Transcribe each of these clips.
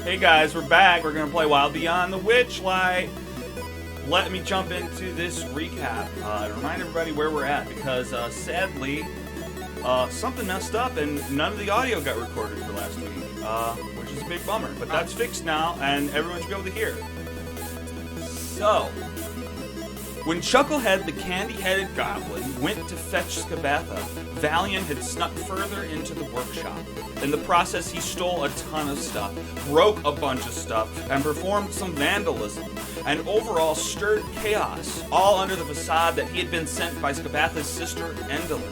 Hey guys, we're back. We're gonna play Wild Beyond the Witchlight. Let me jump into this recap to remind everybody where we're at, because sadly, something messed up and none of the audio got recorded for last week, which is a big bummer. But that's fixed now, and everyone should be able to hear. So, when Chucklehead, the candy-headed goblin, went to fetch Skabatha, Valian had snuck further into the workshop. In the process, he stole a ton of stuff, broke a bunch of stuff, and performed some vandalism, and overall stirred chaos, all under the facade that he had been sent by Skabatha's sister, Endolin.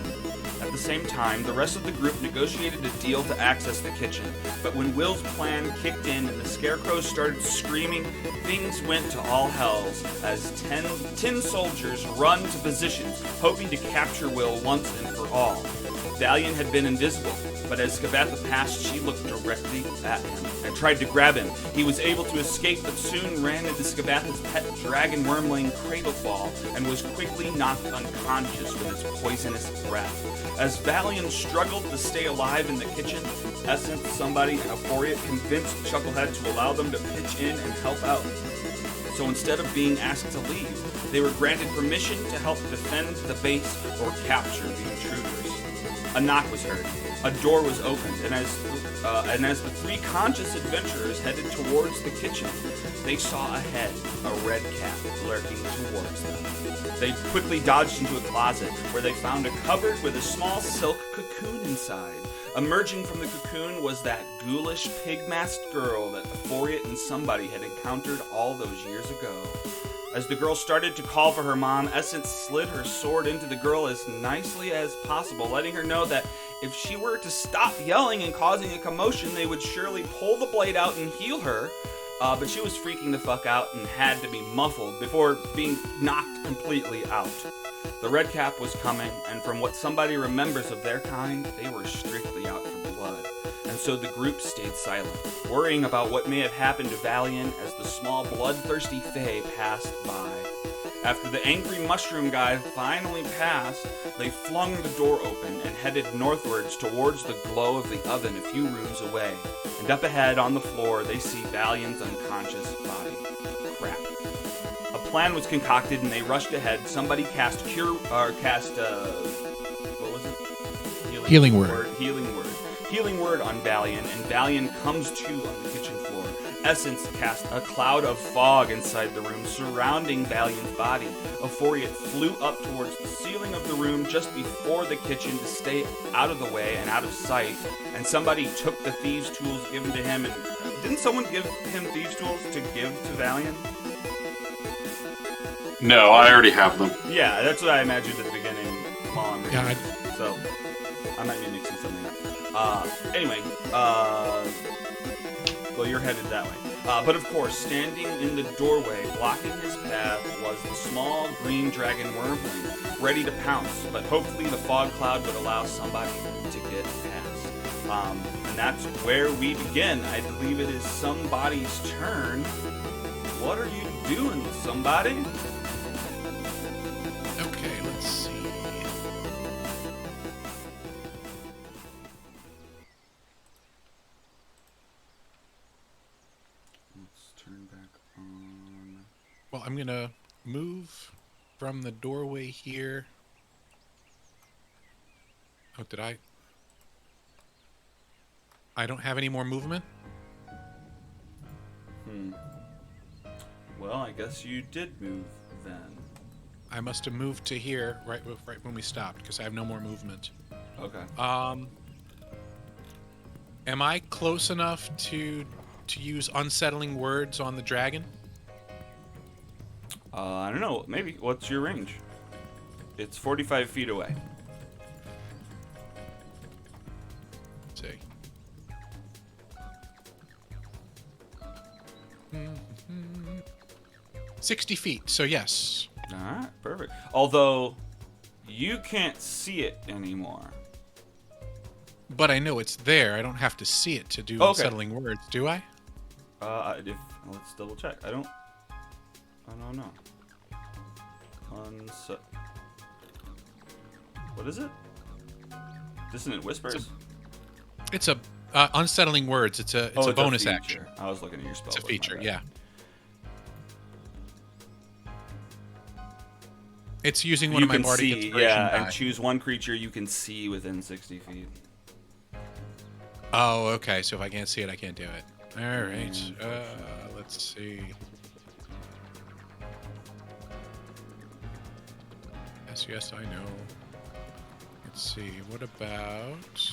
At the same time, the rest of the group negotiated a deal to access the kitchen, but when Will's plan kicked in and the scarecrows started screaming, things went to all hells as 10 soldiers run to positions, hoping to capture Will once and for all. Valian had been invisible, but as Skabatha passed, she looked directly at him and tried to grab him. He was able to escape, but soon ran into Skabatha's pet dragon wormling Cradlefall and was quickly knocked unconscious with its poisonous breath. As Valian struggled to stay alive in the kitchen, Essence, somebody, and Euphoria convinced Chucklehead to allow them to pitch in and help out. So instead of being asked to leave, they were granted permission to help defend the base or capture the intruders. A knock was heard. A door was opened, and as the three conscious adventurers headed towards the kitchen, they saw ahead a red cat lurking towards them. They quickly dodged into a closet, where they found a cupboard with a small silk cocoon inside. Emerging from the cocoon was that ghoulish, pig-masked girl that Euphoria and somebody had encountered all those years ago. As the girl started to call for her mom, Essence slid her sword into the girl as nicely as possible, letting her know that if she were to stop yelling and causing a commotion, they would surely pull the blade out and heal her. But she was freaking the fuck out and had to be muffled before being knocked completely out. The red cap was coming, and from what somebody remembers of their kind, they were strictly out for blood. And so the group stayed silent, worrying about what may have happened to Valian as the small bloodthirsty fae passed by. After the angry mushroom guy finally passed, they flung the door open and headed northwards towards the glow of the oven a few rooms away. And up ahead on the floor, they see Valian's unconscious body. Crap. A plan was concocted and they rushed ahead. Somebody cast what was it? Healing word. Healing word on Valian, and Valian comes to on the kitchen floor. Essence cast a cloud of fog inside the room, surrounding Valian's body. Euphoria flew up towards the ceiling of the room just before the kitchen to stay out of the way and out of sight. And somebody took the thieves' tools given to him, and didn't someone give him thieves' tools to give to Valian? No, I already have them. Yeah, that's what I imagined at the beginning while I'm reading. Yeah, So, I might be mixing something up. Anyway, well, you're headed that way. But of course, standing in the doorway, blocking his path, was the small green dragon wormling, ready to pounce, but hopefully the fog cloud would allow somebody to get past. And that's where we begin. I believe it is somebody's turn. What are you doing, somebody? okay, let's see. Let's turn back on. Well, I'm going to move from the doorway here. Oh, did I? I don't have any more movement? Well, I guess you did move then. I must have moved to here right when we stopped, because I have no more movement. Okay. Am I close enough to use unsettling words on the dragon? I don't know. Maybe. What's your range? It's 45 feet away. Let's see. 60 feet, so yes. Alright, perfect. Although, you can't see it anymore. But I know it's there. I don't have to see it to do Okay. unsettling words, do I? Let's double check. I don't know. What is it? Dissonant Whispers? It's a Unsettling words. It's a bonus action. I was looking at your spell. It's a feature, yeah. It's using one of my bardic inspiration die. And choose one creature you can see within 60 feet. Oh, okay. So if I can't see it, I can't do it. All right. Let's see. Yes, I know. Let's see. What about...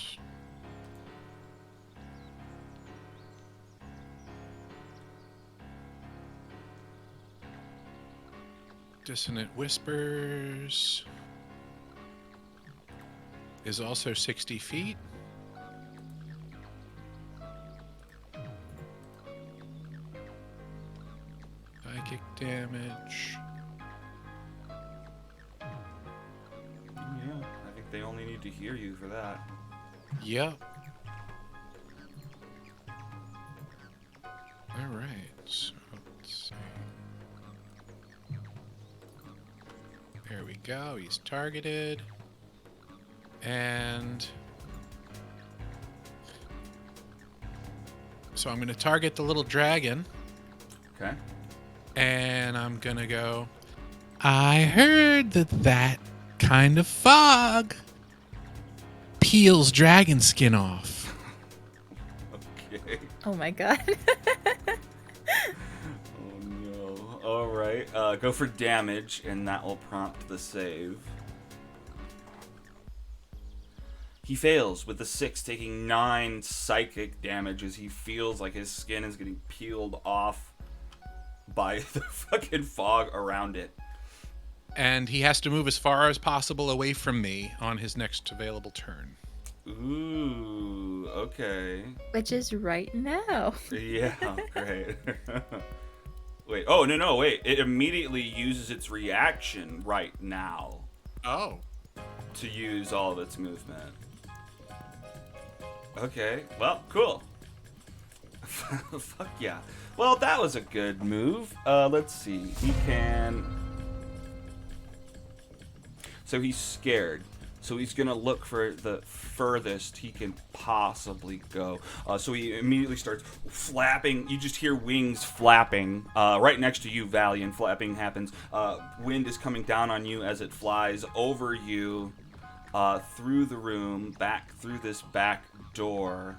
Dissonant Whispers is also 60 feet. Psychic damage. Yeah, I think they only need to hear you for that. Yep. All right. So let's see. There we go. He's targeted. And so I'm going to target the little dragon. Okay. And I'm going to go, I heard that kind of fog peels dragon skin off. Okay. Oh my god. Oh no. Alright. Go for damage, and that will prompt the save. He fails with the 6, taking 9 psychic damage as he feels like his skin is getting peeled off by the fucking fog around it. And he has to move as far as possible away from me on his next available turn. Ooh, okay. Which is right now. Yeah, great. Wait, oh, no, wait. It immediately uses its reaction right now. Oh. To use all of its movement. Okay, well, cool. Fuck yeah. Well, that was a good move. Let's see. He can... So he's scared. So he's going to look for the furthest he can possibly go. So he immediately starts flapping. You just hear wings flapping. Right next to you, Valiant, flapping happens. Wind is coming down on you as it flies over you, through the room, back through this back door.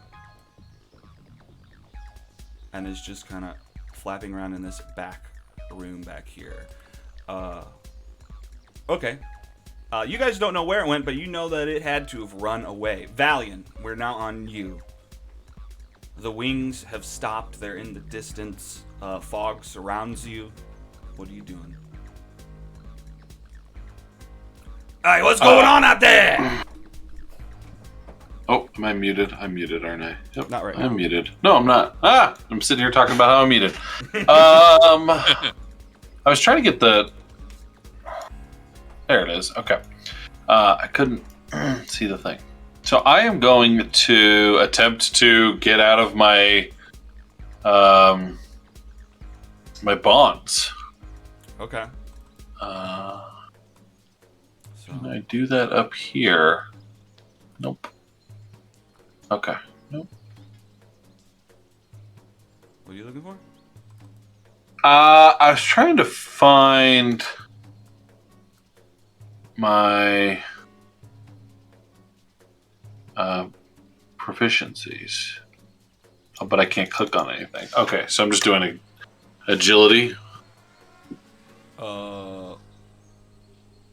And is just kind of flapping around in this back room back here. Okay. You guys don't know where it went, but you know that it had to have run away. Valiant, we're now on you. The wings have stopped. They're in the distance. Fog surrounds you. What are you doing? Hey, what's going on out there? Oh, am I muted? I'm muted, aren't I? Yep, not right now. I'm muted. No, I'm not. I'm sitting here talking about how I'm muted. I was trying to get the... There it is. Okay. I couldn't see the thing. So I am going to attempt to get out of my my bonds. Okay. Can I do that up here? Nope. Okay. Nope. What are you looking for? I was trying to find my proficiencies, but I can't click on anything. Okay, so I'm just doing agility.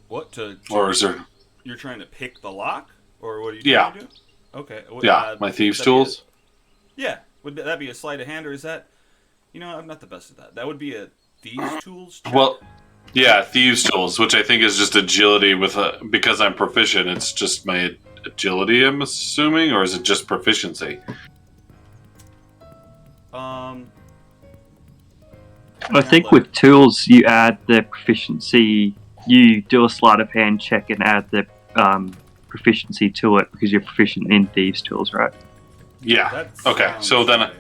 What to? Or is there? You're trying to pick the lock, or what are you trying to do? Okay. My thieves' tools. Yeah. Would that be a sleight of hand, or is that? You know, I'm not the best at that. That would be a thieves' tools check? Well, yeah, thieves' tools, which I think is just agility with because I'm proficient. It's just my agility, I'm assuming, or is it just proficiency? I think with tools, you add the proficiency. You do a sleight of hand check and add the proficiency to it because you're proficient in thieves' tools, right? Yeah. Okay. So then. Right.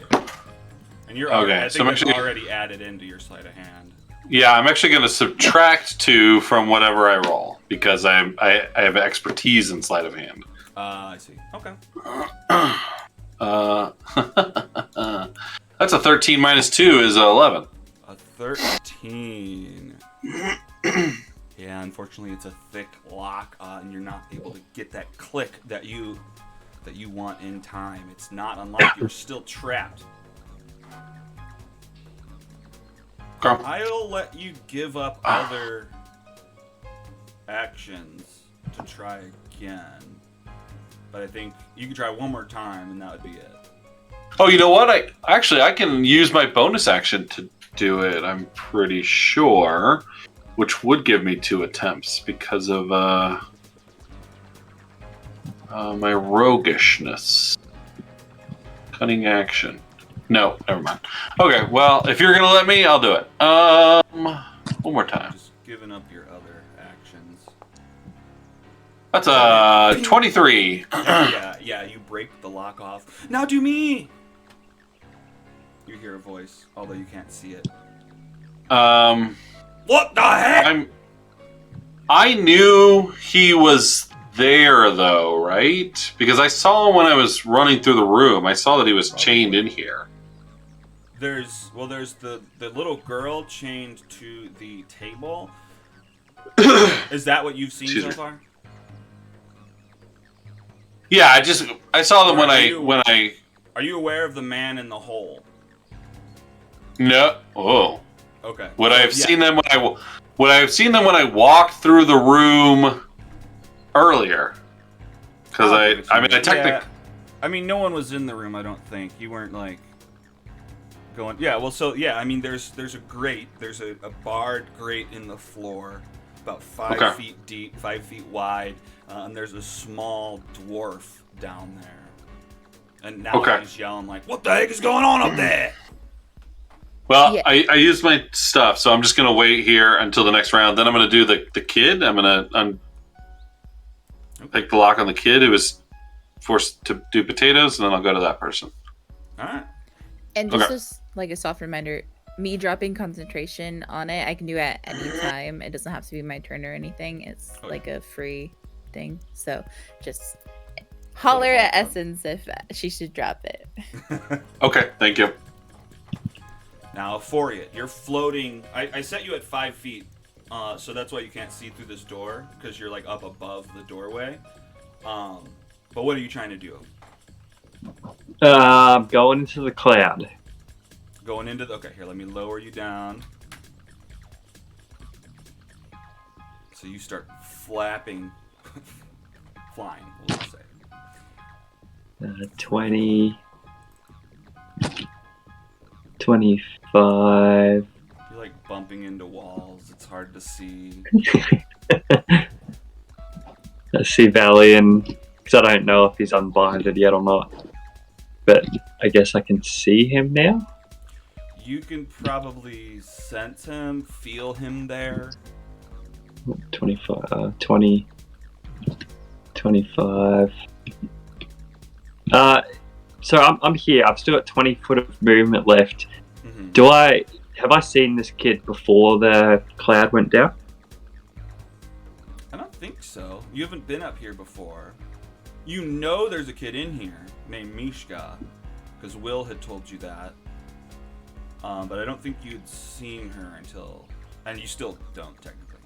And you're already, okay. I think So I'm actually already added into your sleight of hand. Yeah, I'm actually going to subtract 2 from whatever I roll because I have expertise in sleight of hand. I see. Okay. That's a 13 minus 2 is 11. A 13. Yeah, unfortunately, it's a thick lock, and you're not able to get that click that you want in time. It's not unlocked. You're still trapped. Okay. I'll let you give up other actions to try again. But I think you can try one more time, and that would be it. Oh, you know what? I can use my bonus action to do it. I'm pretty sure, which would give me 2 attempts because of my roguishness. Cunning action. No, never mind. Okay, well, if you're gonna let me, I'll do it. One more time. Just giving up your other actions. That's 23. Yeah, you break the lock off. Now do me! You hear a voice, although you can't see it. What the heck? I knew he was there, though, right? Because I saw him when I was running through the room. I saw that he was chained in here. There's the little girl chained to the table. Is that what you've seen so far? Yeah, I saw them when Are I. Are you aware of the man in the hole? No. Oh. Okay. Would I have seen them when I walked through the room earlier? Because I technically. Yeah. I mean, no one was in the room. I don't think you weren't like going. Yeah. Well, so yeah. I mean, there's a grate. There's a barred grate in the floor, about 5 feet deep, 5 feet wide, and there's a small dwarf down there. And now he's yelling like, "What the heck is going on up there?" Well, Yeah. I used my stuff, so I'm just gonna wait here until the next round. Then I'm gonna do the kid. I'm gonna pick the lock on the kid who was forced to do potatoes, and then I'll go to that person. All right. And just as like a soft reminder, me dropping concentration on it, I can do at any time. It doesn't have to be my turn or anything. It's like a free thing. So just holler at Essence if she should drop it. Okay, thank you. Now, Euphoria, you're floating. I set you at 5 feet, so that's why you can't see through this door, because you're like up above the doorway. But what are you trying to do? Going into the cloud. Going into the... Okay, here, let me lower you down. So you start flapping, flying, we'll just say. 20... 25. You're like bumping into walls. It's hard to see. I see Valian, because I don't know if he's unblinded yet or not. But I guess I can see him now. You can probably sense him, feel him there. 25, 20, 25. So I'm here. I've still got 20 foot of movement left. Mm-hmm. Have I seen this kid before the cloud went down? I don't think so. You haven't been up here before. You know there's a kid in here named Mishka, because Will had told you that. But I don't think you'd seen her until... And you still don't, technically.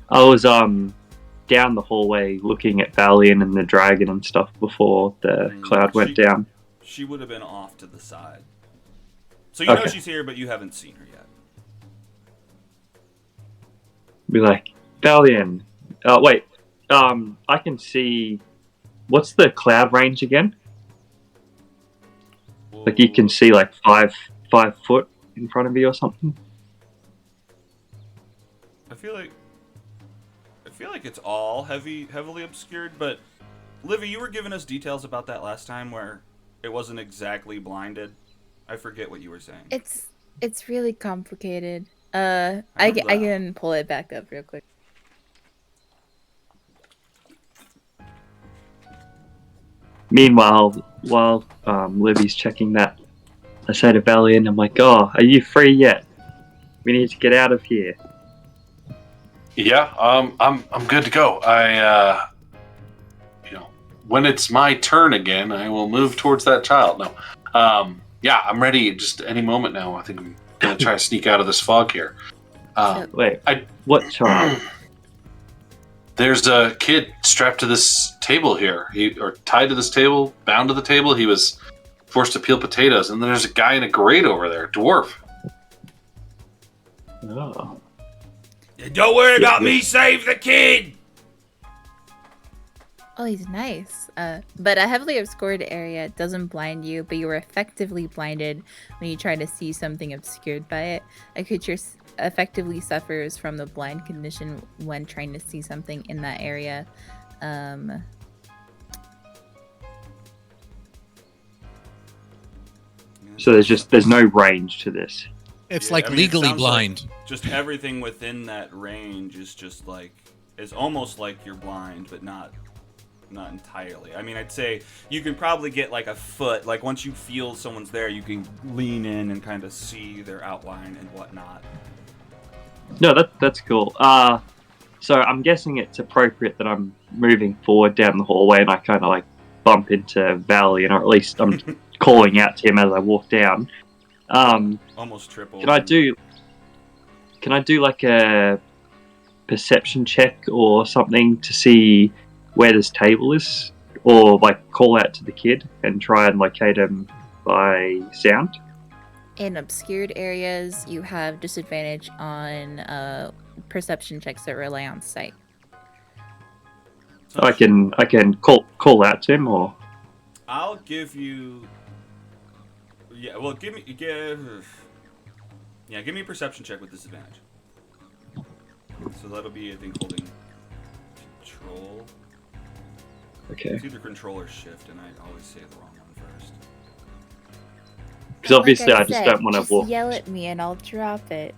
I was down the hallway looking at Valian and the dragon and stuff before the cloud went down. She would have been off to the side. So you know she's here, but you haven't seen her yet. Be like, Valian. Wait. I can see. What's the cloud range again? Like you can see like 5 foot in front of you or something. I feel like it's all heavily obscured, but Livy, you were giving us details about that last time where it wasn't exactly blinded. I forget what you were saying. It's really complicated. I can pull it back up real quick. Meanwhile, while Livy's checking that, I say to Valian, I'm like, "Oh, are you free yet? We need to get out of here." Yeah, I'm good to go. when it's my turn again, I will move towards that child. No. Yeah, I'm ready just any moment now. I think I'm going to try to sneak out of this fog here. Wait, what child? There's a kid strapped to this table here. Or tied to this table, bound to the table. He was forced to peel potatoes. And then there's a guy in a grate over there, dwarf. Oh. Don't worry about me, save the kid! Oh, he's nice. But a heavily obscured area doesn't blind you, but you were effectively blinded when you try to see something obscured by it. A creature effectively suffers from the blind condition when trying to see something in that area. So there's no range to this. It's Yeah, like I mean, it legally sounds blind. Just everything within that range is just like, it's almost like you're blind, but not entirely. I mean, I'd say you can probably get like a foot. Like once you feel someone's there, you can lean in and kind of see their outline and whatnot. No, that's cool. So I'm guessing it's appropriate that I'm moving forward down the hallway and I kind of like bump into Valley, or at least I'm calling out to him as I walk down. Almost triple. Can I do like a perception check or something to see where this table is, or like call out to the kid and try and locate him by sound? In obscured areas, you have disadvantage on perception checks that rely on sight. I can call out to him, or I'll give you. Yeah, well, give me a perception check with disadvantage. So that'll be, I think, holding control. okay, It's either control or shift, and I always say the wrong one first. because obviously Like I just said, don't want to just walk. yell at me and I'll drop it.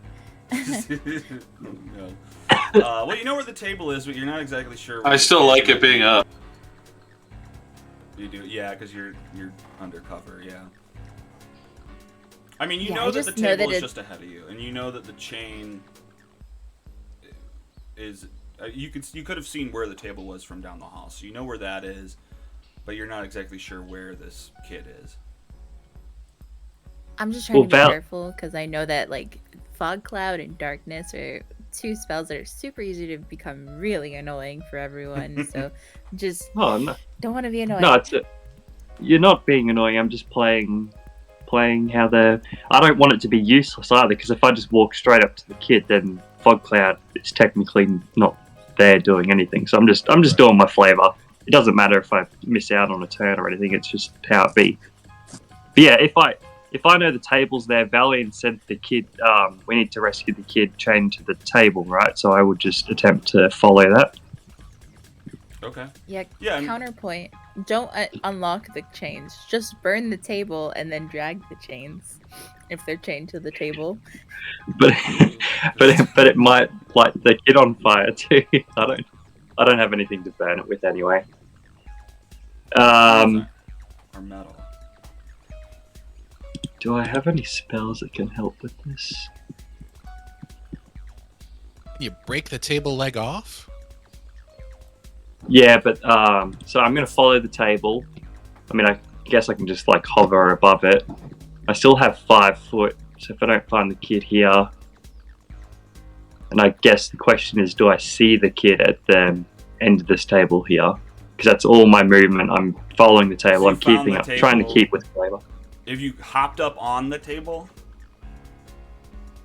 No. Well, you know where the table is, but you're not exactly sure. Where I still like it being up. You do, yeah, because you're undercover, yeah. I mean, you Yeah, know I that the just know table that is just ahead of you, and you know that the chain is. You could have seen where the table was from down the hall, so you know where that is, but you're not exactly sure where this kid is. I'm just trying to be Val- careful because I know that like fog cloud and darkness are two spells that are super easy to become really annoying for everyone. So just Oh no, don't want to be annoying. no, you're not being annoying. I'm just playing how I don't want it to be useless either, because if I just walk straight up to the kid, then fog cloud is technically not there doing anything. So I'm just doing my flavor. It doesn't matter if I miss out on a turn or anything. It's just how it be. But yeah, if I know the table's there, Valiant said the kid, we need to rescue the kid chained to the table, right? So I would just attempt to follow that. Okay. Yeah. Yeah. Counterpoint: don't unlock the chains. Just burn the table and then drag the chains if they're chained to the table. But but it might light the kid on fire too. I don't have anything to burn it with anyway. Or metal. Do I have any spells that can help with this? You break the table leg off? Yeah, but so I'm gonna follow the table. I mean, I guess I can just like hover above it. I still have 5 foot, so if I don't find the kid here, and I guess the question is, do I see the kid at the end of this table here? Because that's all my movement. I'm following the table. So I'm keeping the up, trying to table. keep with flavor. If you hopped up on the table,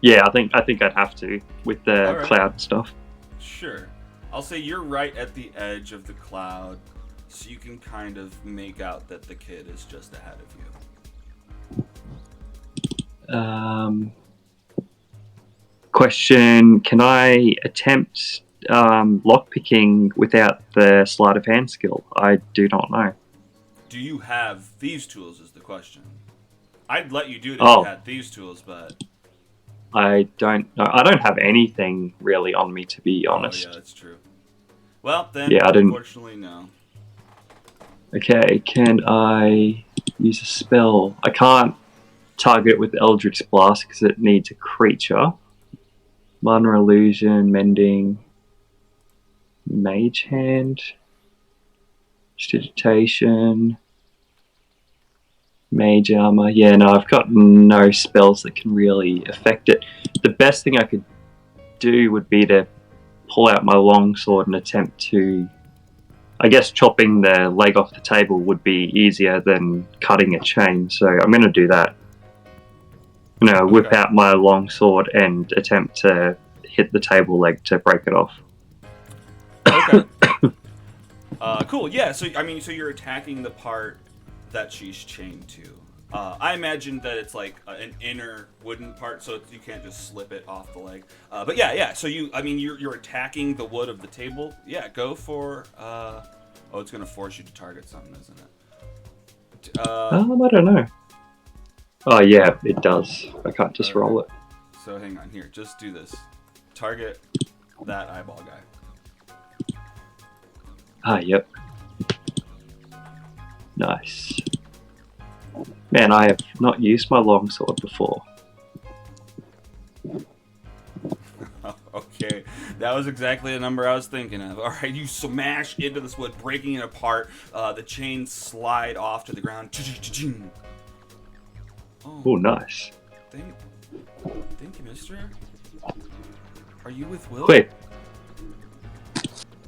Yeah, I think I'd have to with the Alright. cloud stuff. sure. I'll say you're right at the edge of the cloud, so you can kind of make out that the kid is just ahead of you. Question: can I attempt lockpicking without the sleight of hand skill? I do not know. Do you have thieves' tools is the question. I'd let you do it if Oh. you had thieves' tools, but... I don't know. I don't have anything really on me, to be honest. Oh, yeah, that's true. Well, then, Yeah, I didn't- unfortunately, no. Okay, can I use a spell? I can't target it with Eldritch Blast because it needs a creature. Minor Illusion, Mending, Mage Hand, Prestidigitation. Mage armor. Yeah, no, I've got no spells that can really affect it. The best thing I could do would be to pull out my longsword and attempt to... I guess chopping the leg off the table would be easier than cutting a chain, so I'm going to do that. I'm going to whip out my longsword and attempt to hit the table leg to break it off. Okay. Cool. Yeah. So so you're attacking the part that she's chained to. I imagine that it's like an inner wooden part, so you can't just slip it off the leg. But yeah. So you're attacking the wood of the table. Yeah. Go for. It's gonna force you to target something, isn't it? I don't know. Oh yeah, it does. I can't just roll it. So hang on here. Just do this. Target that eyeball guy. Yep. Nice. Man, I have not used my longsword before. Okay, that was exactly the number I was thinking of. All right, you smash into this wood, breaking it apart. The chains slide off to the ground. Oh, nice. Thank you, mister. Are you with Will? Quick.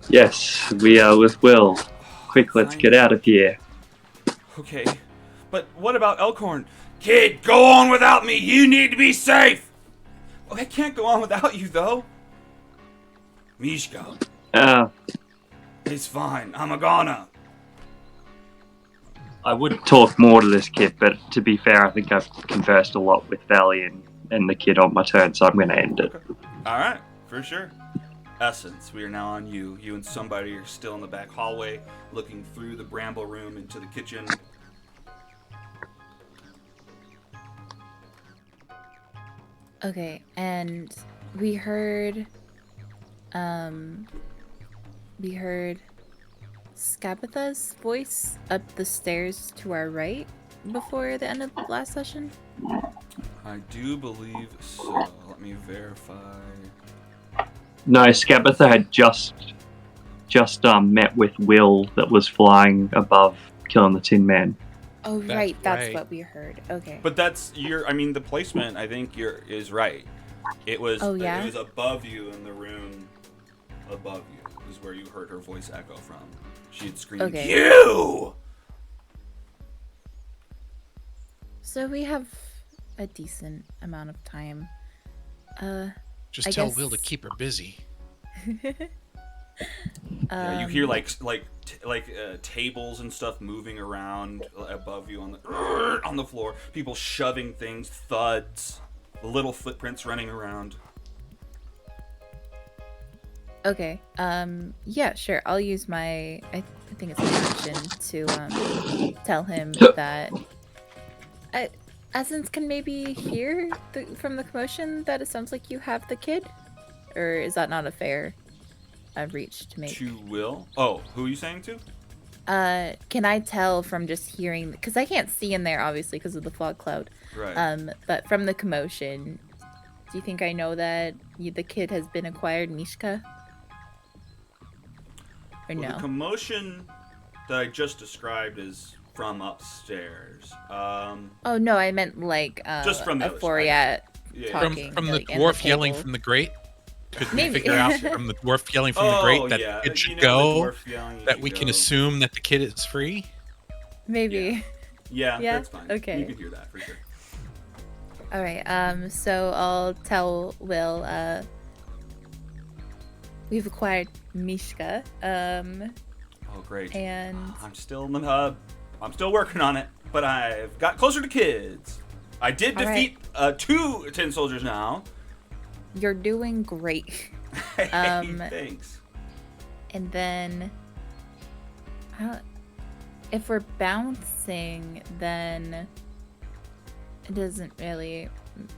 Yes, we are with Will. Quick, let's get out of here. Okay, but what about Elkhorn? Kid, go on without me. You need to be safe. Oh, I can't go on without you, though. Mishka. It's fine. I'm a goner. I would talk more to this kid, but to be fair, I think I've conversed a lot with Valley and the kid on my turn, so I'm going to end it. Okay. All right, for sure. Essence, we are now on you. You and somebody are still in the back hallway, looking through the bramble room into the kitchen. Okay, and we heard Scabitha's voice up the stairs to our right before the end of the last session. I do believe so. Let me verify. No, Scabitha had just met with Will that was flying above killing the Tin Man. Oh, That's right, that's right. what we heard. Okay. But that's the placement. I think is right. It was. Oh, yeah? It was above you in the room. Above you is where you heard her voice echo from. She had screamed, Okay. "You!" So we have a decent amount of time. Just I tell guess- Will to keep her busy. Yeah, you hear tables and stuff moving around above you on the floor. People shoving things, thuds, little footprints running around. Okay. Yeah, sure. I'll use my. I think it's my action to tell him that. Essence can maybe hear from the commotion that it sounds like you have the kid, or is that not a fair reach to make? To Will. Oh, who are you saying to? Can I tell from just hearing? Because I can't see in there, obviously, because of the fog cloud. Right. But from the commotion, do you think I know that the kid has been acquired, Mishka? Or Well, no? the commotion that I just described is from upstairs. Oh no, I meant like Just from the other Euphoria Yeah. talking. From the like, in dwarf yelling table. from the grate? Could we Maybe. figure out from the dwarf yelling from the grate that yeah. it should the go? dwarf yelling, That should we can go. assume that the kid is free? Maybe. Yeah, Yeah? that's fine. Okay. You can hear that for sure. All right. So I'll tell Will. We've acquired Mishka. Oh, great. And I'm still in the hub. I'm still working on it, but I've got closer to kids. I did All defeat 2 tin soldiers now. you're doing great. Hey, thanks. And then, if we're bouncing, then it doesn't really.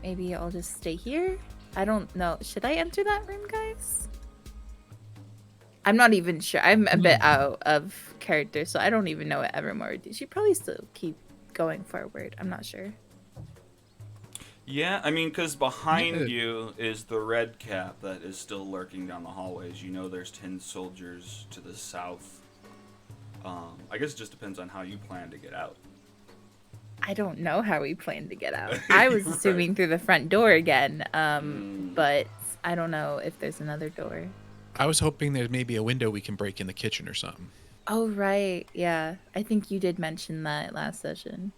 Maybe I'll just stay here. I don't know. Should I enter that room, guys? I'm not even sure. I'm a bit out of character, so I don't even know what Evermore would do. She'd probably still keep going forward. I'm not sure. Yeah, I mean, because behind Yeah. you is the red cap that is still lurking down the hallways. You know there's tin soldiers to the south. I guess it just depends on how you plan to get out. I don't know how we plan to get out. I was Right. assuming through the front door again, but I don't know if there's another door. I was hoping there may be a window we can break in the kitchen or something. Oh, right. Yeah. I think you did mention that last session.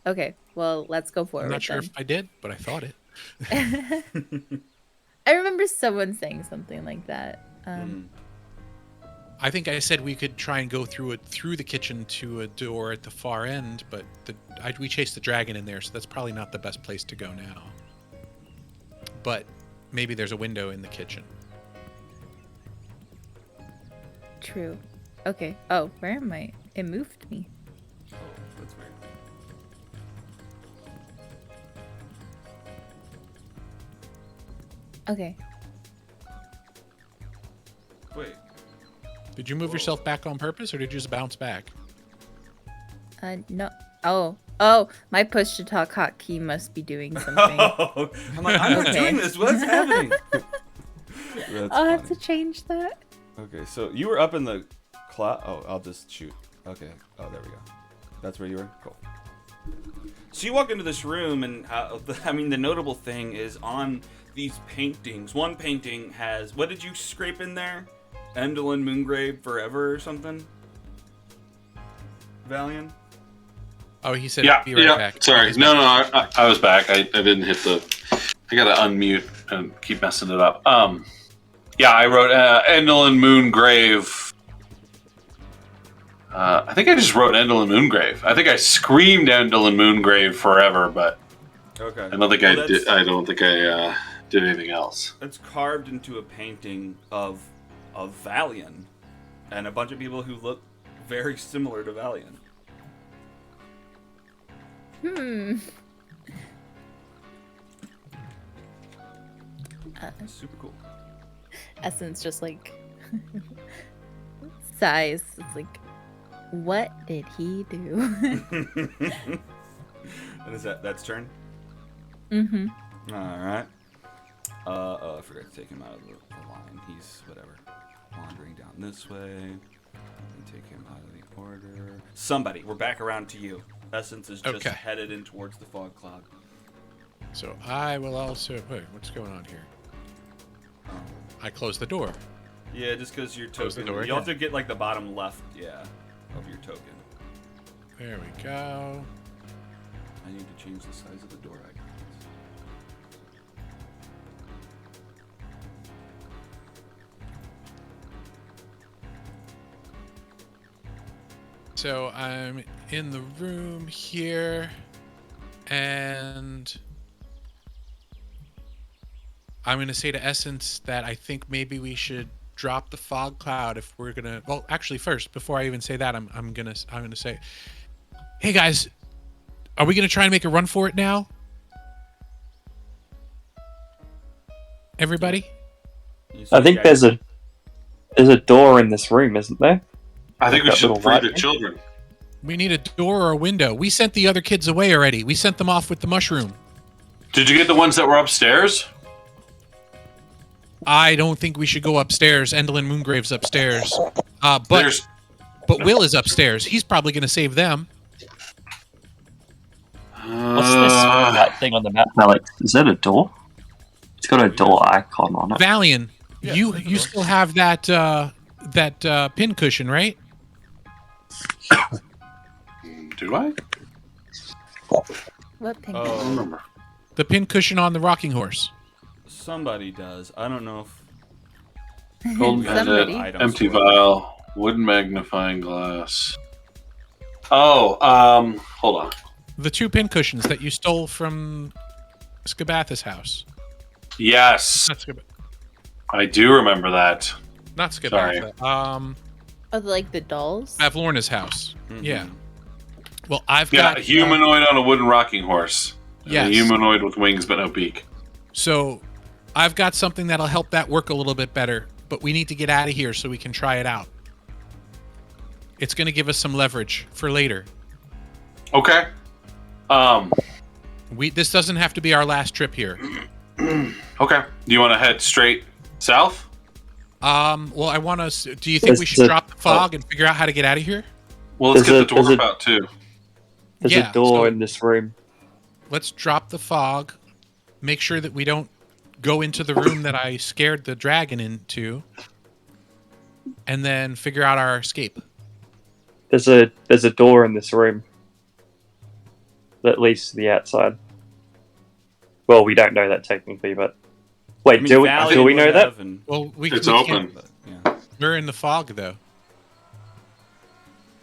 Okay. Well, let's go forward. I'm not sure then. if I did, but I thought it. I remember someone saying something like that. I think I said we could try and go through the kitchen to a door at the far end, but we chased the dragon in there, so that's probably not the best place to go now. But maybe there's a window in the kitchen. True. Okay. Oh, where am I? It moved me. Oh, that's weird. Okay. Wait. Did you move yourself back on purpose, or did you just bounce back? No. Oh, my push to talk hotkey must be doing something. I'm like, I'm not Okay. doing this. What's happening? That's I'll have to funny. change that. Okay, so you were up in the cloud. Oh, I'll just shoot. Okay. Oh, there we go. That's where you were? Cool. So you walk into this room, and the notable thing is on these paintings. One painting has, what did you scrape in there? Endel and Moongrave Forever or something? Valiant? Oh, he said Yeah, be right yeah. back. Sorry. No, I was back. I didn't hit the. I gotta unmute and keep messing it up. Yeah, I wrote Endel and Moongrave. I think I just wrote Endel and Moongrave. I think I screamed Endel and Moongrave Forever, but Okay. I don't think Well, I did. I don't think I did anything else. It's carved into a painting of Valian and a bunch of people who look very similar to Valian. Super cool. Essence just like sighs. It's like, what did he do? And is that's turn? Mm-hmm. Alright. I forgot to take him out of the line. He's whatever. Wandering down this way. And take him out of the order. Somebody, we're back around to you. Essence is just Okay. headed in towards the fog cloud. So I will also... Wait, what's going on here? I closed the door. Yeah, just because your Close the token. door You'll have again. to get like the bottom left, of your token. There we go. I need to change the size of the door icons. So I'm in the room here, and I'm going to say to Essence that I think maybe we should drop the fog cloud if we're going to... Well, actually, first, before I even say that, I'm going to say, hey, guys, are we going to try and make a run for it now? Everybody? You I see think the there's a door in this room, isn't there? I think we That should little free light the thing? children. We need a door or a window. We sent the other kids away already. We sent them off with the mushroom. Did you get the ones that were upstairs? I don't think we should go upstairs. Endel Moongrave's upstairs. But There's Will is upstairs. He's probably going to save them. What's this that thing on the map, Alex? Is that a door? It's got a door icon on it. Valian, Yeah, you that's you a door. still have that pin cushion, right? Do I? What pink? I don't Oh, remember. The pin cushion on the rocking horse. somebody does. I don't know if Gold Somebody. bandit, Items empty for it. vial, wooden magnifying glass. Oh, hold on. The two pin cushions that you stole from Skabatha's house. Yes, Not Skabatha. I do remember that. Not Skabatha. Oh, like the dolls? Avlorna's house. Mhm. Yeah. Well, I've Yeah, got a humanoid on a wooden rocking horse. Yes. A humanoid with wings but no beak. So I've got something that'll help that work a little bit better, but we need to get out of here so we can try it out. It's going to give us some leverage for later. Okay. This doesn't have to be our last trip here. Okay. Do you want to head straight south? Well, I want to. Do you think we There's should the- drop the fog and figure out how to get out of here? Well, let's There's get the dwarf out too. There's Yeah, a door so- in this room. Let's drop the fog. Make sure that we don't go into the room that I scared the dragon into. And then figure out our escape. There's a door in this room that leads to the outside. Well, we don't know that technically, but wait, I mean, do Valiant we know would that? have, and- Well, It's we open. can't- yeah. We're in the fog, though.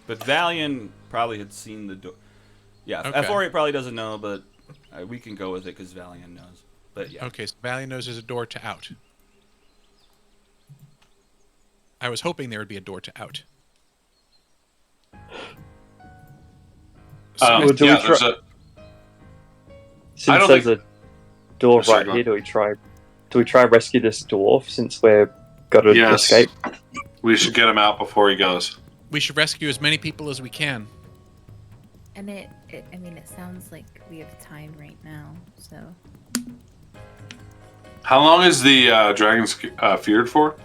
But Valiant probably had seen the door. Yeah, Okay. F48 probably doesn't know, but we can go with it because Valiant knows. But yeah. Okay, so Valiant knows there's a door to out. I was hoping there would be a door to out. Well, do we yeah, try- there's a. I Since don't there's think- a door Sorry, right go here, on. do we try rescue this dwarf since we're got to Yes. escape? We should get him out before he goes. We should rescue as many people as we can. And I mean, it sounds like we have time right now, so. How long is the dragon feared for?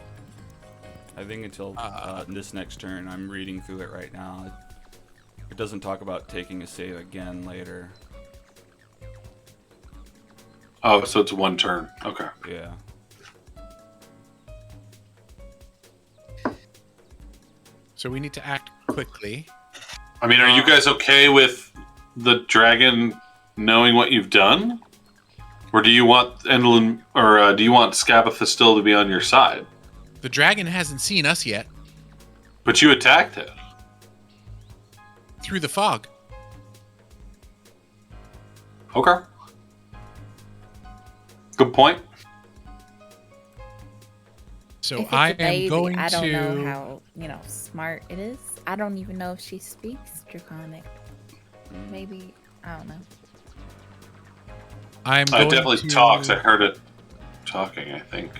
I think until this next turn. I'm reading through it right now. It doesn't talk about taking a save again later. Oh, so it's one turn. Okay. Yeah. So we need to act quickly. I mean, are you guys okay with the dragon knowing what you've done, or do you want Endlin, or do you want Scabatha still to be on your side? The dragon hasn't seen us yet But you attacked it. through the fog. Okay. Good point. So If it's I a am baby, going I don't to. know how smart it is. I don't even know if she speaks Draconic. Maybe I don't know. I'm It going definitely to... talks. I heard it talking, I think.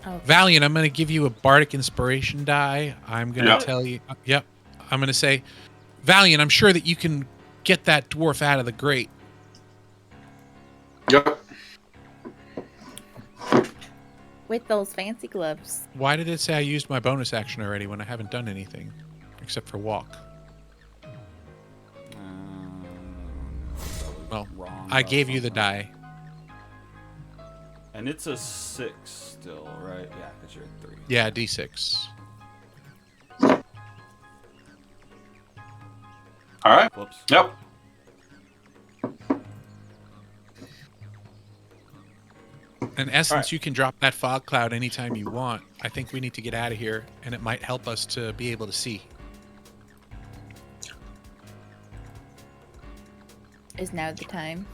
Oh, Valiant, I'm going to give you a bardic inspiration die. I'm going to Yep. tell you. Yep. I'm going to say, Valiant, I'm sure that you can get that dwarf out of the grate. Yep. with those fancy gloves. Why did it say I used my bonus action already when I haven't done anything except for walk? Well, wrong I about gave you the something. die. And it's a 6 still, right? Yeah, because you're at 3. Yeah, D6. All right. Whoops. Yep. In essence, Alright. you can drop that fog cloud anytime you want. I think we need to get out of here, and it might help us to be able to see. Is now the time?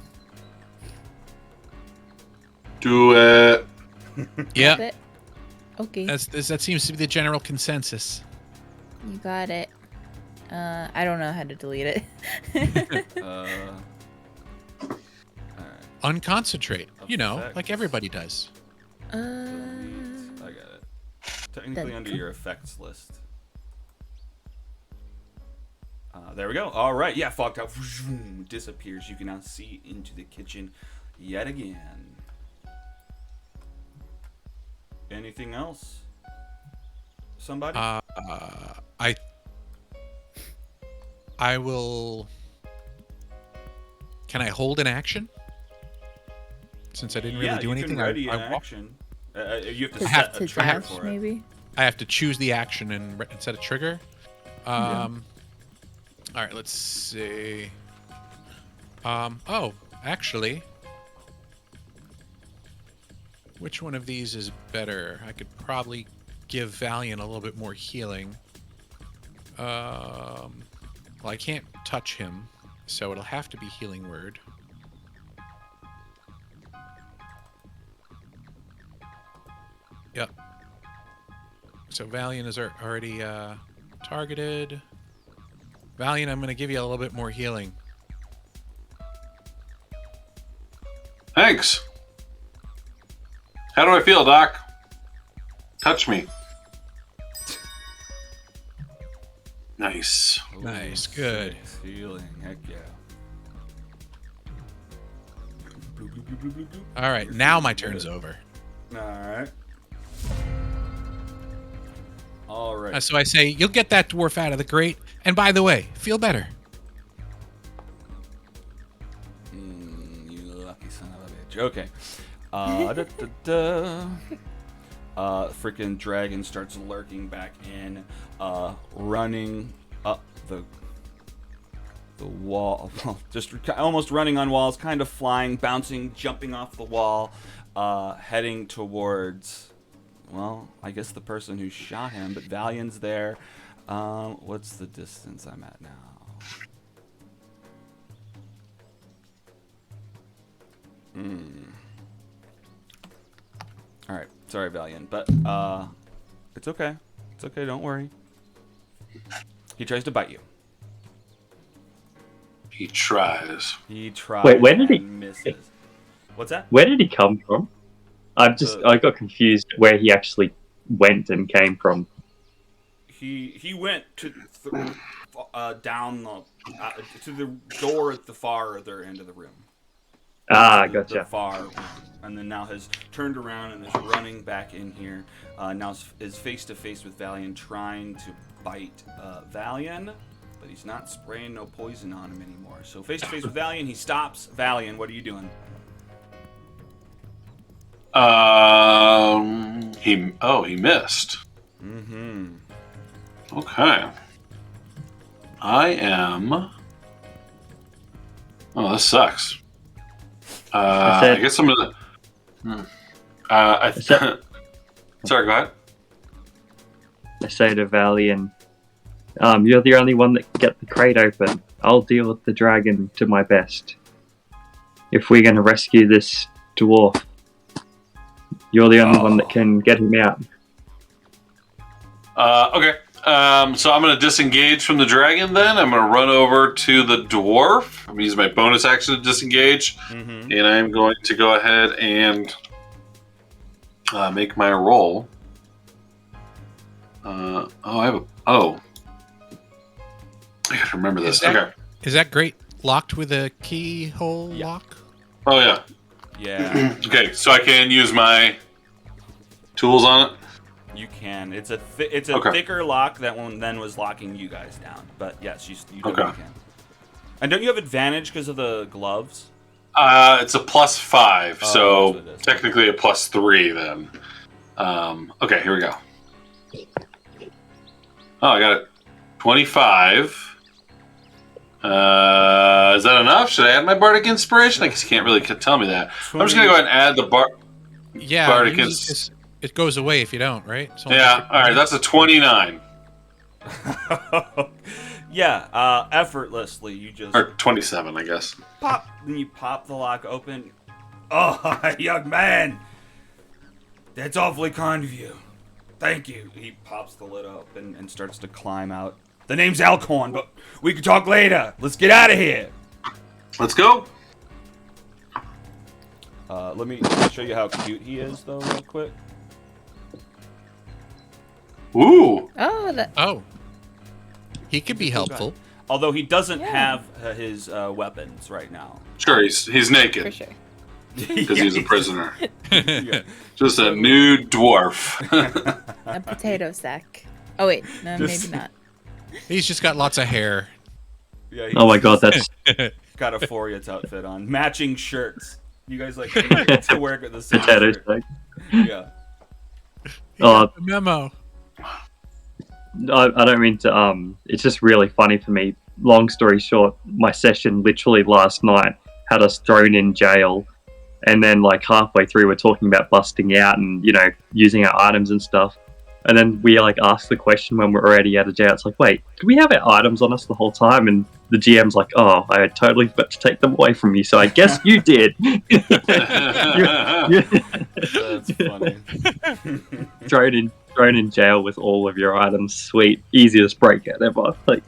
Do it. Yeah, Is it? Okay, that seems to be the general consensus. you got it. I don't know how to delete it. Alright. Unconcentrate, you know, Effects. like everybody does. I got it. Technically under your effects list. There we go. All right. Yeah, fogged out. Disappears. You can now see into the kitchen yet again. Anything else? Somebody? I will. Can I hold an action? Since I didn't really do you anything, can ready I an action. You have to To, set to a trigger dash, for it. maybe? I have to choose the action and set a trigger. All right, let's see. Oh, actually, which one of these is better? I could probably give Valiant a little bit more healing. Well, I can't touch him, so it'll have to be Healing Word. Yep. So Valiant is already targeted. Valiant, I'm going to give you a little bit more healing. Thanks. How do I feel, Doc? Touch me. Nice. Ooh, Nice, good. 6 healing. Heck yeah. Bloop, bloop, bloop, bloop, bloop, bloop. All right, You're now feeling my turn's good. over. All right. All right. So I say, you'll get that dwarf out of the grate. And by the way, feel better. You lucky son of a bitch. Okay. Freaking dragon starts lurking back in, running up the wall, just almost running on walls, kind of flying, bouncing, jumping off the wall, heading towards, well, I guess the person who shot him, but Valian's there. What's the distance I'm at now? All right, sorry, Valiant, but it's okay. It's okay. Don't worry. He tries to bite you. He tries. He tries. Wait, where did he? Misses. What's that? Where did he come from? I got confused where he actually went and came from. He went to down to the door at the farther end of the room. Ah, The gotcha. far room, and then now has turned around and is running back in here. Now is face to face with Valian, trying to bite Valian, but he's not spraying no poison on him anymore. So face to face with Valian, he stops. Valian, what are you doing? He missed. Mm-hmm. Okay. I am. Oh, this sucks. I guess I'm gonna. Sorry, go ahead. I say to Valian, you're the only one that can get the crate open. I'll deal with the dragon to my best. If we're going to rescue this dwarf, you're the only one that can get him out. Okay. So I'm going to disengage from the dragon then. I'm going to run over to the dwarf. I'm going to use my bonus action to disengage. Mm-hmm. And I'm going to go ahead and make my roll. I got to remember this. Okay. Is that grate locked with a keyhole lock? Oh, yeah. Yeah. Okay, so I can use my tools on it? You can. It's a Okay. thicker lock that one then was locking you guys down. But yes, you definitely Okay. can. And don't you have advantage because of the gloves? It's a +5, Oh, so that's what it is. technically a +3 then. Okay, here we go. Oh, I got a 25. Is that enough? Should I add my bardic inspiration? I guess you can't really tell me that. I'm just gonna go ahead and add the Yeah, bardic usually ins- just- it goes away if you don't, right? It's only Yeah, like- all right, that's a 29 Yeah, effortlessly you just or 27, I guess. pop, and you pop the lock open. Oh, young man, that's awfully kind of you. Thank you. He pops the lid up and starts to climb out. The name's Alcorn, but we can talk later. Let's get out of here. Let's go. Let me show you how cute he is, though, real quick. Ooh. Oh. He could be helpful. Although he doesn't Yeah. have his weapons right now. Sure, he's naked For sure. because he's a prisoner. Yeah. Just a nude dwarf. A potato sack. Oh wait, no, Just- maybe not. He's just got lots of hair. Yeah, Oh my god, that's got a Foria's outfit on. Matching shirts. You guys like to wear the same potato shirt. sack. Yeah. Oh, Memo. I don't mean to. It's just really funny for me. Long story short, my session literally last night had us thrown in jail, and then like halfway through, we're talking about busting out and using our items and stuff. And then we like asked the question when we're already out of jail. It's like, wait, did we have our items on us the whole time? And the GM's like, oh, I had totally forgot to take them away from you, so I guess you did. That's funny. thrown in jail with all of your items. Sweet, easiest breakout ever. Like,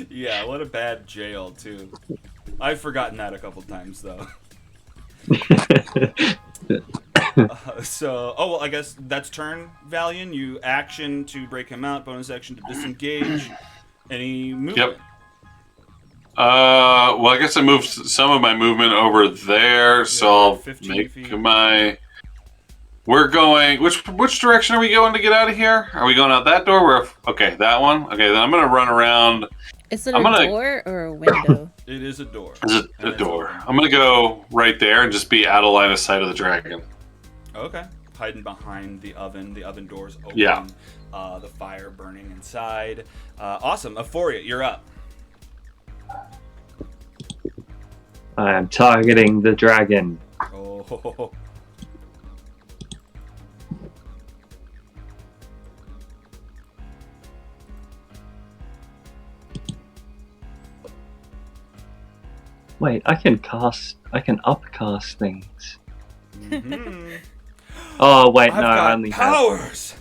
Yeah, what a bad jail, too. I've forgotten that a couple times, though. I guess that's turn, Valiant. You action to break him out, bonus action to disengage. Any movement? Yep. Well, I guess I moved some of my movement over there, so I'll 15 make feet. my We're going. Which direction are we going to get out of here? Are we going out that door? Okay, that one. Okay, then I'm gonna run around. Is it a door or a window? It is a door. Is it a door? I'm gonna go right there and just be out of line of sight of the dragon. Okay. Hiding behind the oven. The oven door's open. Yeah. The fire burning inside. Awesome. Euphoria, you're up. I am targeting the dragon. Oh. Wait, I can upcast things. Mm-hmm. Oh wait, I've no, I got only powers.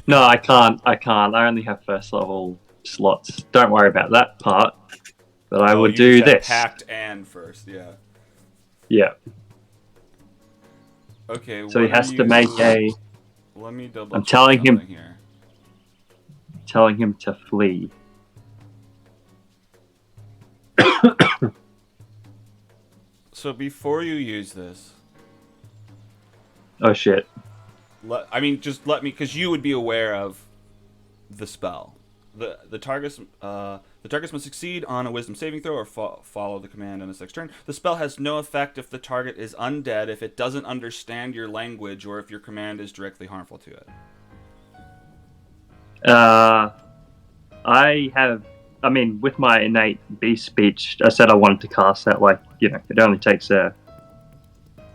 No, I can't. I only have first level slots. Don't worry about that part. But I would do this. Pact and first, yeah. Yeah. Okay. So he has to make a. Let me double. I'm telling him. Here. Telling him to flee. So before you use this, Oh shit. just let me, because you would be aware of the spell. The targets must succeed on a Wisdom saving throw or follow the command on its next turn. The spell has no effect if the target is undead, if it doesn't understand your language, or if your command is directly harmful to it. With my innate beast speech, I said I wanted to cast that. It only takes a.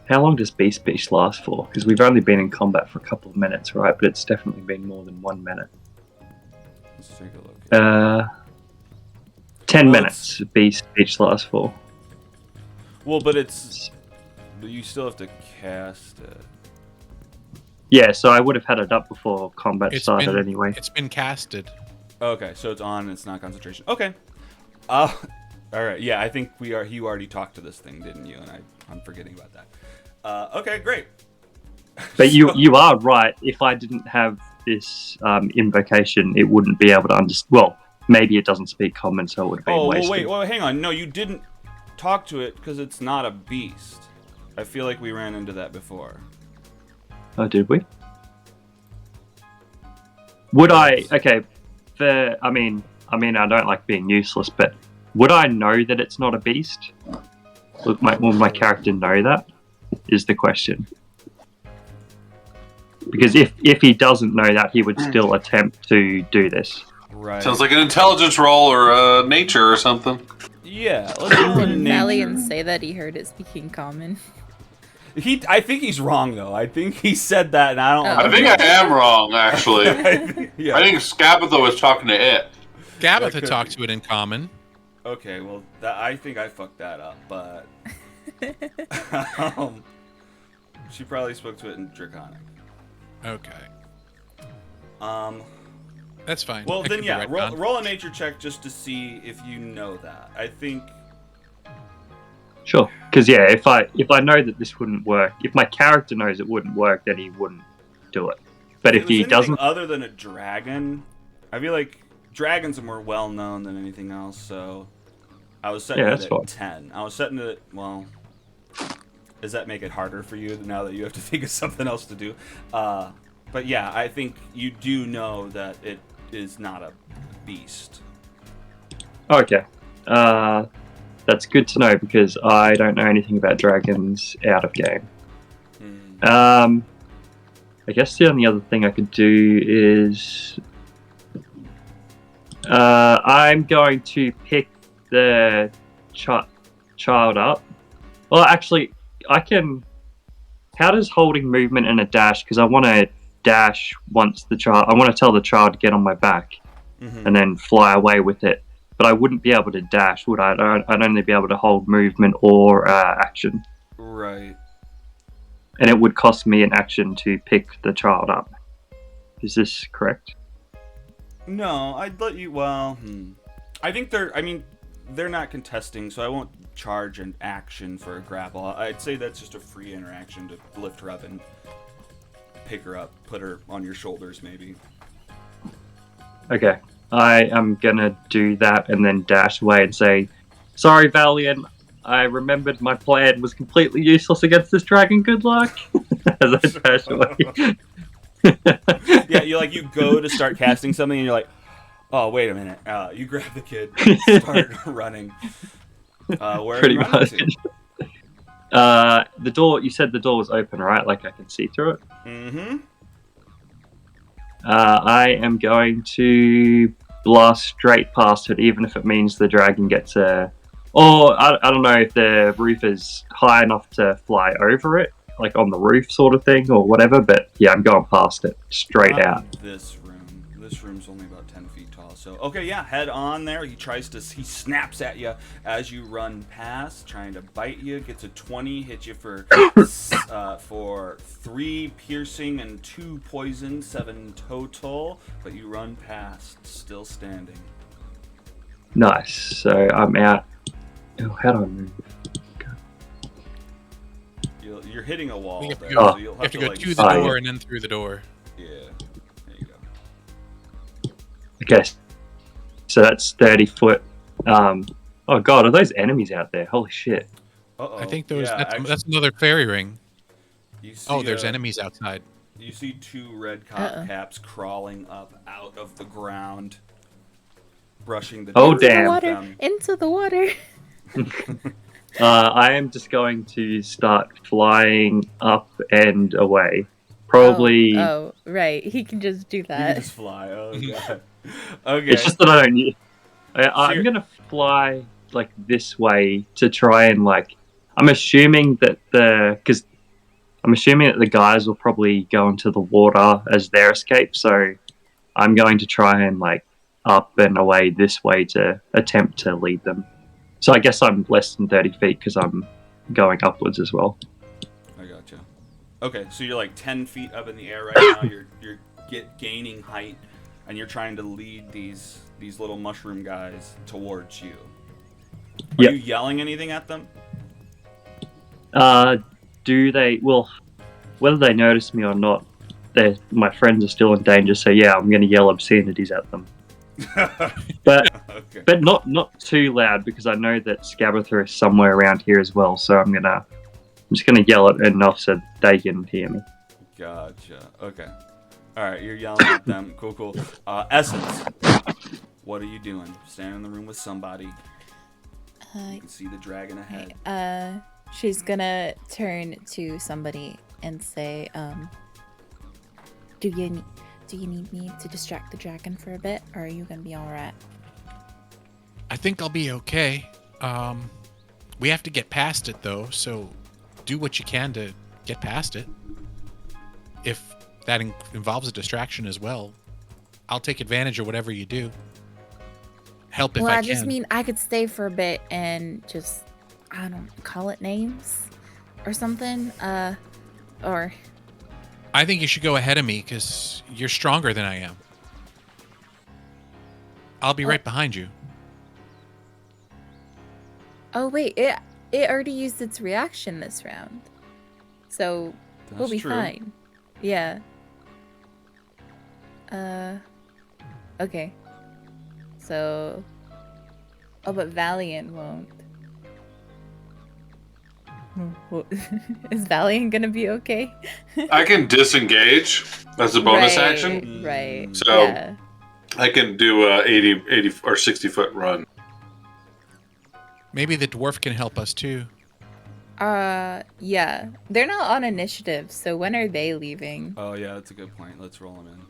How long does beast speech last for? Because we've only been in combat for a couple of minutes, right? But it's definitely been more than 1 minute. Let's take a look. 10 minutes beast speech lasts for. Well, but you still have to cast it. Yeah, so I would have had it up before combat started anyway. It's been casted. Okay, so it's on and it's not concentration. Okay. All right. Yeah, I think you already talked to this thing, didn't you? And I'm forgetting about that. Okay, great. But you are right. If I didn't have this invocation, it wouldn't be able to understand. Well, maybe it doesn't speak common, so it would have been wasted. Well, hang on. No, you didn't talk to it because it's not a beast. I feel like we ran into that before. Oh, did we? Would I? Okay. I mean, I don't like being useless, but would I know that it's not a beast? Will my character know that? Is the question. Because if he doesn't know that, he would still attempt to do this. Right. Sounds like an intelligence roll or nature or something. Yeah. Let's do Did nature. Valiant say that he heard it speaking common? I think he's wrong though. I think he said that, and I don't. I think I am wrong, actually. Yeah. I think Scabatha was talking to it. Gabatha talked to it in common. Okay, well, I think I fucked that up, but she probably spoke to it in Draconic. Okay. That's fine. Well, I then could be yeah, right on. roll a nature check just to see if you know that. I think. Sure. Because yeah, if I know that this wouldn't work, if my character knows it wouldn't work, then he wouldn't do it. But if he doesn't, other than a dragon, I feel like dragons are more well known than anything else. So I was setting it at 10. I was setting it at, well. Does that make it harder for you now that you have to think of something else to do? But yeah, I think you do know that it is not a beast. okay. That's good to know because I don't know anything about dragons out of game. I guess the only other thing I could do is I'm going to pick the child up. Well, actually, I can. How does holding movement and a dash? Because I want to dash once the child. I want to tell the child to get on my back, and then fly away with it. But I wouldn't be able to dash, would I? I'd only be able to hold movement or action. Right. And it would cost me an action to pick the child up. Is this correct? No, I'd let you. Well, I think they're not contesting, so I won't charge an action for a grapple. I'd say that's just a free interaction to lift her up and pick her up, put her on your shoulders, maybe. Okay. I am gonna do that and then dash away and say, "Sorry, Valiant. I remembered my plan was completely useless against this dragon. Good luck. As I dash away. Yeah, you go to start casting something, and you're like, oh, wait a minute. You grab the kid, start running. Where are Pretty you running much. to? The door. You said the door was open, right? Like I can see through it. Mm-hmm. I am going to blast straight past it, even if it means the dragon gets a. Or I don't know if the roof is high enough to fly over it, like on the roof sort of thing, or whatever. But yeah, I'm going past it straight Not out. This room. This room's only about 10 feet tall. So okay, yeah, head on there. He snaps at you as you run past, trying to bite you. Gets a 20, hits you for 3 piercing and 2 poison, 7 total. But you run past, still standing. Nice. So I'm out. Oh, how do I move? You're hitting a wall You have to there, go, so you'll you have to go like, to the Oh, door yeah. and then through the door. Yeah, there you go. Okay. So that's 30 foot. Oh god, are those enemies out there? Holy shit. Uh-oh. I think those. Yeah, That's another fairy ring. you see, Oh, there's enemies outside. You see 2 red caps crawling up out of the ground, brushing the Oh, dirt damn. off Water. them. Into the water. I am just going to start flying up and away. Probably. Oh, right. He can just do You can that. just fly. Oh god. Okay. It's just that I don't. I'm you're- gonna fly like this way to try and like. I'm assuming that the guys will probably go into the water as their escape. So I'm going to try and like up and away this way to attempt to lead them. So I guess I'm less than 30 feet because I'm going upwards as well. I gotcha. Okay, so you're like 10 feet up in the air right now. You're gaining height, and you're trying to lead these little mushroom guys towards you. Are Yep. you yelling anything at them? Do they? Well, whether they notice me or not, my friends are still in danger. So yeah, I'm going to yell obscenities at them, but Okay. but not too loud because I know that Scabatha is somewhere around here as well. So I'm just gonna yell it enough so they can hear me. Gotcha. Okay. All right, you're yelling at them. Cool. Essence, what are you doing? Standing in the room with somebody. You can see the dragon ahead. She's gonna turn to somebody and say, do you need me to distract the dragon for a bit, or are you gonna be all right? I think I'll be okay. We have to get past it though, so do what you can to get past it. If that involves a distraction as well, I'll take advantage of whatever you do. Help if Well, I I can. just mean I could stay for a bit and just, I don't know, call it names or something. Or I think you should go ahead of me because you're stronger than I am. I'll be right behind you. oh wait, it already used its reaction this round, so we'll That's be true. fine. Yeah. Okay. So. Oh, but Valiant won't. Well, is Valiant gonna be okay? I can disengage as a bonus Right, action. Right. So- Yeah. I can do a 80 or 60 foot run. Maybe the dwarf can help us too. Yeah. They're not on initiative, so when are they leaving? Oh yeah, that's a good point. Let's roll them in.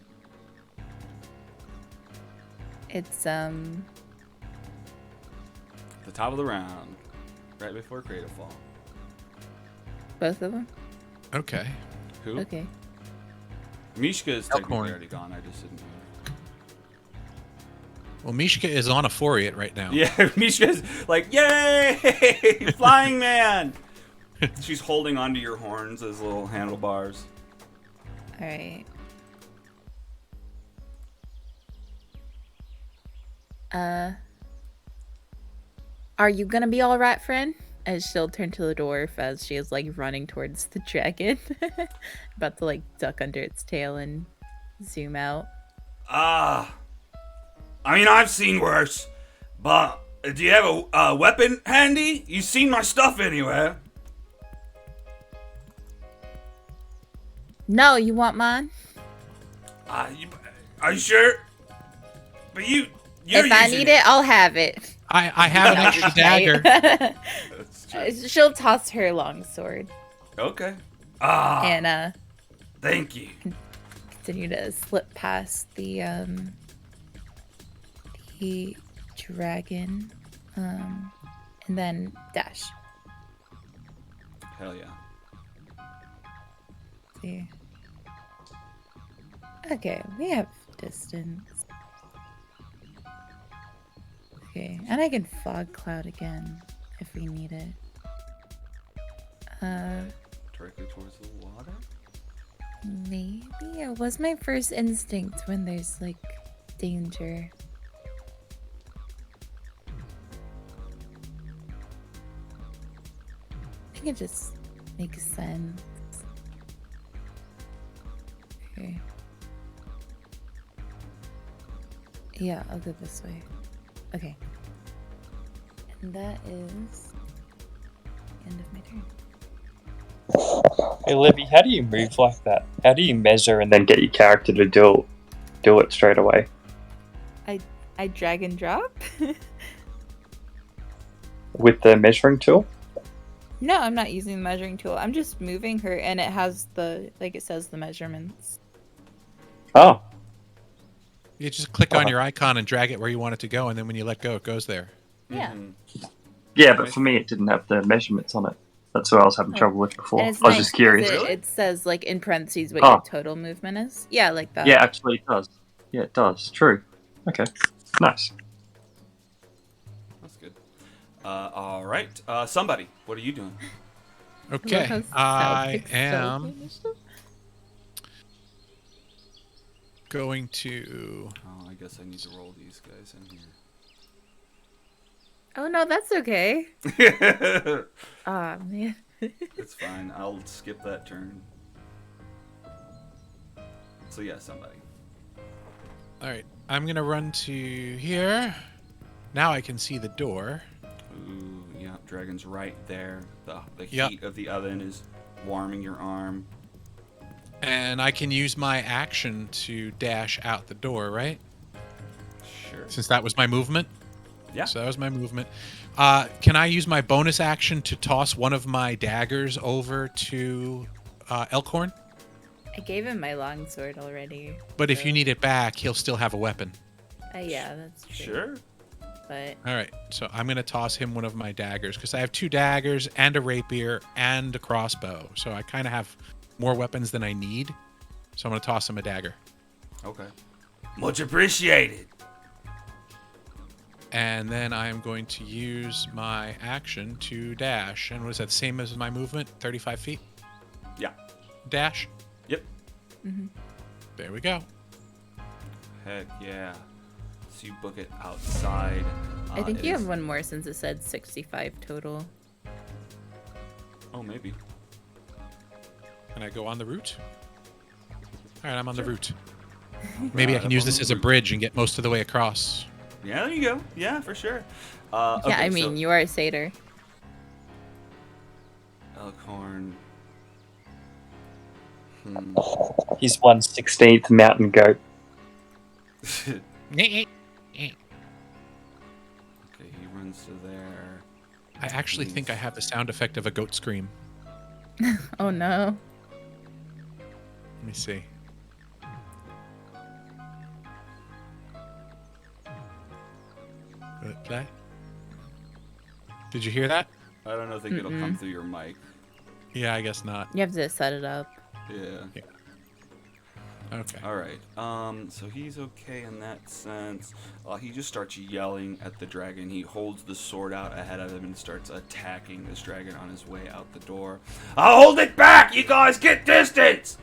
It's At the top of the round, right before Cradle Fall. both of them. Okay. Who? Okay. Mishka is technically Elkhorn. already gone. I just didn't know. Well, Mishka is on a Foriat right now. Yeah, Mishka's like, yay! Flying man! She's holding onto your horns as little handlebars. All right. Are you gonna be all right, friend? As she'll turn to the dwarf as she is like running towards the dragon, about to like duck under its tail and zoom out. I mean, I've seen worse, but Do you have a weapon handy? You seen my stuff anywhere? No, you want mine? Are you sure? But you're If I using need it, I'll have it. I have an extra dagger. That's true. She'll toss her longsword Okay. and Thank you. continue to slip past the dragon, and then dash. Hell yeah. See. Okay, we have distance. Okay, and I can fog cloud again if we need it. Directly towards the water? Maybe it was my first instinct when there's like danger. I think it just makes sense. Okay. Yeah, I'll go this way. Okay. And that is the end of my turn. Hey, Libby, how do you move like that? How do you measure and then get your character to do it straight away? I drag and drop? With the measuring tool? No, I'm not using the measuring tool. I'm just moving her and it has it says the measurements. Oh, You just click on your icon and drag it where you want it to go, and then when you let go, it goes there. Yeah. Mhm. Yeah, but for me, it didn't have the measurements on it. That's what I was having trouble with before. I And was it's just nice curious. 'cause it says like in parentheses what Oh. your total movement is. Yeah, like that. Yeah, actually, it does. Yeah, it does. True. Okay. Nice. That's good. All right. Somebody, what are you doing? Okay, Love how I Celtics am celebrate. going to. Oh, I guess I need to roll these guys in Oh no, that's okay. here. Aw, man. It's fine. I'll skip that turn. So yeah, somebody. All right, I'm gonna run to here. Now I can see the door. Ooh, yeah, dragon's right there. The Yep. heat of the oven is warming your arm. And I can use my action to dash out the door, right? Sure. Since that was my movement. Yeah. So that was my movement. Can I use my bonus action to toss one of my daggers over to Elkhorn? I gave him my longsword already. But if you need it back, he'll still have a weapon. Yeah, that's true. Sure. But All right, so I'm going to toss him one of my daggers because I have 2 daggers and a rapier and a crossbow. So I kind of have more weapons than I need. So I'm going to toss him a dagger. Okay. Much appreciated. And then I'm going to use my action to dash. And was that the same as my movement? 35 feet? Yeah. Dash? Yep. There we go. Heck yeah. So you book it outside. I think it you is- have one more since it said 65 total. Oh, maybe. Can I go on the route? All right, I'm on the Sure. route. Maybe I Right can up use on this the as a route. bridge and get most of the way across. Yeah, there you go. Yeah, for sure. Yeah, Okay, I mean, you are a satyr. Elkhorn. he's 1/16th mountain goat. Okay, he runs to there. I actually think I have the sound effect of a goat scream. Oh no. Let me see. Will it play? Did you hear that? I don't think it'll come through your mic. Yeah, I guess not. You have to set it up. Yeah. Okay. All right. So he's okay in that sense. He just starts yelling at the dragon. He holds the sword out ahead of him and starts attacking this dragon on his way out the door. I'll hold it back! You guys get distance!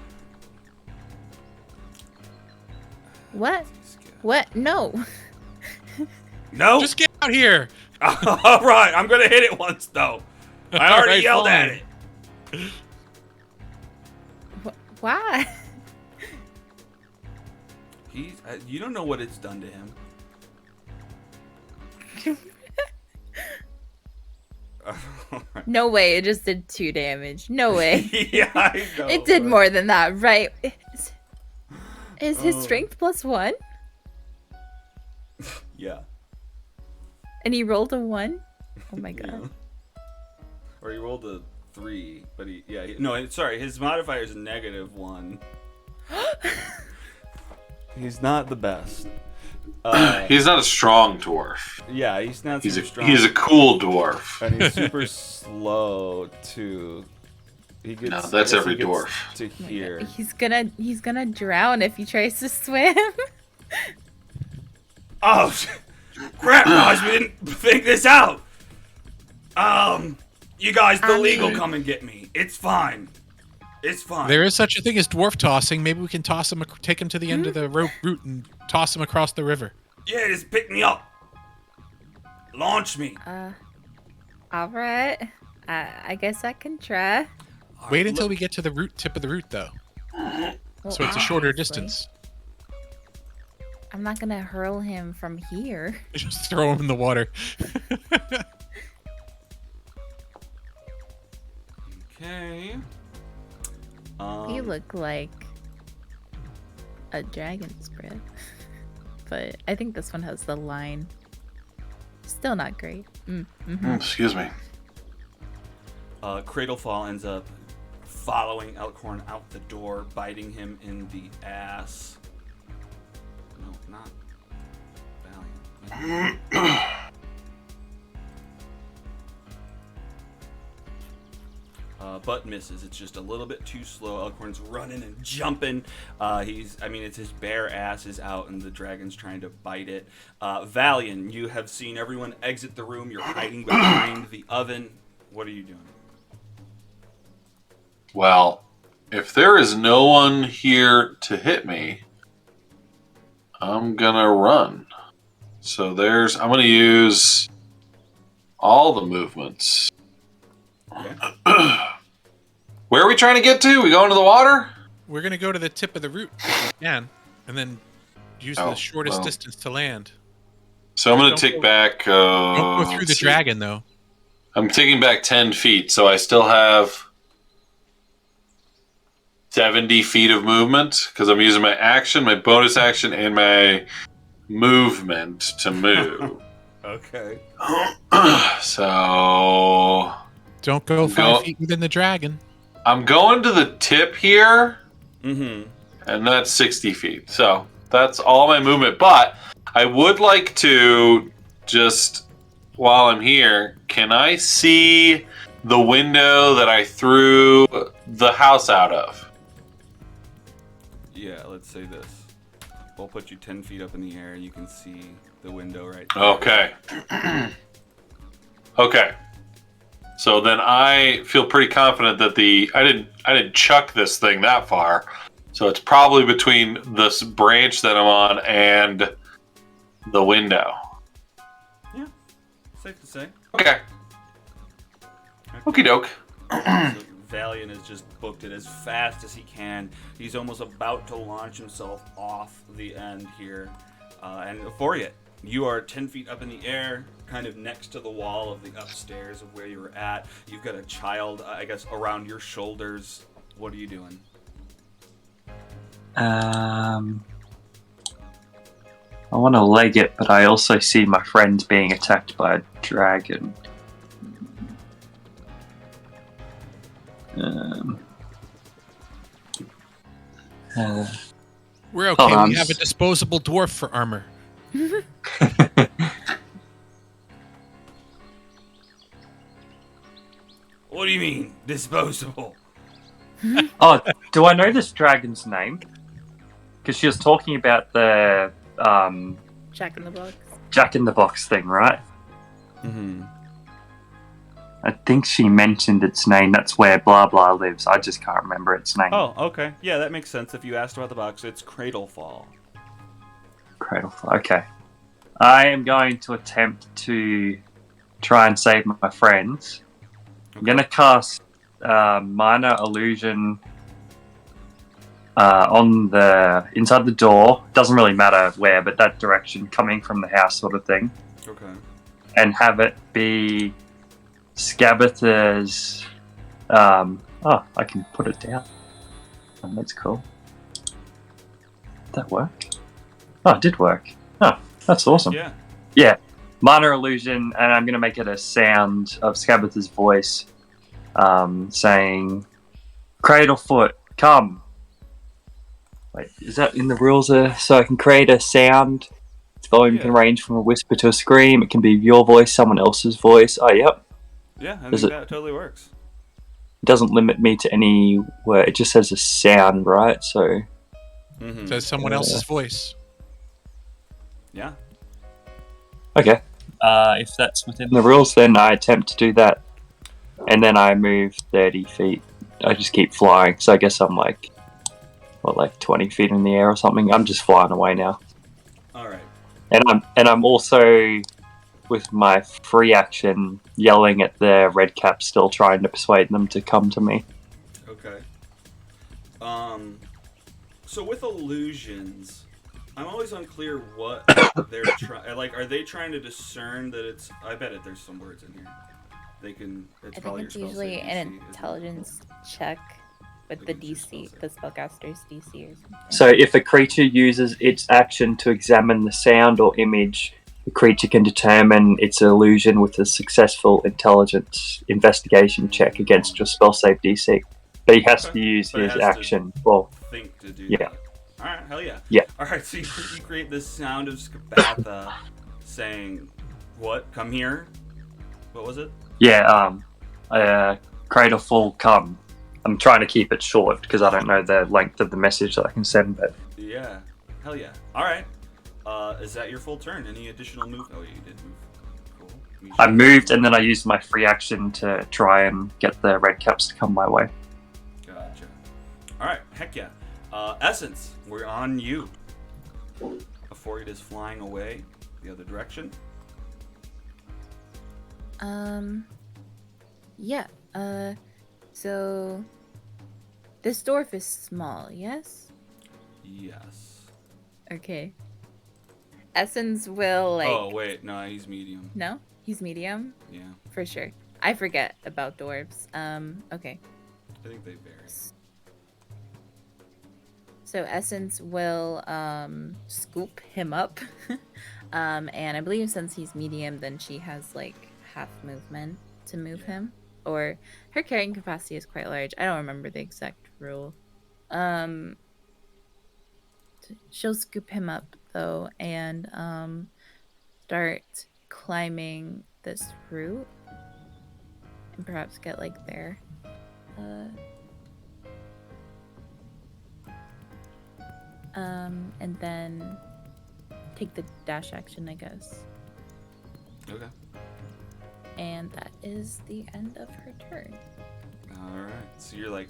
What? What? No. No? Just get out here! All right, I'm gonna hit it once though. I already Alright, yelled at fine. it. Why? You don't know what it's done to him. No way, it just did 2 damage. No way. Yeah, I know. It did but- more than that, right? Is his Oh. strength +1? Yeah. And he rolled a 1? Oh my god. Yeah. Or he rolled a 3, but sorry, his modifier is -1. He's not the best. He's not a strong dwarf. Yeah, he's not He's super a strong. he's a cool dwarf. And he's super slow too. He gets, No, I that's guess he every gets dwarf. To Oh my here. God. He's gonna drown if he tries to swim. Oh, crap, guys, we didn't think this out. You guys, the league will come and get me. It's fine. It's fine. There is such a thing as dwarf tossing. Maybe we can toss him, take him to the end of the route and toss him across the river. Yeah, just pick me up. Launch me. Alright. I guess I can try. Wait until we get to the tip of the route, though. Well, So it's a shorter obviously. distance. I'm not gonna hurl him from here. Just throw him in the water. Okay. You look like a dragon's breath. But I think this one has the line. Still not great. Excuse me. Cradlefall ends up following Elkhorn out the door, biting him in the ass. No, not Valiant. But misses. It's just a little bit too slow. Elkhorn's running and jumping. It's his bare ass is out, and the dragon's trying to bite it. Valiant, you have seen everyone exit the room. You're hiding behind the oven. What are you doing? Well, if there is no one here to hit me, I'm gonna run. So I'm gonna use all the movements. Okay. Where are we trying to get to? We going to the water? We're going to go to the tip of the route if we can, and then use the shortest distance to land. So I'm gonna Don't take go- back. Don't go through the let's see. dragon, though. I'm taking back 10 feet, so I still have 70 feet of movement because I'm using my action, my bonus action, and my movement to move. Okay. So Don't go 5 Go- feet within the dragon. I'm going to the tip here, Mm-hmm. and that's 60 feet. So that's all my movement. But I would like to just, while I'm here, can I see the window that I threw the house out of? Yeah, let's say this. We'll put you 10 feet up in the air, and you can see the window right there. Okay. Okay. So then I feel pretty confident that I didn't chuck this thing that far. So it's probably between this branch that I'm on and the window. Yeah, safe to say. Okay. Okie doke. So Valiant has just booked it as fast as he can. He's almost about to launch himself off the end here. And for you are 10 feet up in the air, kind of next to the wall of the upstairs of where you were at. You've got a child, I guess, around your shoulders. What are you doing? I want to leg it, but I also see my friend being attacked by a dragon. We're okay. Hold on. We have a disposable dwarf for armor. What do you mean, disposable? Oh, do I know this dragon's name? Because she was talking about the Jack in the Box. Jack in the Box thing, right? Mm-hmm. I think she mentioned its name. That's where blah blah lives. I just can't remember its name. Oh, okay. Yeah, that makes sense. If you asked about the box, it's Cradlefall. Cradlefall. Okay. I am going to attempt to try and save my friends. I'm going to cast minor illusion on the inside the door. Doesn't really matter where, but that direction, coming from the house, sort of thing, Okay. and have it be Scabatha's. I can put it down. That's cool. Did that work? Oh, it did work. Oh, that's awesome. Yeah. Yeah. Minor illusion, and I'm going to make it a sound of Scabatha's voice saying, Cradlefoot, come. Wait, is that in the rules? So I can create a sound. Its volume can range from a whisper to a scream. It can be your voice, someone else's voice. Oh, yep. Yeah, I Does think it- that totally works. It doesn't limit me to any word. It just says a sound, right? So, Mm-hmm. Says someone else's voice. Yeah. okay. If that's within the rules, then I attempt to do that. And then I move 30 feet. I just keep flying. So I guess I'm like 20 feet in the air or something. I'm just flying away now. All right. And I'm also, with my free action, yelling at the red cap, still trying to persuade them to come to me. Okay. So with illusions, I'm always unclear what they're trying. Like, are they trying to discern that it's? I bet there's some words in here. They can. It's I probably think it's your spell usually save DC, an isn't it? intelligence check with the Against your DC, spell the save. spellcaster's DC or something. So if a creature uses its action to examine the sound or image, the creature can determine its illusion with a successful intelligence investigation check against your spell save DC. But he has Okay. to use But it his has to- action. Well, Think to do Yeah. that. All right. Hell yeah. Yeah. All right. So you create this sound of Scabatha saying, "What? Come here." What was it? yeah, Cradleful, come. I'm trying to keep it short because I don't know the length of the message that I can send, but Yeah. Hell yeah. All right. Is that your full turn? Any additional move? Oh, yeah, you did move. Cool. You I should- moved and then I used my free action to try and get the red caps to come my way. Gotcha. All right. Heck yeah. Essence, we're on you. Before it is flying away the other direction. Yeah. So this dwarf is small, yes? Yes. Okay. Essence will Oh wait, no, he's medium. No, he's medium Yeah, for sure. I forget about dwarves. Okay. I think they vary. So Essence will scoop him up. And I believe since he's medium, then she has like half movement to move him. Or her carrying capacity is quite large. I don't remember the exact rule. She'll scoop him up though and start climbing this route. And perhaps get like there. And then take the dash action, I guess. Okay. And that is the end of her turn. All right. So you're like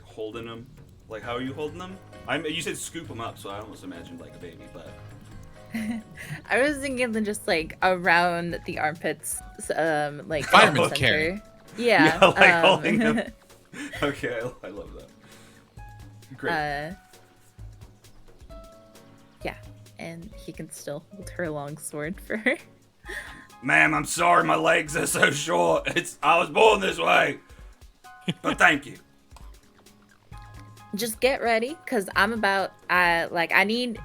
holding him. Like, how are you holding them? You said scoop him up, so I almost imagined like a baby, but I was thinking of just like around the armpits, like Fireman center. carry. Yeah, like holding him. Okay, I love that. Great. Yeah, and he can still hold her long sword for her. Ma'am, I'm sorry my legs are so short. I was born this way. But thank you. Just get ready, cause I'm gonna need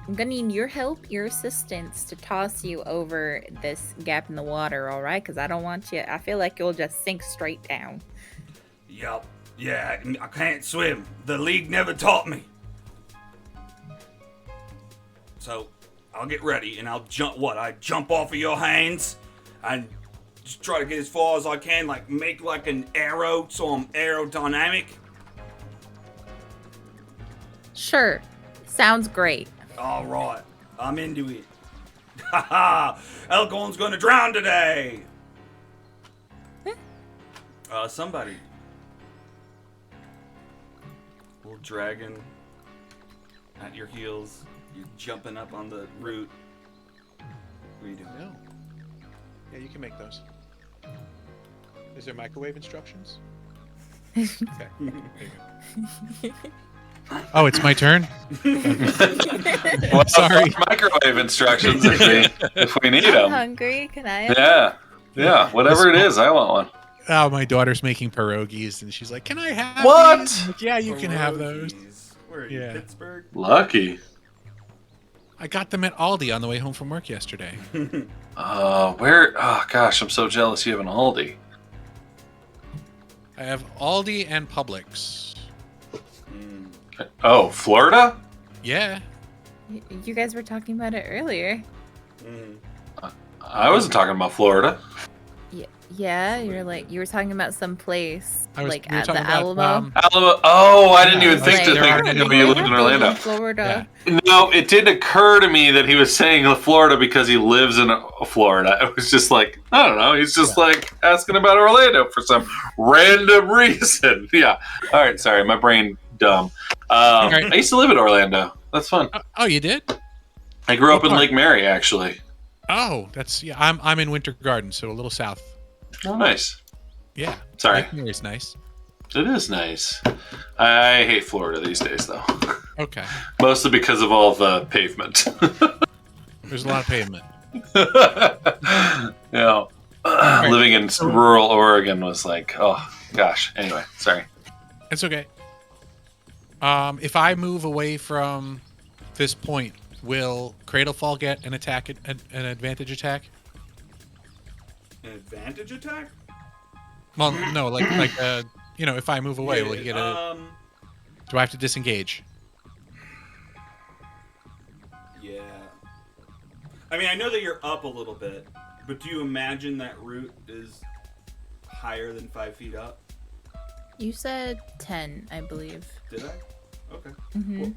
your help, your assistance to toss you over this gap in the water, all right? Cause I don't want you. I feel like you'll just sink straight down. Yup. Yeah, I can't swim. The league never taught me. So, I'll get ready and I'll jump. I jump off of your hands and just try to get as far as I can, like make like an arrow so I'm aerodynamic. Sure, sounds great. All right, I'm into it. Haha, Elkhorn's gonna drown today. Somebody. Little dragon at your heels. You're jumping up on the root. What are you doing? No. Yeah, you can make those. Is there microwave instructions? Okay. There you go. Oh, it's my turn? Well, Sorry. microwave instructions if we need I'm them. hungry. Can I? Yeah, whatever it is, I want one. Oh, my daughter's making pierogies, and she's like, "Can I have What? these?" I'm like, yeah, you can have those. Pierogies. Where are you, Yeah. Pittsburgh? Lucky. I got them at Aldi on the way home from work yesterday. Where? Oh gosh, I'm so jealous. You have an Aldi. I have Aldi and Publix. Mm. Oh, Florida? Yeah. You guys were talking about it earlier. Mm. I wasn't talking about Florida. Yeah, you were talking about some place We like were at the talking about, Alamo. Alabama. Oh, I didn't Yeah, even think like, to there think aren't that any you They lived in have those Orlando. Florida. No, it didn't occur to me that he was saying Florida because he lives in Florida. It was just like, I don't know. He's just like asking about Orlando for some random reason. Yeah. All right. Sorry. My brain dumb. Right. I used to live in Orlando. That's fun. Oh, you did? I grew up What in part? Lake Mary, actually. Oh, I'm in Winter Garden, so a little south. Oh, nice. Yeah. Sorry. Lake Mary's nice. It is nice. I hate Florida these days, though. Okay. Mostly because of all the pavement. There's a lot of pavement. Yeah. Living in rural Oregon was like, oh gosh. Anyway, sorry. It's okay. If I move away from this point, will Cradlefall get an advantage attack? An advantage attack? Well, no, if I move away, will he get a? Do I have to disengage? Yeah. I mean, I know that you're up a little bit, but do you imagine that route is higher than 5 feet up? You said 10, I believe. Did I? Okay. Mm-hmm. Cool.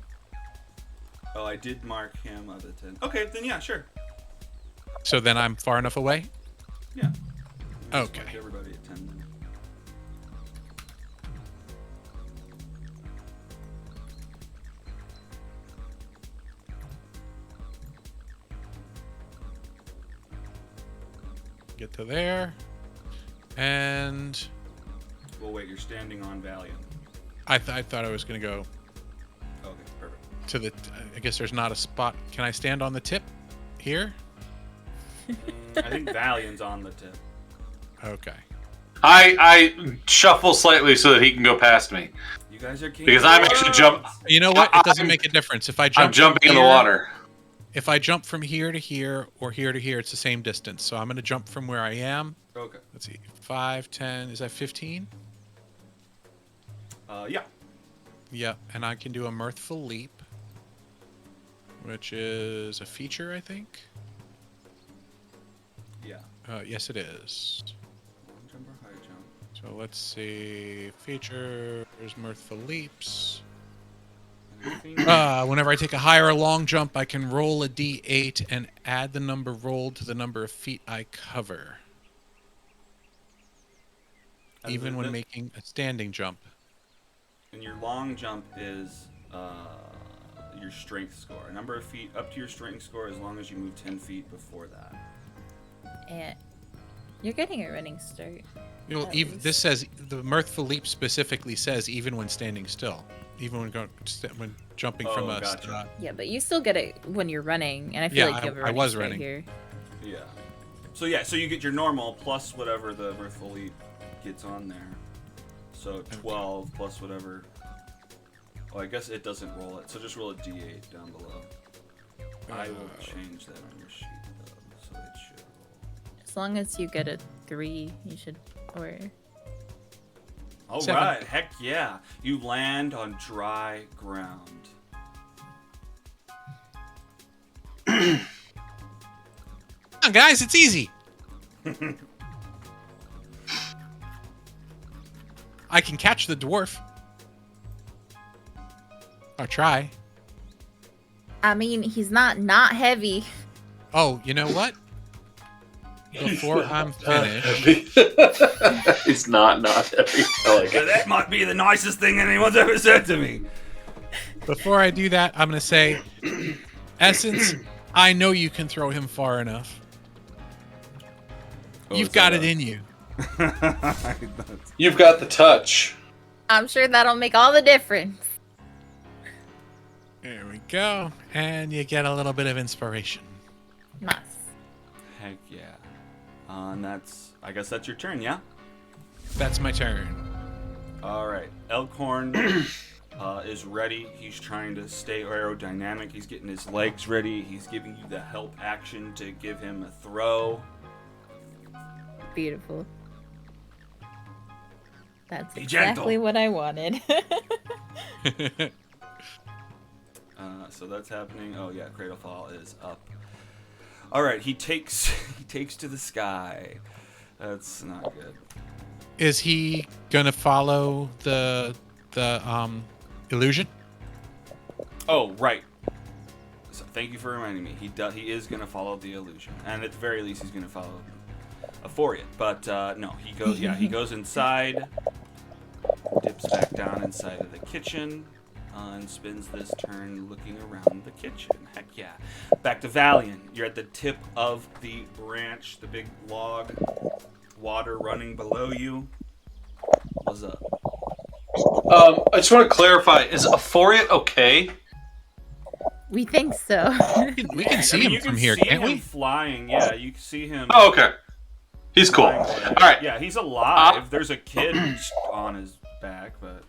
Oh, I did mark him at the 10. Okay, then yeah, sure. So then I'm far enough away. Yeah. Just Okay. mark everybody at 10 then. Get to there, and Well, wait, you're standing on Valiant. I thought I was gonna go Okay, perfect. to the. I guess there's not a spot. Can I stand on the tip here? I think Valiant's on the tip. Okay. I shuffle slightly so that he can go past me. You guys are king Because of the I'm actually world. jump. You know what? It doesn't I'm- make a difference if I jump. I'm jumping in from the here- water. If I jump from here to here or here to here, it's the same distance. So I'm gonna jump from where I am. Okay. Let's see, 5, 10. Is that 15? Yeah. Yeah, and I can do a mirthful leap, which is a feature, I think. Yeah. Yes, it is. Long jump or high jump? So let's see, features, mirthful leaps. Anything? Whenever I take a high or a long jump, I can roll a d8 and add the number rolled to the number of feet I cover, even when making a standing jump. And your long jump is your strength score. Number of feet up to your strength score as long as you move 10 feet before that. And you're getting a running start. You know, At even least. this says the mirthful leap specifically says even when standing still, even when jumping from Oh, a. gotcha. Yeah, but you still get it when you're running, and I feel Yeah, like you have a I running was start running. here. Yeah. So yeah, so you get your normal plus whatever the mirthful leap gets on there. So 12 plus whatever. Oh, I guess it doesn't roll it. So just roll a d8 down below. I will change that on your sheet though, so it should roll. As long as you get a 3, you should. Or All 7. right, heck yeah! You land on dry ground. Come on, guys, it's easy. I can catch the dwarf. Or try. I mean, he's not heavy. Oh, you know what? Before I'm finished, It's not heavy. I like it. That might be the nicest thing anyone's ever said to me. before I do that, I'm gonna say, Essence, I know you can throw him far enough. You've got it in you. You've got the touch. I'm sure that'll make all the difference. There we go. And you get a little bit of inspiration. Nice. Heck yeah. And I guess that's your turn, yeah? That's my turn. All right, Elkhorn is ready. He's trying to stay aerodynamic. He's getting his legs ready. He's giving you the help action to give him a throw. Beautiful. That's Be exactly gentle. what I wanted. So that's happening. Oh yeah, Cradle Fall is up. All right, he takes to the sky. That's not good. Is he gonna follow the illusion? Oh right. So thank you for reminding me. He is gonna follow the illusion, and at the very least, he's gonna follow Euphoria. But no, he goes. Yeah, he goes inside, dips back down inside of the kitchen. And spends this turn looking around the kitchen. Heck yeah. Back to Valiant. You're at the tip of the branch, the big log, water running below you. What's up? I just want to clarify: is Euphoria okay? We think so. We can see him you from can here, see can't him we? flying. Yeah, you can see him. Oh, okay. He's cool. flying All away. right. Yeah, he's alive. There's a kid on his back, but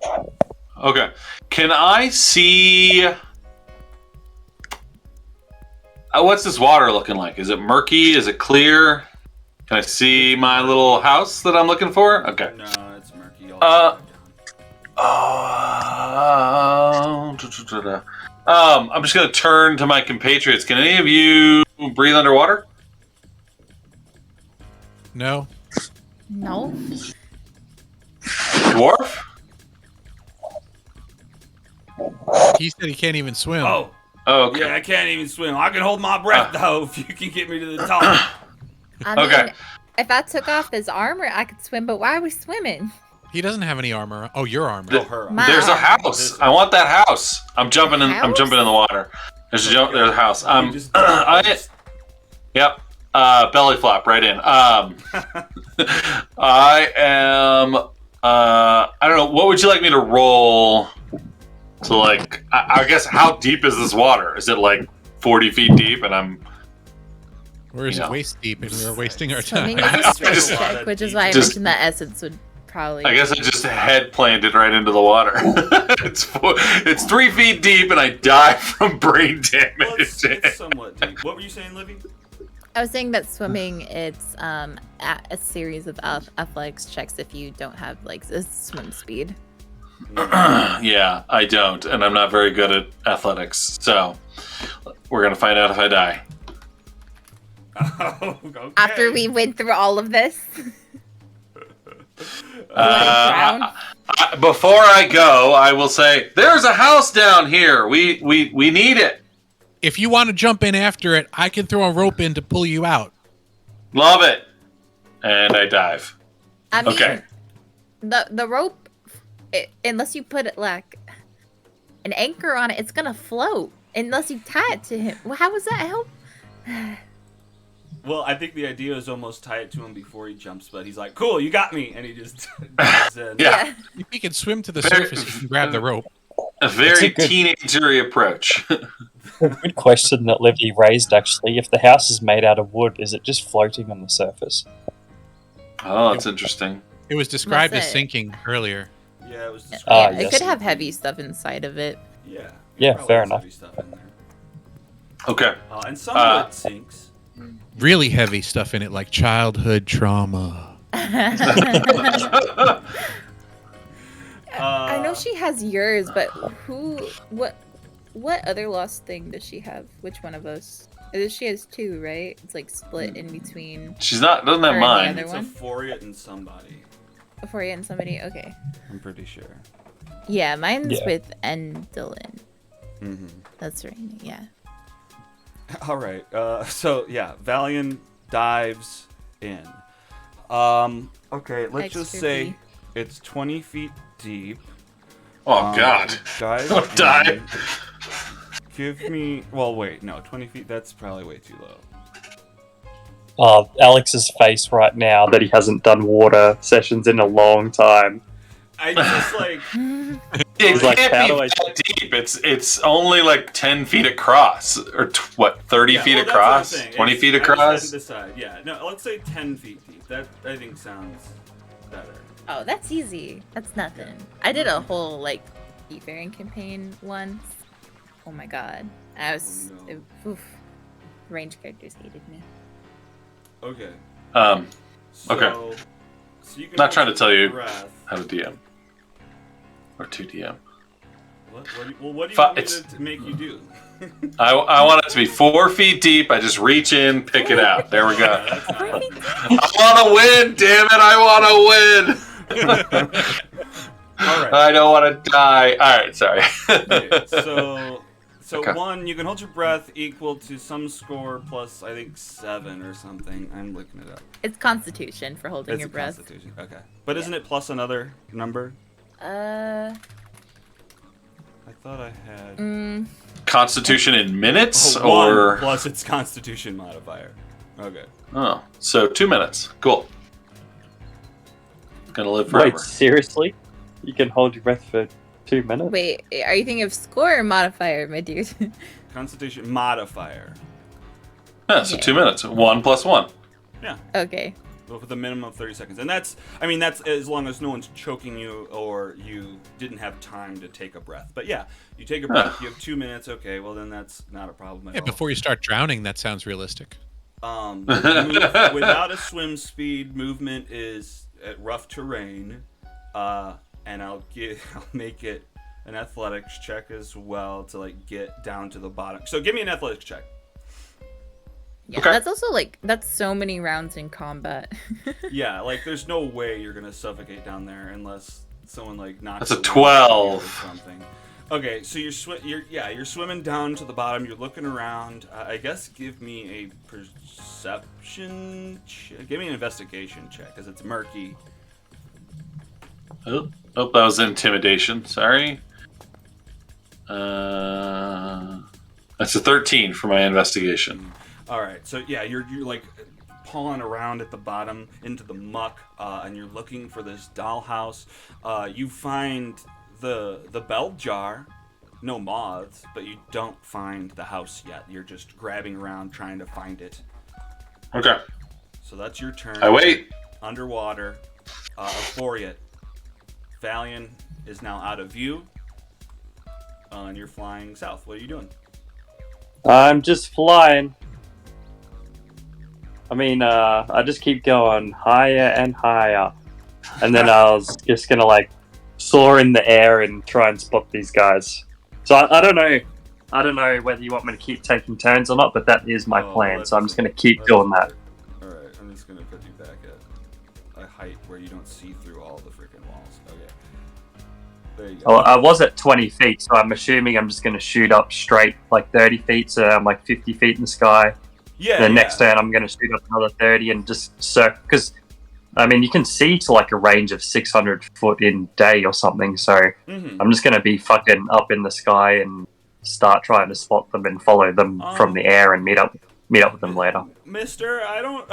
Okay. Can I see? What's this water looking like? Is it murky? Is it clear? Can I see my little house that I'm looking for? Okay. no, it's murky. I'm just gonna turn to my compatriots. Can any of you breathe underwater? No. No. Dwarf? He said he can't even swim. Oh, Oh, okay. yeah, I can't even swim. I can hold my breath though. If you can get me to the top. I mean, Okay. if I took off this armor, I could swim, but why are we swimming? He doesn't have any armor. Oh, your armor. Oh, her. My- There's a house. I want that house. I'm jumping in. I'm House? jumping in the water. There's a house. You just dive. Yep. Belly flop right in. I am. I don't know. What would you like me to roll? To like, I guess, how deep is this water? Is it like 40 feet deep? And I'm. Or is Yeah. it waist deep and we're wasting our time? Swimming is a strength Just- check, which is why I just- mentioned that essence would probably. I guess I just head planted right into the water. It's 3 feet deep, and I die from brain Well, damage. it's somewhat deep. What were you saying, Livy? I was saying that swimming, it's a series of athletics checks if you don't have like a swim speed. Yeah, I don't, and I'm not very good at athletics. So we're gonna find out if I die. Oh, okay. After we went through all of this. Before I go, I will say there's a house down here. We need it. If you want to jump in after it, I can throw a rope in to pull you out. Love it. And I dive. I mean, Okay. the rope, unless you put it like an anchor on it, it's gonna float. Unless you tie it to him. Well, how does that help? Well, I think the idea is almost tie it to him before he jumps, but he's like, "Cool, you got me," and he just dives in. Yeah. If he can swim to the Very- surface, you can grab the rope. A very That's a good- teenagery approach. Good question that Livy raised, actually. If the house is made out of wood, is it just floating on the surface? Oh, that's interesting. It was described That's as it. sinking earlier. Yeah, it was described. Ah, It yes. could have heavy stuff inside of it. Yeah. Yeah, probably fair has enough. heavy stuff in there. Okay. And some of it sinks. Really heavy stuff in it, like childhood trauma. I know she has yours, but what other lost thing does she have? Which one of us? She has two, right? It's like split in between Doesn't have Or any mine. other It's one? Euphoria and somebody. Euphoria and somebody. Okay. I'm pretty sure. Yeah, mine's Yeah. with Endilyn. Mm-hmm. That's right. Yeah. All right. So yeah, Valiant dives in. Okay, let's just Extra say deep. it's 20 feet deep. Oh God. Dive Don't die. in. Give me. Well, wait. No, 20 feet. That's probably way too low. Alex's face right now that he hasn't done water sessions in a long time. I just like. It He's like, can't how be do I- that deep. It's only like 10 feet across, or 30 Yeah, feet well, that's what I'm across, saying. 20 It's- feet I just had across. to decide. Yeah. No, let's say 10 feet deep. That I think sounds better. Oh, that's easy. That's nothing. I did a whole like seafaring campaign once. Oh my god. I was oof. Range characters hated me. Okay. Okay. So you can Not trying to tell you breath. how to DM or to DM. What do you want me to make you do? I want it to be 4 feet deep. I just reach in, pick it out. There we go. That's not bad. I want to win, damn it! I want to win. All right. I don't want to die. All right, sorry. Okay, so Okay. 1, you can hold your breath equal to some score plus I think 7 or something. I'm looking it up. It's Constitution for holding It's your a breath. Constitution. Okay, but isn't it plus another number? I thought I had. Constitution in minutes, Oh, 1 or plus its Constitution modifier. Okay. oh, so 2 minutes. Cool. Gonna live forever. Wait, seriously? You can hold your breath for 2 minutes? Wait, are you thinking of score or modifier, my dude? Constitution modifier. Yeah, so Okay. 2 minutes. 1 plus 1. Okay. With a minimum of 30 seconds. And that's as long as no one's choking you or you didn't have time to take a breath. But yeah, you take a breath, you have 2 minutes, okay, well then that's not a problem at Yeah, all. before you start drowning, that sounds realistic. Without a swim speed, movement is at rough terrain. And I'll make it an athletics check as well to like get down to the bottom. So give me an athletics check. Yeah, Okay. that's also like that's so many rounds in combat. Yeah, like there's no way you're gonna suffocate down there unless someone like knocks. That's a you out 12. or something. Okay, so you're swimming down to the bottom. You're looking around. I guess give me a perception. Give me an investigation check because it's murky. Oh, that was intimidation. Sorry. That's a 13 for my investigation. All right, so yeah, you're like pawing around at the bottom into the muck, and you're looking for this dollhouse. You find the bell jar, no moths, but you don't find the house yet. You're just grabbing around trying to find it. Okay. So that's your turn. I wait. Underwater, Euphoriate. Valiant is now out of view, and you're flying south. What are you doing? I'm just flying. I mean, I just keep going higher and higher. And then I was just gonna like soar in the air and try and spot these guys. So I don't know. I don't know whether you want me to keep taking turns or not, but that is my plan. So I'm just gonna keep doing that. All right, I'm just gonna put you back at a height where you don't see through all the freaking walls. Okay. There you go. Oh, I was at 20 feet, so I'm assuming I'm just gonna shoot up straight like 30 feet, so I'm like 50 feet in the sky. Yeah. The next turn, I'm going to shoot up another 30 and just circle. Because, I mean, you can see to like a range of 600 foot in day or something. So I'm just going to be fucking up in the sky and start trying to spot them and follow them from the air and meet up with them later. Mister, I don't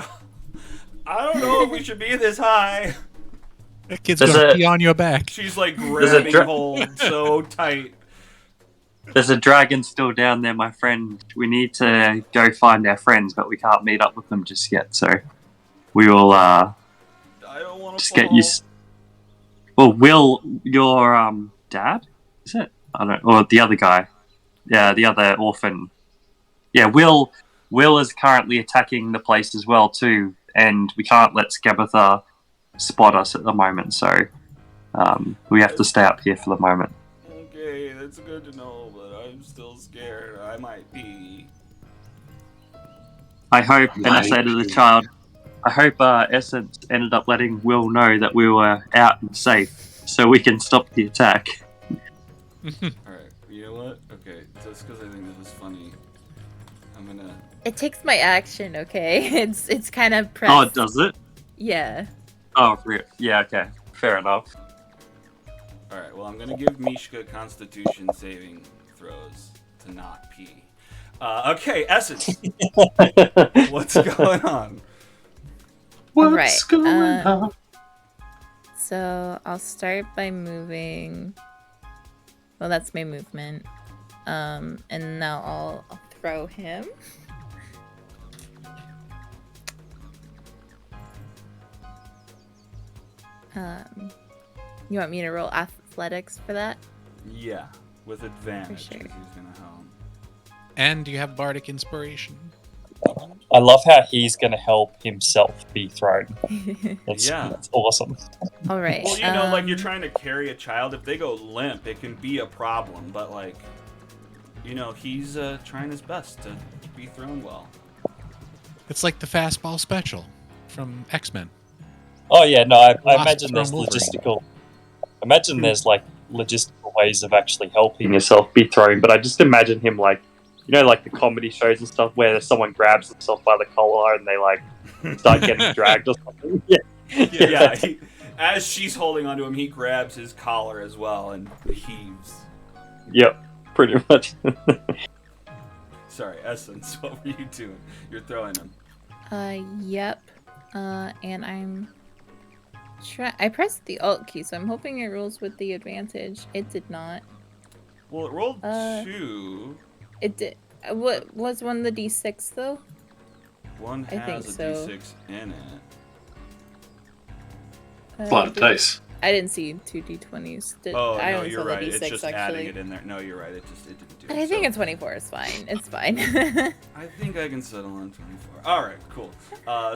know if we should be this high. That kid's gonna pee on your back. She's like grabbing hold so tight. There's a dragon still down there, my friend. We need to go find our friends, but we can't meet up with them just yet. So we will I don't want to just get you. Well, Will, your dad, is it? I don't. Or the other guy? Yeah, the other orphan. Yeah, Will is currently attacking the place as well too, and we can't let Skabatha spot us at the moment. So we have to stay up here for the moment. Okay, that's good to know, but I'm still scared. I might be. I hope, and I say to the child, I hope Essence ended up letting Will know that we were out and safe, so we can stop the attack. Alright, you know what? Okay, just because I think this is funny, I'm gonna... It takes my action, okay? It's kind of pressed. Oh, does it? Yeah. Oh, yeah, okay. Fair enough. Alright, well, I'm gonna give Mishka Constitution saving throws to not pee. Okay, Essence. What's going on? Right, going on? So I'll start by moving. Well, that's my movement. And now I'll throw him. You want me to roll athletics for that? Yeah, with advantage. sure. 'Cause he's gonna help. And you have bardic inspiration. I love how he's going to help himself be thrown. That's awesome. All right. Well, you know, like you're trying to carry a child. If they go limp, it can be a problem. But like, you know, he's trying his best to be thrown well. It's like the fastball special from X-Men. Oh yeah, no, I Lost imagine from there's Wolverine. logistical. Imagine there's like logistical ways of actually helping yourself be thrown, but I just imagine him like, you know, like the comedy shows and stuff where someone grabs themselves by the collar and they like start getting dragged or something. Yeah, Yeah. As she's holding onto him, he grabs his collar as well and heaves. Yep, pretty much. Sorry, Essence. What were you doing? You're throwing him. Yep. And I'm I pressed the Alt key, so I'm hoping it rolls with the advantage. It did not. Well, it rolled 2. It did. What was one the D6 though? One I think has a so. D6 in it. A lot of dice. I didn't see 2 D20s. Oh, I no, only you're saw right. the It's D6 just actually. adding it in there. No, you're right. It didn't do it. But I think So, a 24 is fine. It's fine. I think I can settle on 24. All right, cool.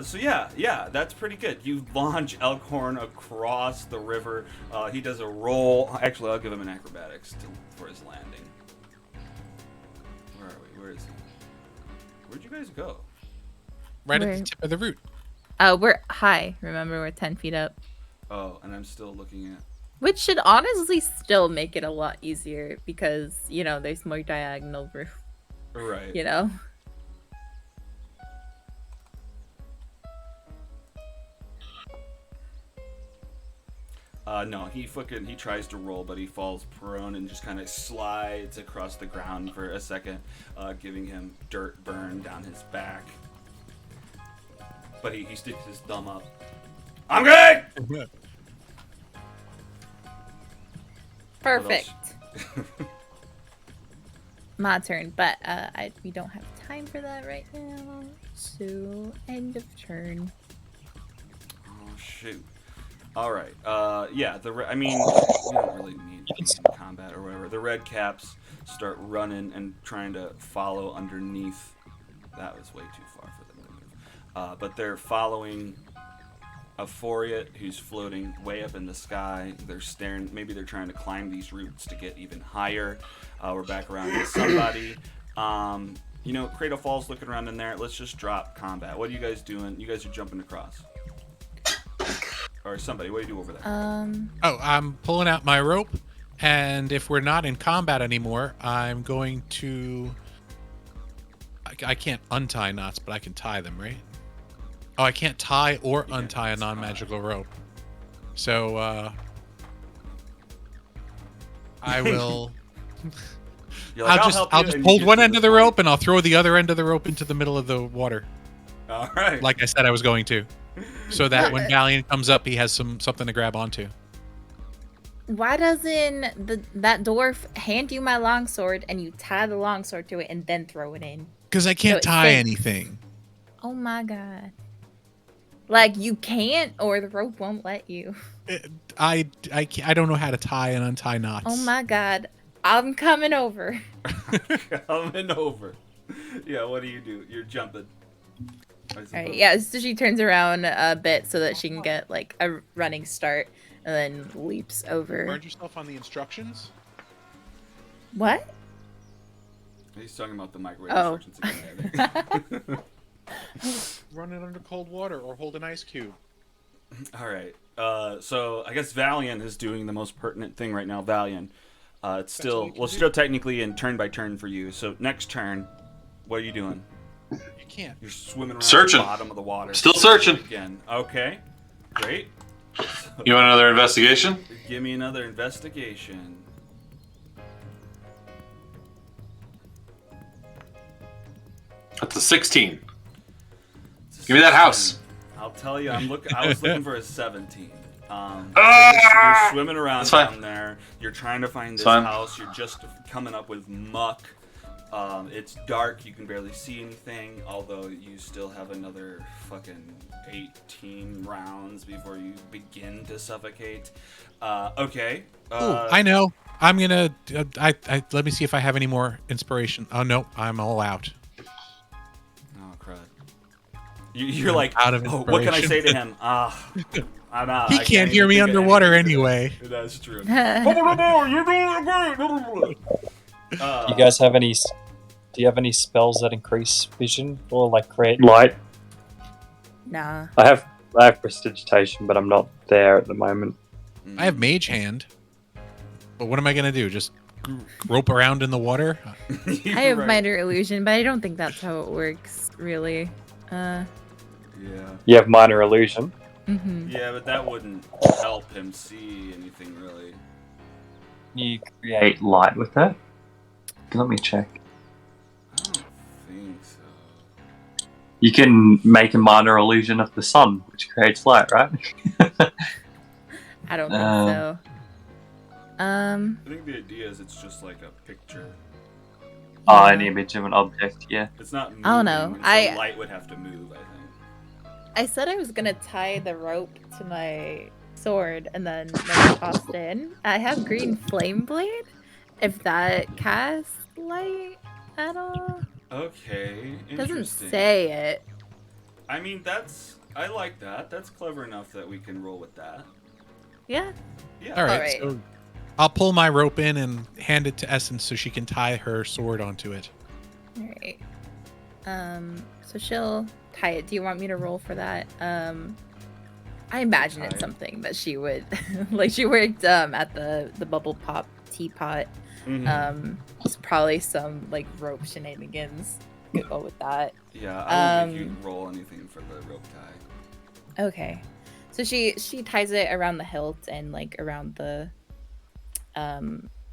So yeah, that's pretty good. You launch Elkhorn across the river. He does a roll. Actually, I'll give him an acrobatics for his landing. Where are we? Where is he? Where'd you guys go? Right at Where? the tip of the root. We're high. Remember, we're 10 feet up. Oh, and I'm still looking at. Which should honestly still make it a lot easier because, you know, there's more diagonal roof, Right. you know? No, he tries to roll, but he falls prone and just kind of slides across the ground for a second, giving him dirt burn down his back. But he sticks his thumb up. I'm good! Perfect. My turn, but we don't have time for that right now. So, end of turn. Oh, shoot. All right. Yeah. I mean, you don't really need to be in combat or whatever. The red caps start running and trying to follow underneath. That was way too far for them to move. But they're following a Foriat who's floating way up in the sky. They're staring. Maybe they're trying to climb these roots to get even higher. We're back around to somebody. You know, Cradle Falls looking around in there. Let's just drop combat. What are you guys doing? You guys are jumping across. Or somebody, what do you do over there? Oh, I'm pulling out my rope, and if we're not in combat anymore, I'm going to... I can't untie knots, but I can tie them, right? Oh, I can't tie or untie a non-magical rope. So, I will... You're like, I'll help you," just and you hold get one to end the of the point. rope, and I'll throw the other end of the rope into the middle of the water, All right. like I said I was going to, so that when Valiant comes up, he has something to grab onto. Why doesn't that dwarf hand you my longsword and you tie the longsword to it and then throw it in? Because I can't it tie sinks. anything. Oh my god. Like, you can't, or the rope won't let you. I don't know how to tie and untie knots. Oh my god. I'm coming over. Coming over. Yeah, what do? You're jumping. Alright, yeah, so she turns around a bit so that she can get, like, a running start, and then leaps over. Guard yourself on the instructions. What? He's talking about the microwave Oh. instructions again, I think. Run it under cold water or hold an ice cube. All right. So I guess Valiant is doing the most pertinent thing right now. Valiant. It's all still you can well, do. still technically in turn by turn for you. So next turn, what are you doing? You can't. You're swimming around Searching. the bottom of the water. Still searching. Again. Okay. Great. You want another investigation? Give me another investigation. That's a 16. Give me that house. I'll tell you, I was looking for a 17. Ah! You're swimming around That's fine. down there. You're trying to find this fine. house. You're just coming up with muck. It's dark, you can barely see anything, although you still have another fucking 18 rounds before you begin to suffocate. Okay. Ooh, I know. I'm gonna. Let me see if I have any more inspiration. Oh no, I'm all out. Oh crud! You're like, out of oh, what can I inspiration. say to him? I'm out. He I can't hear even me think of underwater anything to anyway. that. That's true. You guys have any? Do you have any spells that increase vision or like create? Light. Nah. I have prestidigitation, but I'm not there at the moment. I have mage hand. But what am I gonna do? Just rope around in the water? I have minor illusion, but I don't think that's how it works, really. Yeah. You have minor illusion. Mm-hmm. Yeah, but that wouldn't help him see anything really. You create light with that? Let me check. I don't think so. You can make a minor illusion of the sun, which creates light, right? I don't think so. I think the idea is it's just like a picture. Oh, an image of an object, yeah. It's not moving. I don't know. So light would have to move, I think. I said I was gonna tie the rope to my sword and then toss it in. I have green flame blade. If that casts light at all, Okay. doesn't Interesting. say it. I mean, I like that. That's clever enough that we can roll with that. Yeah. Yeah. All right. Alright. So I'll pull my rope in and hand it to Essence so she can tie her sword onto it. All right. So she'll tie it. Do you want me to roll for that? I imagine it's Tie. something that she would like. She worked at the bubble pop teapot. Mhm. It's probably some like rope shenanigans. Could go with that. Yeah, I don't think you roll anything for the rope tie. Okay. So she ties it around the hilt and like around the a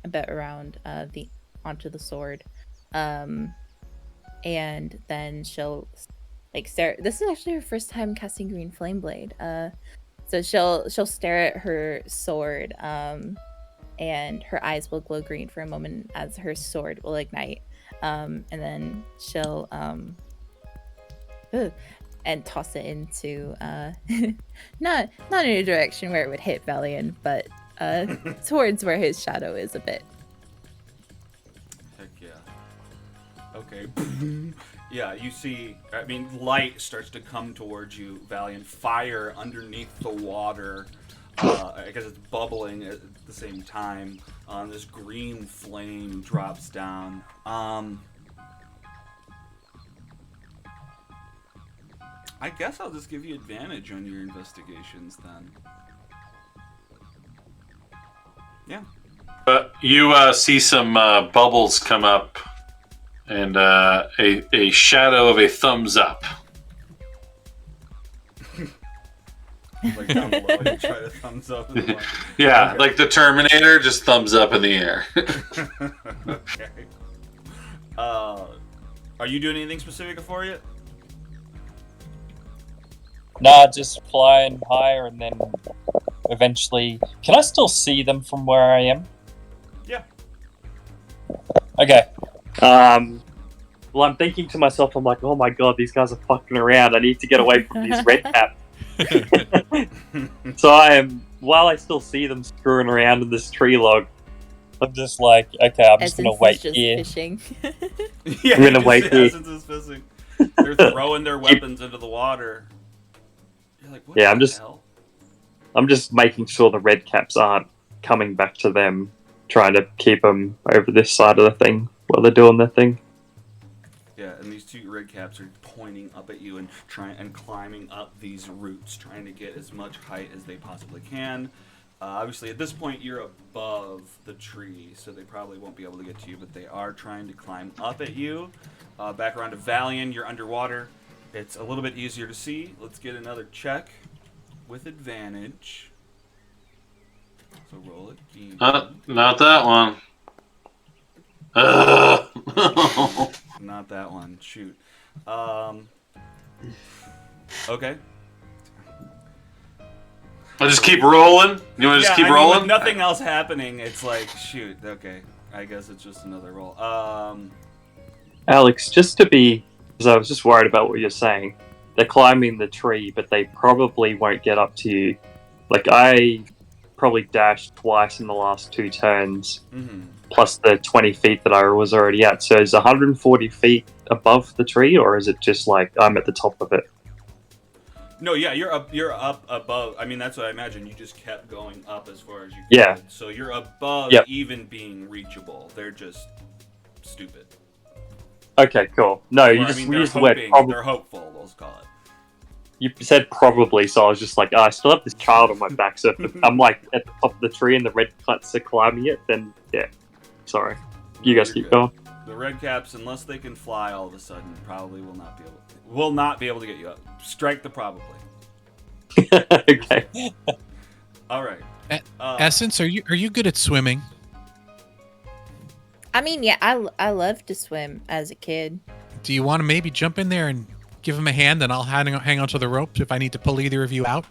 bit around the onto the sword. And then she'll like stare. This is actually her first time casting green flame blade. So she'll stare at her sword and her eyes will glow green for a moment as her sword will ignite. And then she'll and toss it into not in a direction where it would hit Valian, but towards where his shadow is a bit. Heck yeah. Okay. Yeah, you see, I mean, light starts to come towards you, Valiant. Fire underneath the water. I guess it's bubbling at the same time. This green flame drops down. I guess I'll just give you advantage on your investigations then. Yeah. You see some bubbles come up, and a shadow of a thumbs up. Like down below, you try to thumbs up. And like, Yeah, okay. like the Terminator, just thumbs up in the air. Okay. Are you doing anything specific for you? Nah, just flying higher and then eventually. Can I still see them from where I am? Yeah. Okay. Well, I'm thinking to myself, I'm like, oh my god, these guys are fucking around. I need to get away from these red caps. So while I still see them screwing around in this tree log, I'm just like, okay, I'm just Essence gonna is wait just here. fishing. Yeah, I'm gonna you wait just- here. Essence is fishing. They're throwing their weapons into the water. You're like, what Yeah, the I'm just- hell? I'm just making sure the red caps aren't coming back to them, trying to keep them over this side of the thing while they're doing their thing. Yeah, and these two red caps are pointing up at you and climbing up these roots, trying to get as much height as they possibly can. Obviously, at this point, you're above the tree, so they probably won't be able to get to you, but they are trying to climb up at you. Back around to Valian, you're underwater. It's a little bit easier to see. Let's get another check with advantage. So roll it. Not that one. Not that one. Shoot. Okay. I'll just keep rolling. You want to just keep I mean, rolling? with nothing else happening, it's like, shoot, okay. I guess it's just another roll. Alex, just to be, because I was just worried about what you're saying. They're climbing the tree, but they probably won't get up to you. Like, I probably dashed twice in the last 2 turns, plus the 20 feet that I was already at. So is 140 feet above the tree, or is it just like I'm at the top of it? No, yeah, you're up above. I mean, that's what I imagine. You just kept going up as far as you could. Yeah. So you're above Yep. even being reachable. They're just stupid. Okay, cool. No, Or, you I just mean, we they're used the word hoping, probably. they're hopeful, let's call it. You said probably, so I was just like, I still have this child on my back. So if I'm like at the top of the tree and the red caps are climbing it, then yeah. Sorry. You guys You're keep good. going. The red caps, unless they can fly all of a sudden, probably will not be able to get you up. Strike the probably. Okay. All right. Essence, are you good at swimming? I mean, yeah, I loved to swim as a kid. Do you want to maybe jump in there and give him a hand, and I'll hang onto the ropes if I need to pull either of you out?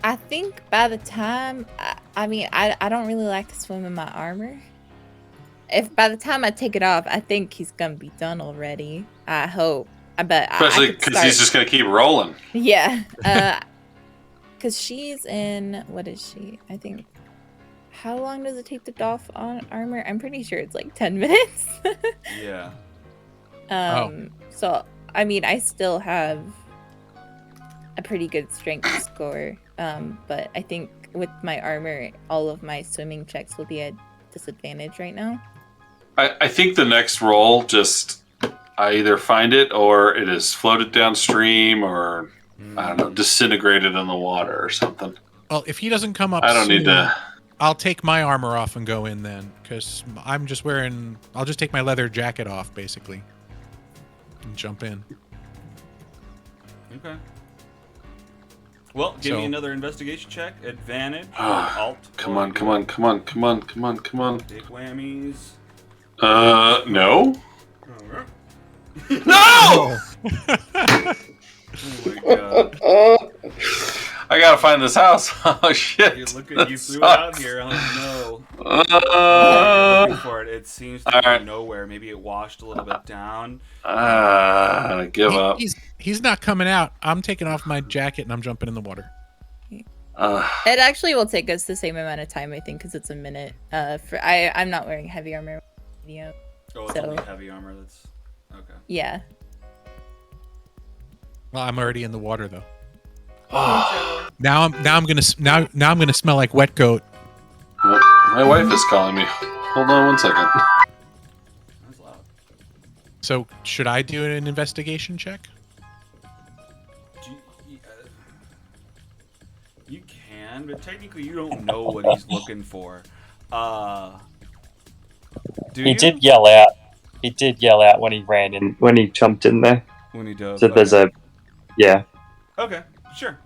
I think by the time I don't really like to swim in my armor. If by the time I take it off, I think he's gonna be done already. I hope. But Especially because he's just going to keep rolling. Yeah. Because she's in, what is she? I think. How long does it take to doff on armor? I'm pretty sure it's like 10 minutes. Yeah. So I mean, I still have a pretty good strength score. But I think with my armor, all of my swimming checks will be at disadvantage right now. I think the next roll just I either find it or it is floated downstream or I don't know, disintegrated in the water or something. Well, if he doesn't come up I don't soon, need to. I'll take my armor off and go in then, because I'm just wearing. I'll just take my leather jacket off, basically, and jump in. Okay. Well, give me So- another investigation check. Advantage. Ah, Alt. Come on, come on, come on, come on, come on, come on. Big whammies. No. Alright. No! Oh my god. I gotta find this house. Oh shit. You look at That you threw it out sucks. here. Oh no. You're looking for it. It seems to be alright. nowhere. Maybe it washed a little bit down. Give up. He's not coming out. I'm taking off my jacket and I'm jumping in the water. It actually will take us the same amount of time, I think, because it's a minute. I'm not wearing heavy armor. Medium. Oh, it's So- only heavy armor. That's okay. Yeah. Well, I'm already in the water though. Oh, Now I'm gonna smell like wet goat. my wife is calling me. Hold on one second. That's loud. So should I do an investigation check? You can, but technically you don't know what he's looking for. Do He you? did yell out. He did yell out when he ran in. And when he jumped in there, When he does. so there's a, yeah. Okay, sure.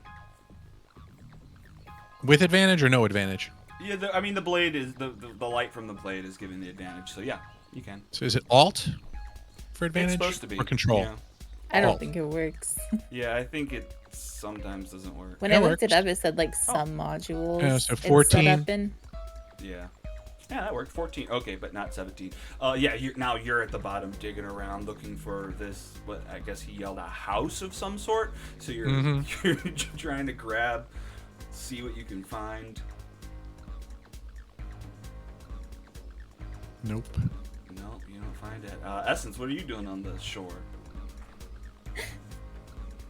With advantage or no advantage? Yeah, I mean the blade is the light from the blade is giving the advantage. So yeah, you can. So is it Alt for advantage It's supposed to be or Control? Yeah. I don't Oh. think it works. Yeah, I think it sometimes doesn't work. When It I looked it works. up, it said like some modules. Yeah, so it's set 14. up in. Yeah. Yeah, that worked. 14. Okay, but not 17. Yeah, you're at the bottom digging around looking for this, what I guess he yelled, a house of some sort. So you're, you're trying to grab, see what you can find. Nope. No, you don't find it. Essence, what are you doing on the shore?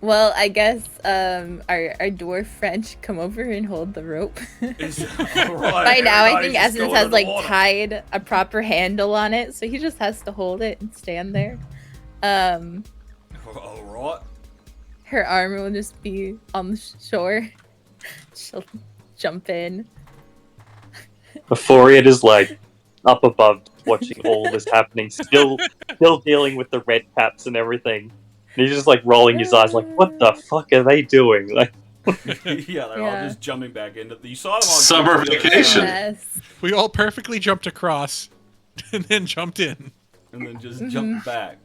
Well, I guess our dwarf French come over and hold the rope. By now, I think Essence has like tied a proper handle on it, so he just has to hold it and stand there. Alright. Her arm will just be on the shore. She'll jump in. Before it is like up above, watching all this happening, still dealing with the red caps and everything. And he's just like rolling his eyes, like, "What the fuck are they doing?" Like, Yeah, they're all Yeah. just jumping back into. You saw them all. Summer jump into the vacation. water Yes. We all perfectly jumped across and then jumped in. And then just jumped back.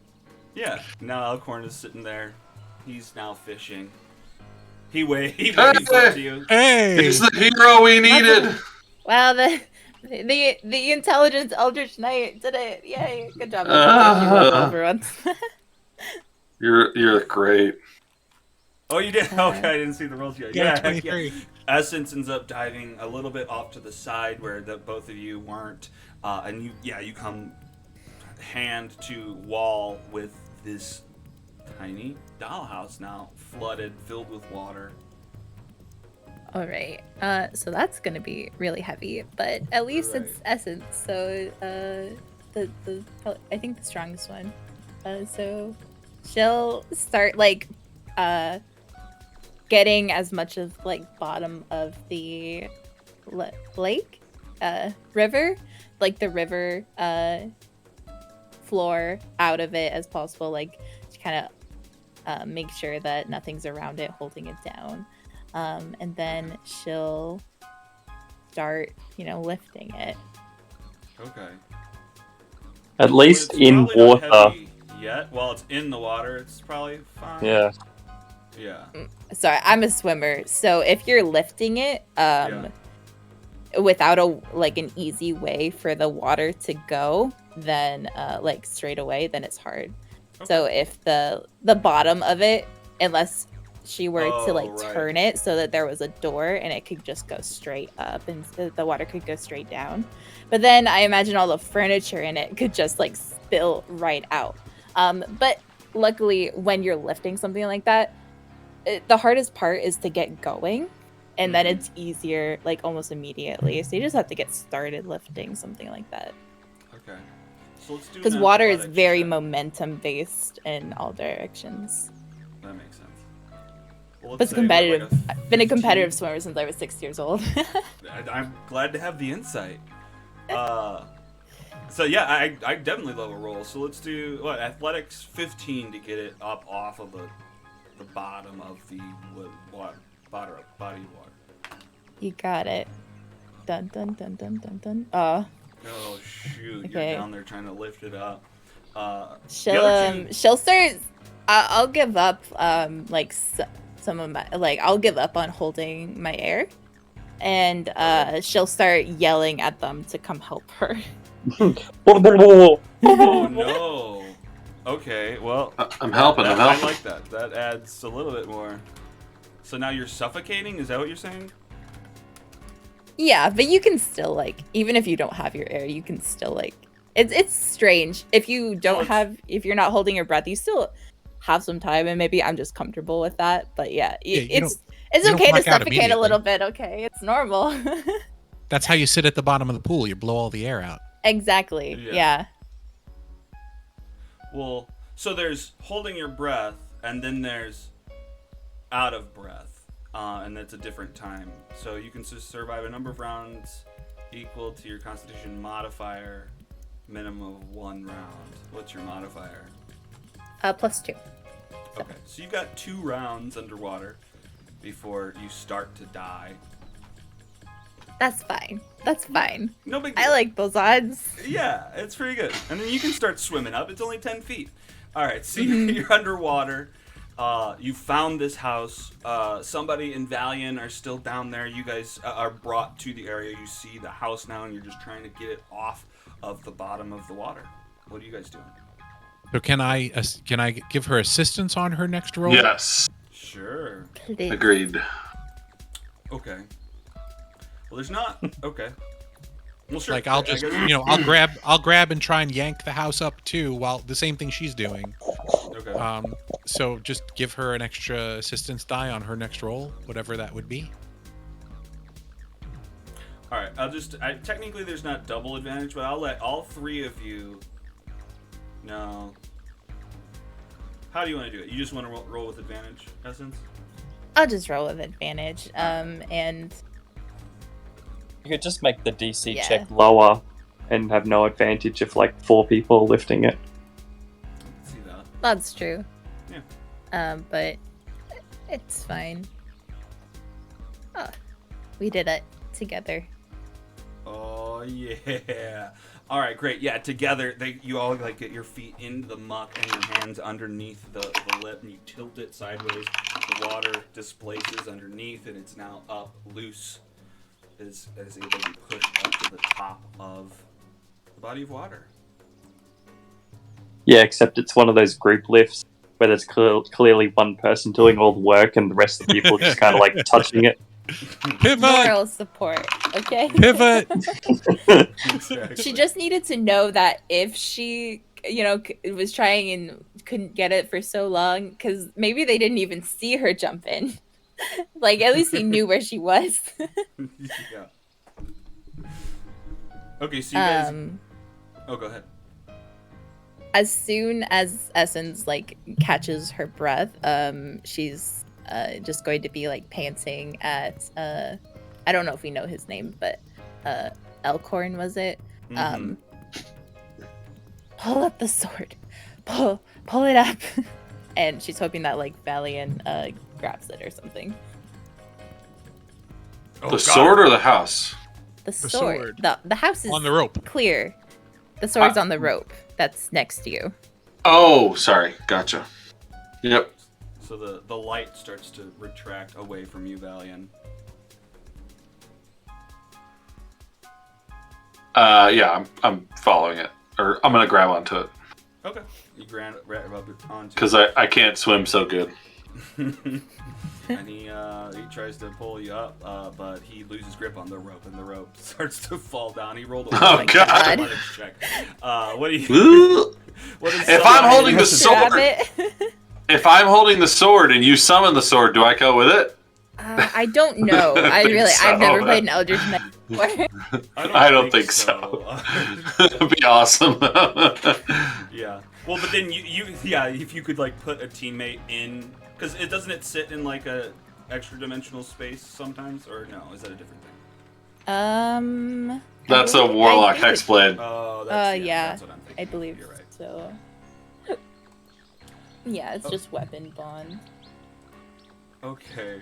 Yeah. Now Alcorn is sitting there. He's now fishing. He waves up to you. Hey! He's the hero we needed. Well, the The intelligence Eldritch Knight did it. Yay! Good job. For once. You're great. Oh, you did? Okay, I didn't see the rolls yet. Yeah, Yeah, heck 23. yeah. Essence ends up diving a little bit off to the side where both of you weren't, and you come hand to wall with this tiny dollhouse now flooded, filled with water. All right. So that's gonna be really heavy, but at least Right. it's essence. So I think the strongest one. So she'll start like getting as much of like bottom of the lake, river, like the river floor out of it as possible. Like to kind of make sure that nothing's around it holding it down. And then she'll start, lifting it. Okay. At Well, least it's in probably not water. heavy yet. While it's in the water, it's probably fine. Yeah. Yeah. Sorry, I'm a swimmer, so if you're lifting it, Yeah. without an easy way for the water to go, then like straight away, then it's hard. Okay. So if the bottom of it, unless she were to like Oh, right. turn it so that there was a door and it could just go straight up and the water could go straight down. But then I imagine all the furniture in it could just like spill right out. But luckily when you're lifting something like that, the hardest part is to get going, and then it's easier like almost immediately. So you just have to get started lifting something like that. Okay. So let's do Because an water is athletics very check. momentum based in all directions. That makes sense. Well, But it's let's say, competitive. like, a I've been a 15. competitive swimmer since I was 6 years old. I'm glad to have the insight. So yeah, I definitely love a roll. So let's do athletics 15 to get it up off of the bottom of the body of water. You got it. Dun dun dun dun dun dun. Oh shoot! Okay. You're down there trying to lift it up. She'll start. I'll give up. Some of my I'll give up on holding my air, and she'll start yelling at them to come help her. Oh no. Okay, well, I'm helping. I'm helping. I like that. That adds a little bit more. So now you're suffocating? Is that what you're saying? Yeah, but you can still even if you don't have your air, you can still it's strange. If you don't if you're not holding your breath, you still have some time, and maybe I'm just comfortable with that. But yeah, it's okay to suffocate a little bit. Okay, it's normal. That's how you sit at the bottom of the pool. You blow all the air out. Exactly. Yeah. Well, so there's holding your breath, and then there's out of breath, and that's a different time. So you can just survive a number of rounds equal to your Constitution modifier, minimum of 1 round. What's your modifier? +2. Okay, so you've got 2 rounds underwater before you start to die. That's fine. That's fine. No big deal. I like those odds. Yeah, it's pretty good. And then you can start swimming up. It's only 10 feet. All right, so you're underwater. You found this house. Somebody and Valiant are still down there. You guys are brought to the area. You see the house now, and you're just trying to get it off of the bottom of the water. What are you guys doing? So can I give her assistance on her next roll? Yes. Sure. Please. Agreed. Okay. Well, there's not. Okay. Well, sure. Like I'll just, I'll grab and try and yank the house up too, while the same thing she's doing. Okay. So just give her an extra assistance die on her next roll, whatever that would be. All right. Technically, there's not double advantage, but I'll let all 3 of you know. How do you want to do it? You just want to roll with advantage, Essence? I'll just roll with advantage. And You could just make the DC Yeah. check. Lower and have no advantage if 4 people lifting it. See that? that's true. Yeah. But it's fine. Oh, we did it together. Oh yeah! All right, great. Yeah, together you all get your feet into the muck and your hands underneath the lip, and you tilt it sideways. The water displaces underneath, and it's now up loose. Is able to be pushed up to the top of the body of water. Yeah, except it's one of those group lifts where there's clearly one person doing all the work and the rest of the people just kind of like touching it. Pivot! Moral support, okay? Pivot! Exactly. She just needed to know that if she, was trying and couldn't get it for so long, because maybe they didn't even see her jump in. Like, at least he knew where she was. Yeah. Okay, so you guys. Oh, go ahead. As soon as Essence like catches her breath, she's just going to be like panting at I don't know if we know his name, but Elkhorn, was it? Mhm. Pull up the sword. Pull it up. And she's hoping that like Valiant grabs it or something. Oh, The God. sword or the house? The The sword. sword. The house is On the rope. clear. The sword's on the rope that's next to you. Oh, sorry. Gotcha. Yep. So the light starts to retract away from you, Valian. Yeah, I'm following it, or I'm gonna grab onto it Okay. You grab it onto. because I can't swim so good. And he tries to pull you up, but he loses grip on the rope, and the rope starts to fall down. He rolled away. Oh, my God. God. Athletics check. What do you? Ooh. What is If somebody- I'm holding the Grab sword, it. if I'm holding the sword and you summon the sword, do I go with it? I don't know. I think I've never so. played an Eldritch Knight before. I don't think so. That'd be awesome. Yeah. Well, but then if you could like put a teammate in, because it sit in like a extra dimensional space sometimes, or no? Is that a different thing? That's a warlock hexblade. Oh, Yeah, that's what I'm thinking. I believe You're right. so. Yeah, it's just weapon bond. Okay.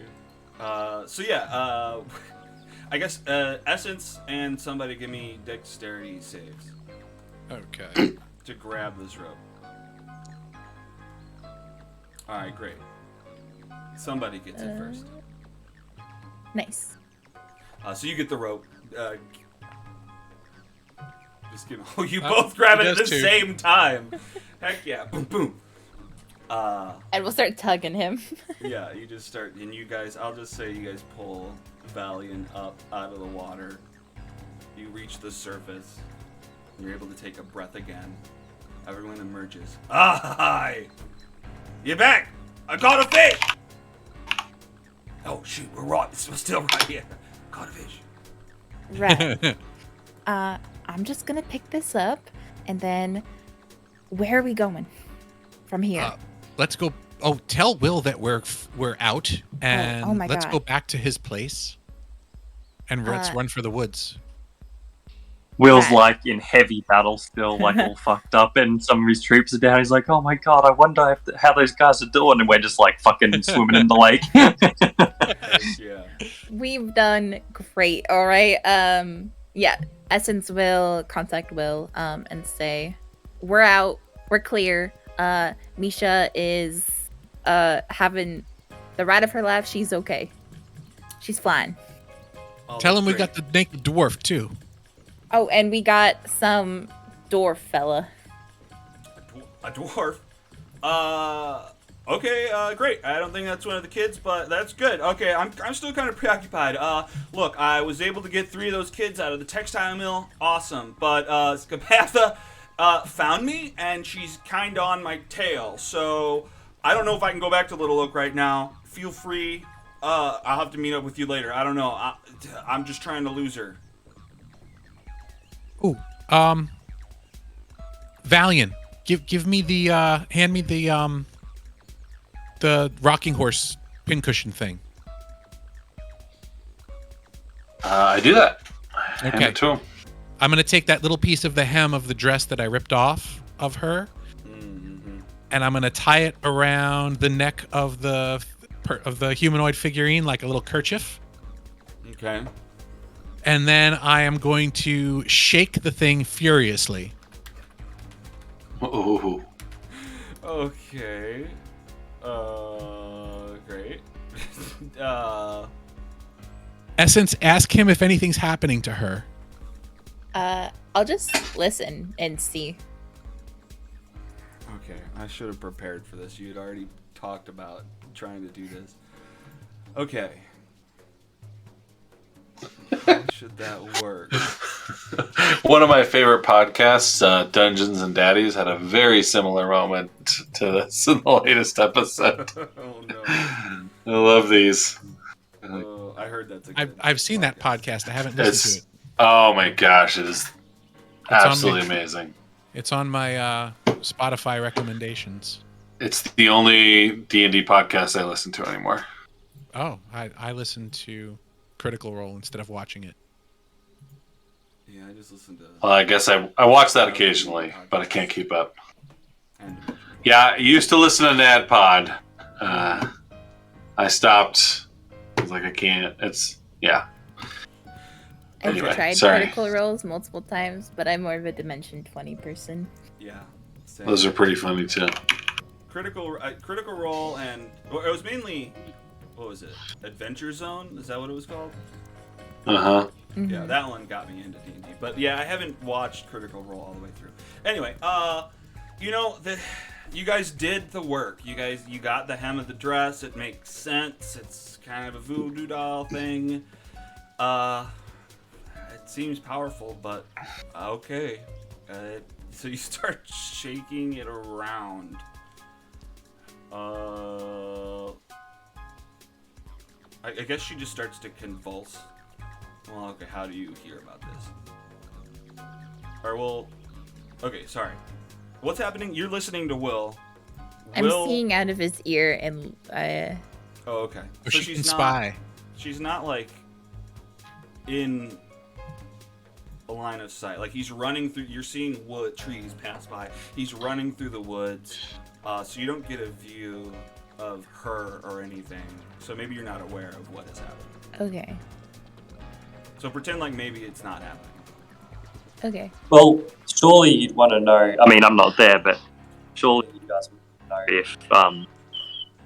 I guess Essence and somebody give me dexterity saves Okay. to grab this rope. All right, great. Somebody gets it first. Nice. So you get the rope. Just give. Oh, you Oh, both grab he it at the does too. same time. Heck yeah! Boom, boom. And we'll start tugging him. Yeah, you just start, and you guys. I'll just say you guys pull Valiant up out of the water. You reach the surface. And you're able to take a breath again. Everyone emerges. Hi! You back? I caught a fish. Oh shoot, we're still right here. Caught a fish. Right. I'm just gonna pick this up, and then where are we going from here? Let's go. Oh, tell Will that we're out, and oh my let's God. go back to his place, and let's run for the woods. Will's Right. like in heavy battle still, like all fucked up, and some of his troops are down. He's like, "Oh my god, I wonder how those guys are doing," and we're just like fucking swimming in the lake. Yeah. We've done great. All right. Yeah. Essence will contact Will and say, "We're out. We're clear. Misha is having the right of her life. She's okay. She's fine. Oh, Tell that's him we great. got the naked dwarf too. Oh, and we got some dwarf fella. A dwarf. Okay, great. I don't think that's one of the kids, but that's good. Okay, I'm still kind of preoccupied. Look, I was able to get 3 of those kids out of the textile mill. Awesome. But, Scapatha, found me, and she's kind of on my tail. So, I don't know if I can go back to Little Oak right now. Feel free. I'll have to meet up with you later. I don't know. I'm just trying to lose her. Ooh, Valiant, give me the hand me the rocking horse pincushion thing. I do that. Hand Okay. it to him. I'm gonna take that little piece of the hem of the dress that I ripped off of her, Mm-hmm. and I'm gonna tie it around the neck of the humanoid figurine like a little kerchief. Okay. And then I am going to shake the thing furiously. Ooh. Okay. Great. Essence, ask him if anything's happening to her. I'll just listen and see. Okay, I should have prepared for this. You had already talked about trying to do this. Okay. How should that work? One of my favorite podcasts, Dungeons and Daddies, had a very similar moment to this in the latest episode. Oh no. I love these. I heard that's a good I've seen that podcast. I haven't listened to it. Oh my gosh, it is absolutely amazing. It's on my Spotify recommendations. It's the only D&D podcast I listen to anymore. Oh, I listen to Critical Role instead of watching it. Yeah, I just listened to. Well, I guess I watch that occasionally, but I can't keep up. Yeah, I used to listen to NADPod. I stopped. I was like, I can't. Yeah. I've Anyway, tried sorry. Critical Roles multiple times, but I'm more of a Dimension 20 person. Yeah. Same. Those are pretty funny too. Critical Role, and well, it was mainly, what was it? Adventure Zone? Is that what it was called? Uh-huh. Mhm. Yeah, that one got me into D&D. But yeah, I haven't watched Critical Role all the way through. Anyway, you guys did the work. You got the hem of the dress. It makes sense. It's kind of a voodoo doll thing. It seems powerful, but okay. So you start shaking it around. I guess she just starts to convulse. Well, okay, how do you hear about this? Okay, sorry. What's happening? You're listening to Will. I'm seeing out of his ear and Oh, okay. Or she can spy. She's not like in a line of sight. Like he's running through. You're seeing trees pass by. He's running through the woods, so you don't get a view of her or anything. So maybe you're not aware of what has happened. okay. So pretend like maybe it's not happening. Okay. Well, surely you'd want to know. I mean, I'm not there, but Surely you guys would know if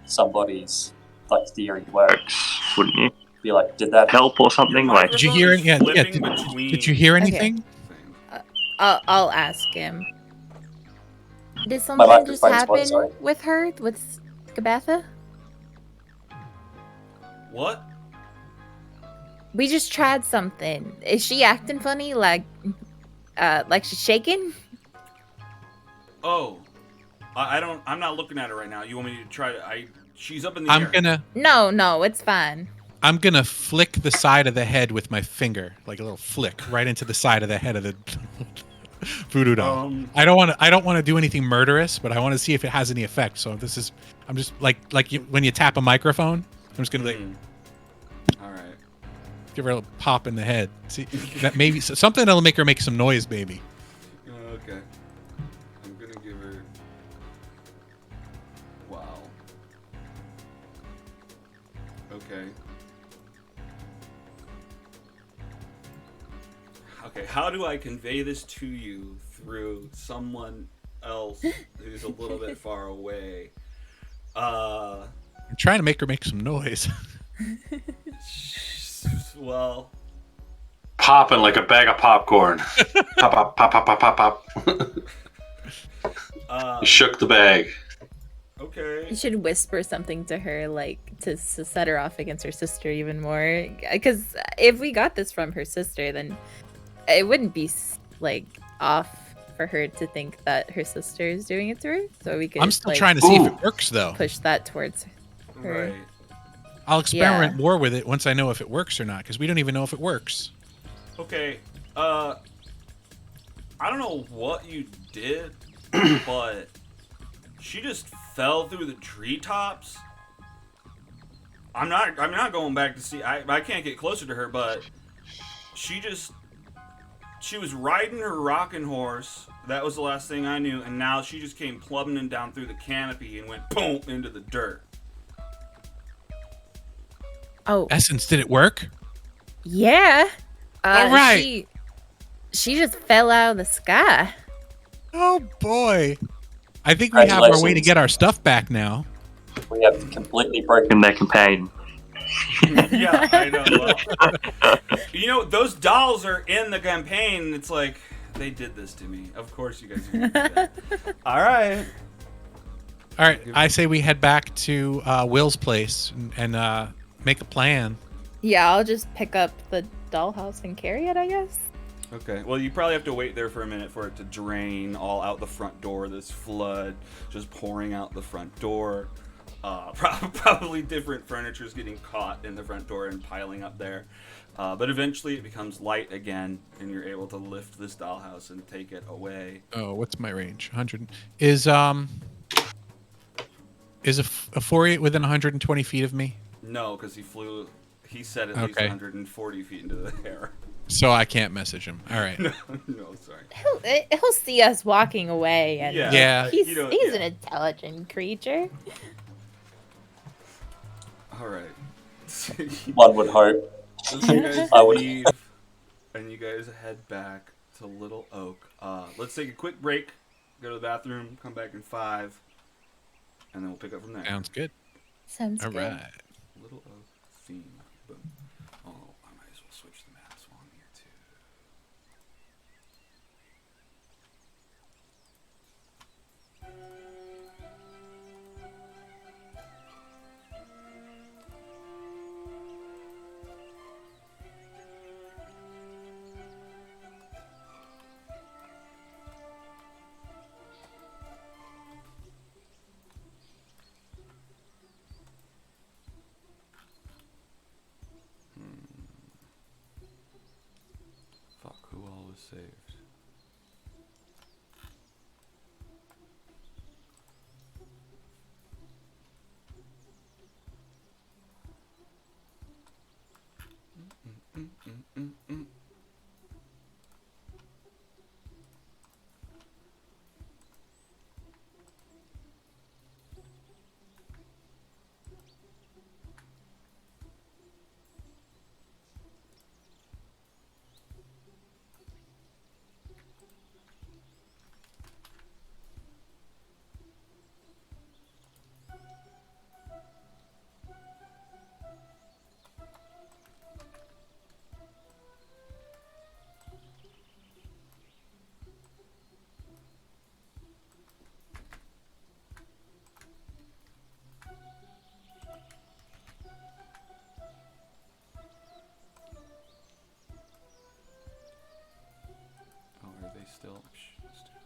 somebody's like theory works. wouldn't you? Be like, did that help? Help or something? Like, Did you hear it? Yeah. Flipping Did, between did you hear anything? things. I'll ask him. Did My something just microphone's happen on, sorry. with her, with Gabatha? What? We just tried something. Is she acting funny? Like she's shaking? Oh, I'm not looking at her right now. You want me to try to? She's up in the air. No, it's fine. I'm gonna flick the side of the head with my finger, like a little flick, right into the side of the head of the voodoo doll. I don't want to do anything murderous, but I want to see if it has any effect. So I'm just like when you tap a microphone, I'm just gonna All right. give her a little pop in the head. See that maybe something that'll make her make some noise, maybe. Okay. I'm gonna give her. Wow. Okay. Okay, how do I convey this to you through someone else who's a little bit far away? I'm trying to make her make some noise. Well, Popping like a bag of popcorn. Pop, pop, pop, pop, pop, pop, pop. You shook the bag. Okay. You should whisper something to her, like to set her off against her sister even more. Because if we got this from her sister, then it wouldn't be like off for her to think that her sister is doing it to her. So we could. I'm still trying to see if it works, though. Push that towards her. Right. I'll experiment more with it once I know if it works or not, because we don't even know if it works. Okay. I don't know what you did, but she just fell through the treetops. I'm not going back to see. I can't get closer to her, but she was riding her rocking horse. That was the last thing I knew, and now she just came plummeting down through the canopy and went boom into the dirt. Oh, Essence, did it work? yeah. All right. She just fell out of the sky. Oh boy. I think we have our way to get our stuff back now. We have completely broken in their campaign. Yeah, I know. Well, you know, those dolls are in the campaign. It's like, they did this to me. Of course you guys are going to do that. All right. All right, I say we head back to Will's place and make a plan. Yeah, I'll just pick up the dollhouse and carry it, I guess. Okay. Well, you probably have to wait there for a minute for it to drain all out the front door. This flood just pouring out the front door. Probably different furniture's getting caught in the front door and piling up there. But eventually it becomes light again, and you're able to lift this dollhouse and take it away. Oh, what's my range? 100. Is a 4-8 within 120 feet of me? No, because he said at least 140 feet into the air. So I can't message him. All right. No, sorry. He'll see us walking away, and Yeah. he's an intelligent creature. All right. One would hope. So you guys I would- leave, and you guys head back to Little Oak. Let's take a quick break, go to the bathroom, come back in 5, and then we'll pick up from there. Sounds good. Sounds All good. right. Little Oak theme. Boom. Oh, I might as well switch the maps while I'm here too. Fuck, who all was saved? Oh, are they still? Shh, let's do it.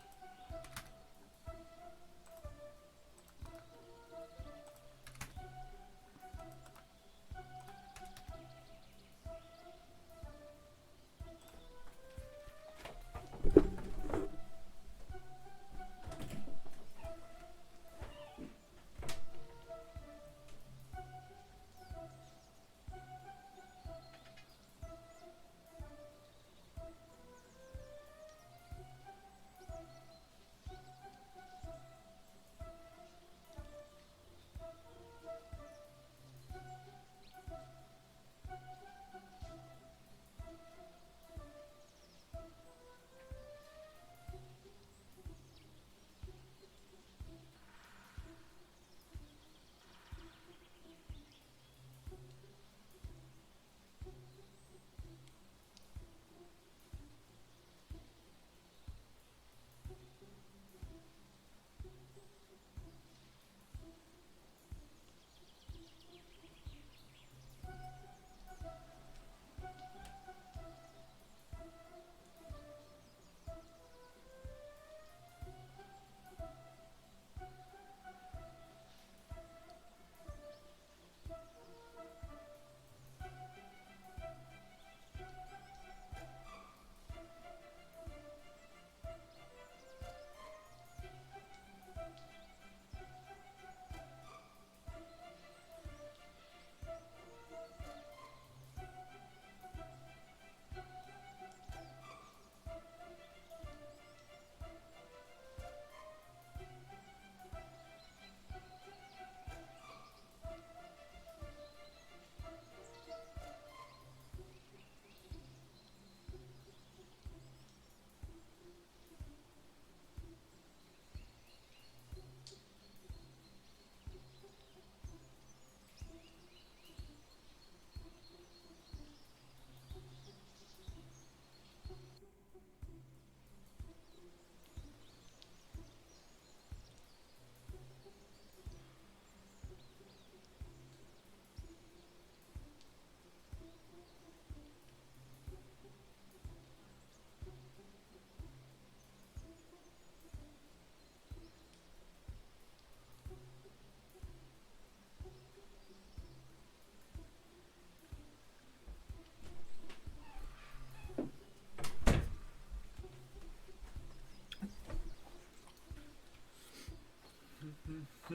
I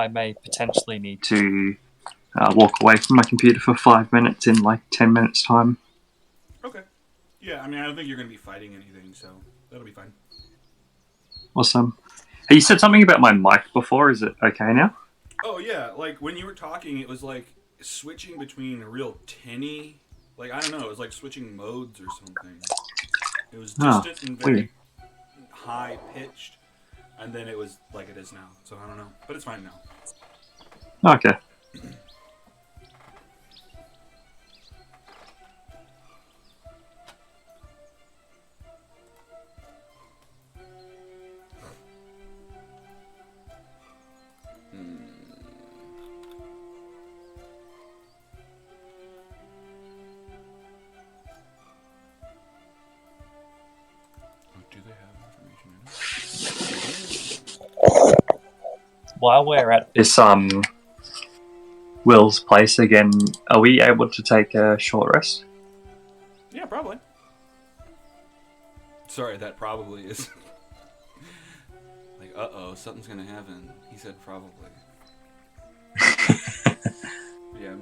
may potentially need to. To walk away from my computer for 5 minutes in like 10 minutes time. Okay. Yeah, I mean, I don't think you're going to be fighting anything, so that'll be fine. Awesome. Hey, you said something about my mic before. Is it okay now? Oh, yeah, like, when you were talking, it was like switching between a real tinny, like, I don't know, it was like switching modes or something. It was distant and very weird. high-pitched, and then it was like it is now, so I don't know. But it's fine now. Okay. Do they have information in it? While we're at This Will's place again. Are we able to take a short rest? Yeah, probably. Sorry, that probably is. Like, uh-oh, something's gonna happen. He said probably. Yeah,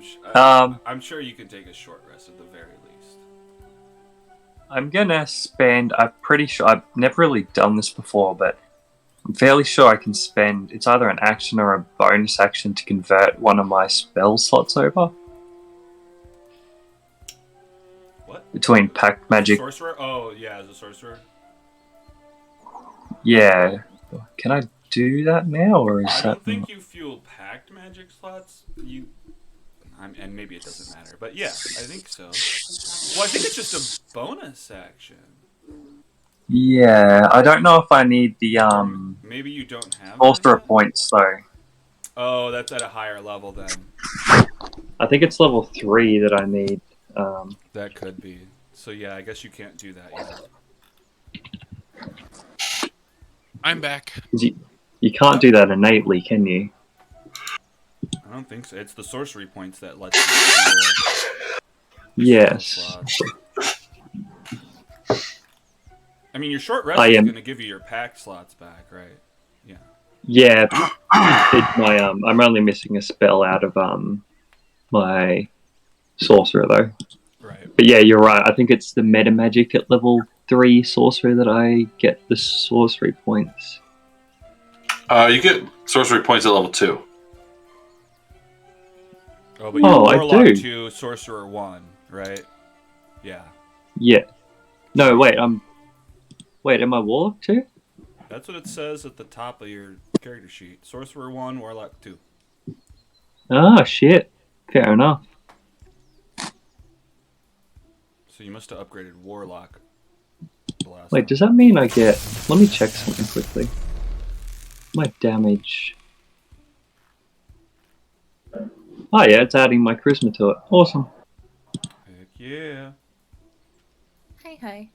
I'm sure you can take a short rest at the very least. I'm gonna spend. I'm pretty sure I've never really done this before, but I'm fairly sure I can spend. It's either an action or a bonus action to convert one of my spell slots over What? between pact magic. Sorcerer? Oh, yeah, as a sorcerer. Yeah, can I do that now, or is I that? don't think you fuel pact magic slots. And maybe it doesn't matter, but yeah, I think so. Well, I think it's just a bonus action. Yeah, I don't know if I need the Maybe you don't have sorcerer that? points though. Oh, that's at a higher level then. I think it's level 3 that I need. That could be. So yeah, I guess you can't do that yet. I'm back. 'Cause you can't do that innately, can you? I don't think so. It's the sorcery points that lets you fuel Yes. slots. I mean, your short rest I is am- going to give you your pack slots back, right? Yeah. Yeah, it's my I'm only missing a spell out of my sorcerer though. Right. But yeah, you're right. I think it's the meta magic at level 3 sorcerer that I get the sorcery points. You get sorcery points at level 2. Oh, but you're I Warlock do. 2, Sorcerer 1, right? Yeah. Yeah. No, wait. Wait, am I warlock too? That's what it says at the top of your character sheet. Sorcerer 1, Warlock 2. Ah, shit. Fair enough. So you must have upgraded Warlock the last Wait, time. does that mean I get... Let me check something quickly. My damage... Oh yeah, it's adding my charisma to it. Awesome. Heck yeah. Hi, hi.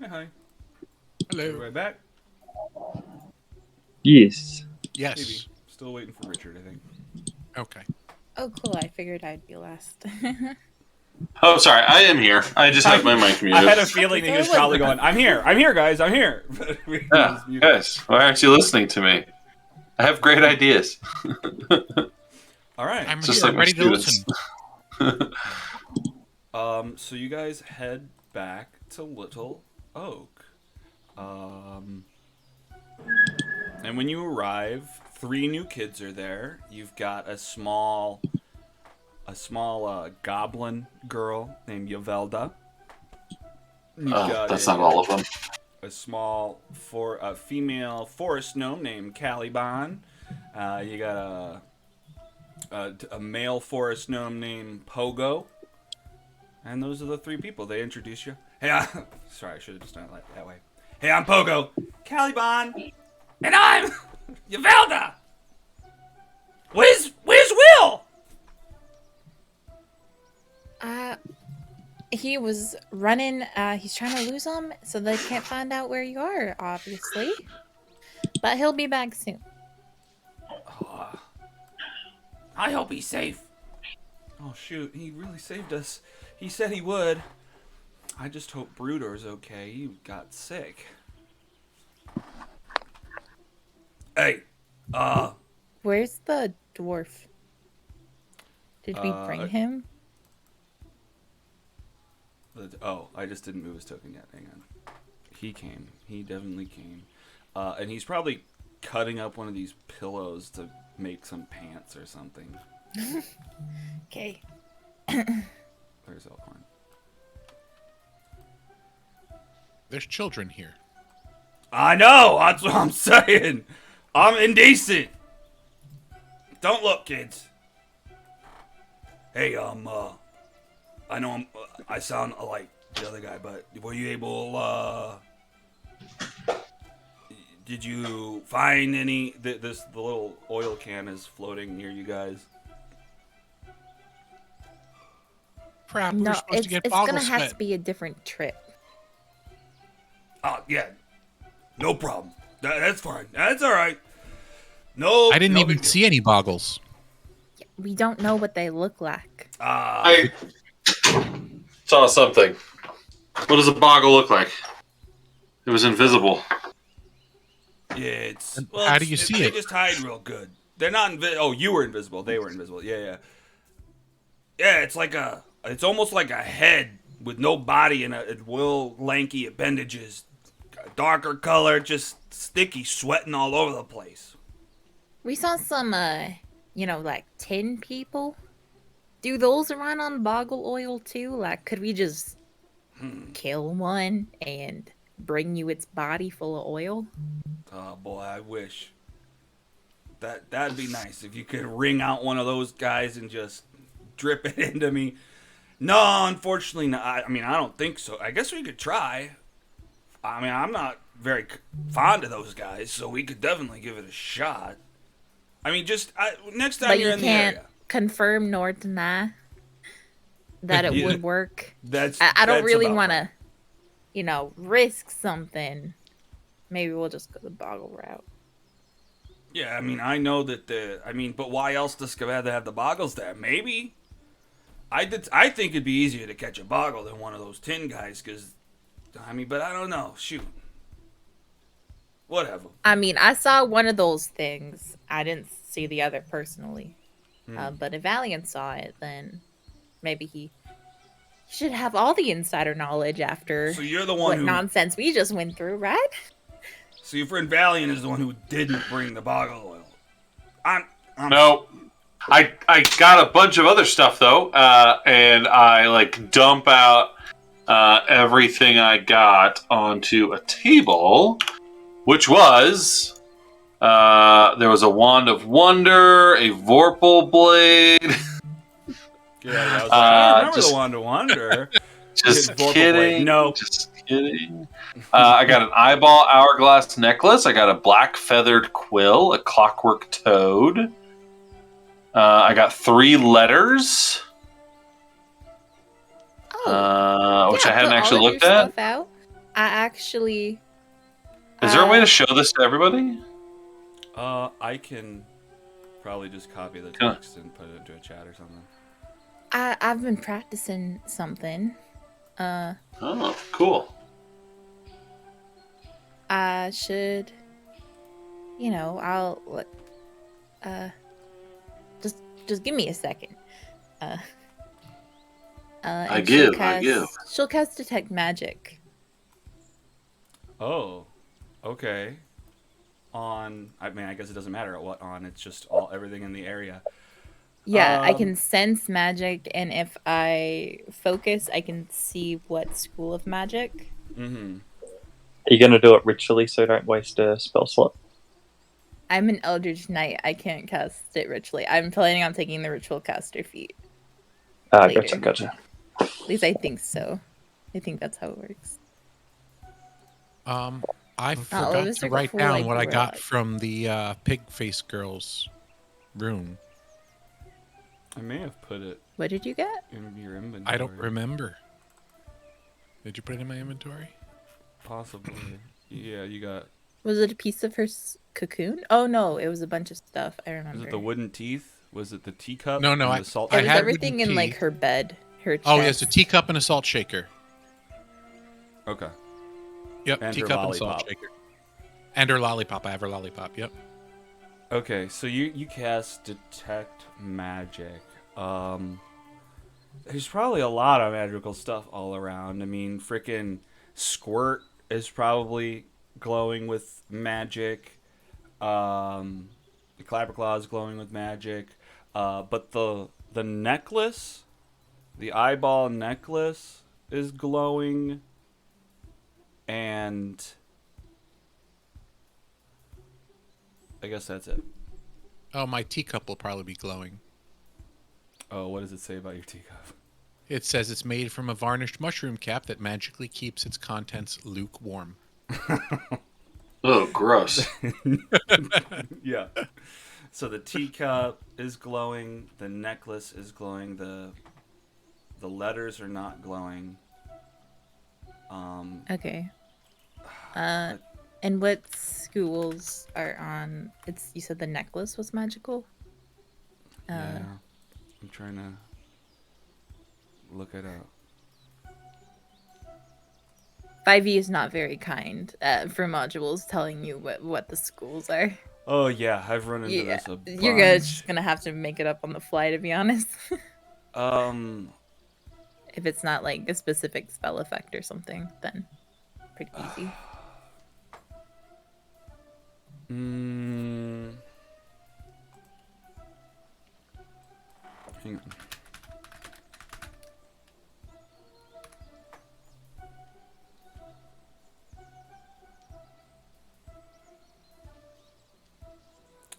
Hi, hi. Hello. Right back? Yes. Yes. Maybe. Still waiting for Richard, I think. Okay. Oh, cool. I figured I'd be last. Oh, sorry, I am here. I just have my mic muted. I had a feeling that he was probably going, I'm here, guys, I'm here. But he Yeah, was muted. guys, why aren't you listening to me? I have great ideas. All right. I'm Just here, like my ready to students. listen. So you guys head back to Little Oak. And when you arrive, 3 new kids are there. You've got a small goblin girl named Yavelda. You've got That's not all of them. a small female forest gnome named Caliban. You got a male forest gnome named Pogo. And those are the 3 people. They introduce you. Hey, sorry, I should have just done it that way. Hey, I'm Pogo. Caliban. And I'm Yavelda. Where's Will? He was running. He's trying to lose them, so they can't find out where you are, obviously. But he'll be back soon. I hope he's safe. Oh shoot, he really saved us. He said he would. I just hope Bruder's okay. He got sick. Hey, Where's the dwarf? Did we bring him? I just didn't move his token yet. Hang on. He came. He definitely came. And he's probably cutting up one of these pillows to make some pants or something. Okay. There's Elkhorn. There's children here. I know. That's what I'm saying. I'm indecent. Don't look, kids. Hey, I know I sound like the other guy, but were you able, did you find any, the little oil can is floating near you guys? Crap, we No, were supposed to get it's boggle gonna have sweat. to be a different trip. Oh, yeah. No problem. That's fine. That's all right. No, I didn't no even big deal. see any boggles. We don't know what they look like. I saw something. What does a boggle look like? It was invisible. Yeah, it's. And how do you see They it? just hide real good. They're not invisible. Oh, you were invisible. They were invisible. Yeah. Yeah, it's like a. It's almost like a head with no body and a real lanky appendages. Darker color, just sticky, sweating all over the place. We saw some, like tin people. Do those run on boggle oil too? Like, could we just kill one and bring you its body full of oil? Oh boy, I wish. That'd be nice if you could wring out one of those guys and just drip it into me. No, unfortunately, not. I mean, I don't think so. I guess we could try. I mean, I'm not very fond of those guys, so we could definitely give it a shot. I mean, just next time But you're you in the can't area. confirm nor deny that it Yeah. would work. That's I don't that's really about want right. to, risk something. Maybe we'll just go the boggle route. Yeah, I mean, I know that but why else does Scavada have the boggles there? Maybe. I think it'd be easier to catch a boggle than one of those tin guys, but I don't know. Shoot. Whatever. I mean, I saw one of those things. I didn't see the other personally. But if Valiant saw it, then maybe he should have all the insider knowledge after So you're the one what who. nonsense we just went through, right? So your friend Valiant is the one who didn't bring the boggle oil. I'm No. I got a bunch of other stuff though, and I dump out everything I got onto a table, which was there was a wand of wonder, a vorpal blade. Yeah, I was I remember just- the Wand of Wonder. Just Vorpal blade. kidding. No. Just kidding. I got an eyeball hourglass necklace. I got a black feathered quill, a clockwork toad. I got 3 letters, which I hadn't actually looked at. Out. I actually. Is there a way to show this to everybody? I can probably just copy the Huh. text and put it into a chat or something. I've been practicing something. Oh, cool. I should. I'll. Just give me a second. I and give. She'll cast detect magic. Oh, okay. I guess it doesn't matter what on. It's just everything in the area. Yeah, I can sense magic, and if I focus, I can see what school of magic. Mm-hmm. Are you going to do it ritually so don't waste a spell slot? I'm an Eldritch Knight. I can't cast it ritually. I'm planning on taking the ritual caster feat. Later. Gotcha. At least I think so. I think that's how it works. I it forgot was to like write full, down like, what I got warlock. from the pig face girl's rune. I may have put it What did you get? in your inventory. I don't remember. Did you put it in my inventory? Possibly. Yeah, you got. Was it a piece of her cocoon? Oh no, it was a bunch of stuff. I Is remember. it the wooden teeth? Was it the teacup? No, no, and the salt I It was had everything wooden in like tea. her bed, her chest. Oh, yes, a teacup and a salt shaker. Okay. Yep, And her teacup and salt lollipop. shaker. And her lollipop. I have her lollipop. Yep. Okay, so you cast detect magic. There's probably a lot of magical stuff all around. I mean, freaking Squirt is probably glowing with magic. The Clapperclaw is glowing with magic. But the necklace, the eyeball necklace, is glowing. And I guess that's it. Oh, my teacup will probably be glowing. Oh, what does it say about your teacup? It says it's made from a varnished mushroom cap that magically keeps its contents lukewarm. Oh, gross. Yeah. So the teacup is glowing. The necklace is glowing. The letters are not glowing. Okay. And what schools are on? You said the necklace was magical. Yeah. I'm trying to look it up. 5e is not very kind for modules telling you what the schools are. Oh yeah, I've run into Yeah, this a bunch. you're just gonna have to make it up on the fly, to be honest. If it's not like a specific spell effect or something, then pretty easy. Hang on.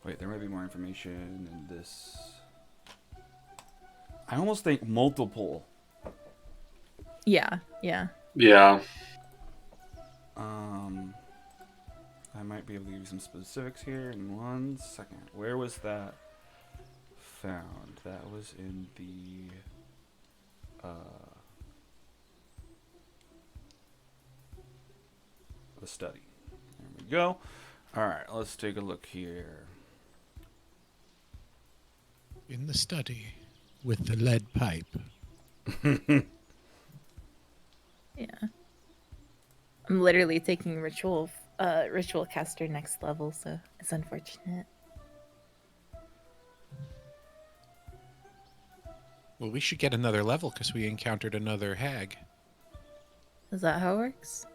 Wait, there might be more information in this. I almost think multiple. Yeah. Yeah. I might be able to give you some specifics here in 1 second. Where was that found? That was in the study. There we go. All right, let's take a look here. In the study with the lead pipe. Yeah. I'm literally taking ritual caster next level, so it's unfortunate. Well, we should get another level because we encountered another hag. Is that how it works?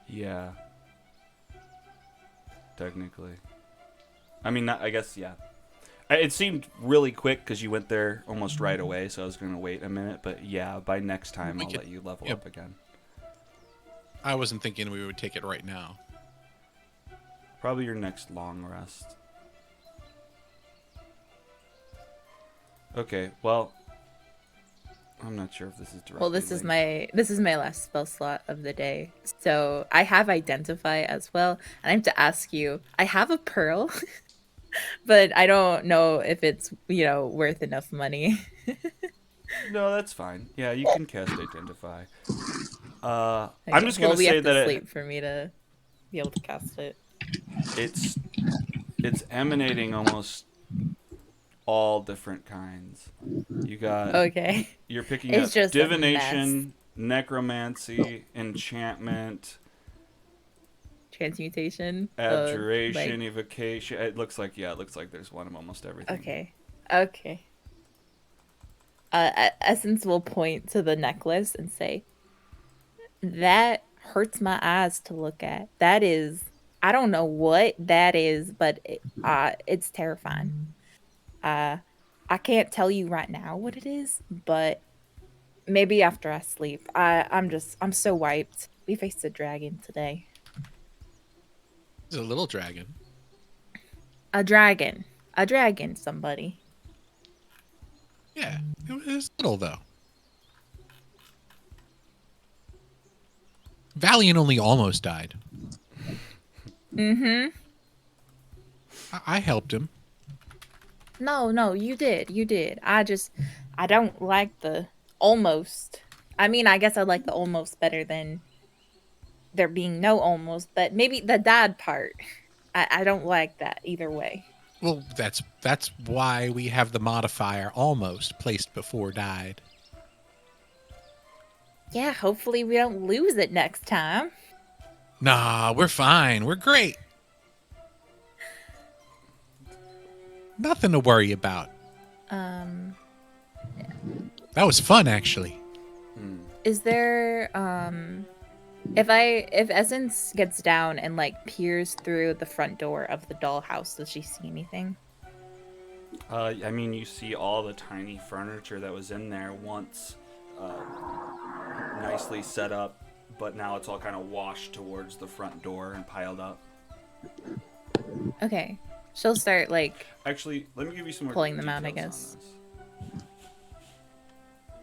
Yeah. Technically. I mean, I guess, yeah. It seemed really quick because you went there almost right away, so I was going to wait a minute. But yeah, by next time, I'll let you level up again. I wasn't thinking we would take it right now. Probably your next long rest. Okay, well, I'm not sure if this is directly Well, this is my last spell slot of the day. So I have Identify as well, and I have to ask you. I have a pearl, but I don't know if it's worth enough money. No, that's fine. Yeah, you can cast Identify. Okay, I'm just gonna we say have to that sleep for me to be able to cast it. it's emanating almost all different kinds. You got Okay. You're picking It's up just a divination, necromancy, enchantment, Transmutation. abjuration, evocation. It looks like there's one of almost everything. Okay. Essence will point to the necklace and say, "That hurts my eyes to look at. That is, I don't know what that is, but it's terrifying. I can't tell you right now what it is, but maybe after I sleep. I'm so wiped. We faced a dragon today. It's a little dragon. A dragon, somebody. Yeah, it was little though. Valiant only almost died. Mm-hmm. I helped him. No, you did. I don't like the almost. I mean, I guess I like the almost better than there being no almost, but maybe the dad part. I don't like that either way. Well, that's why we have the modifier almost placed before died. Yeah, hopefully we don't lose it next time. Nah, we're fine. We're great. Nothing to worry about. That was fun, actually. Is there if Essence gets down and like peers through the front door of the dollhouse, does she see anything? I mean, you see all the tiny furniture that was in there once nicely set up, but now it's all kind of washed towards the front door and piled up. Okay. She'll start like Actually, let me give you some more pulling them out, I details guess. on this.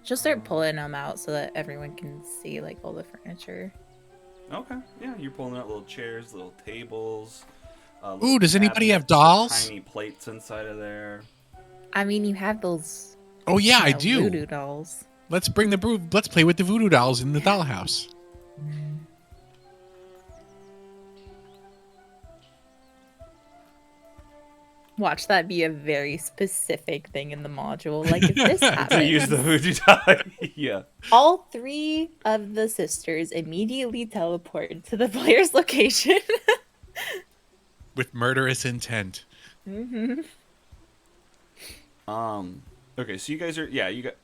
She'll start pulling them out so that everyone can see like all the furniture. Okay, yeah, you're pulling out little chairs, little tables. Ooh, does anybody have cabinets with dolls? Tiny plates inside of there. I mean, you have those Oh yeah, I you know, do. voodoo dolls. Let's bring the let's play with the voodoo dolls in the dollhouse. Watch that be a very specific thing in the module. Like if this happens, To use the voodoo doll. Yeah. all 3 of the sisters immediately teleport to the player's location. With murderous intent. Mm-hmm. Okay, so you guys are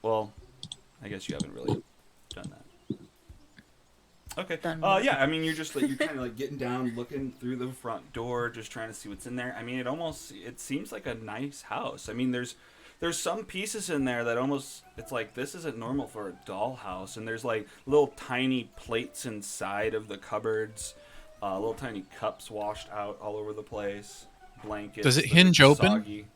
well, I guess you haven't really done that. Okay. Yeah, I mean you're just like you're kind of like getting down, looking through the front door, just trying to see what's in there. I mean, it seems like a nice house. I mean, there's some pieces in there that almost it's like this isn't normal for a dollhouse, and there's like little tiny plates inside of the cupboards, little tiny cups washed out all over the place, blankets. Does it that are hinge open? soggy.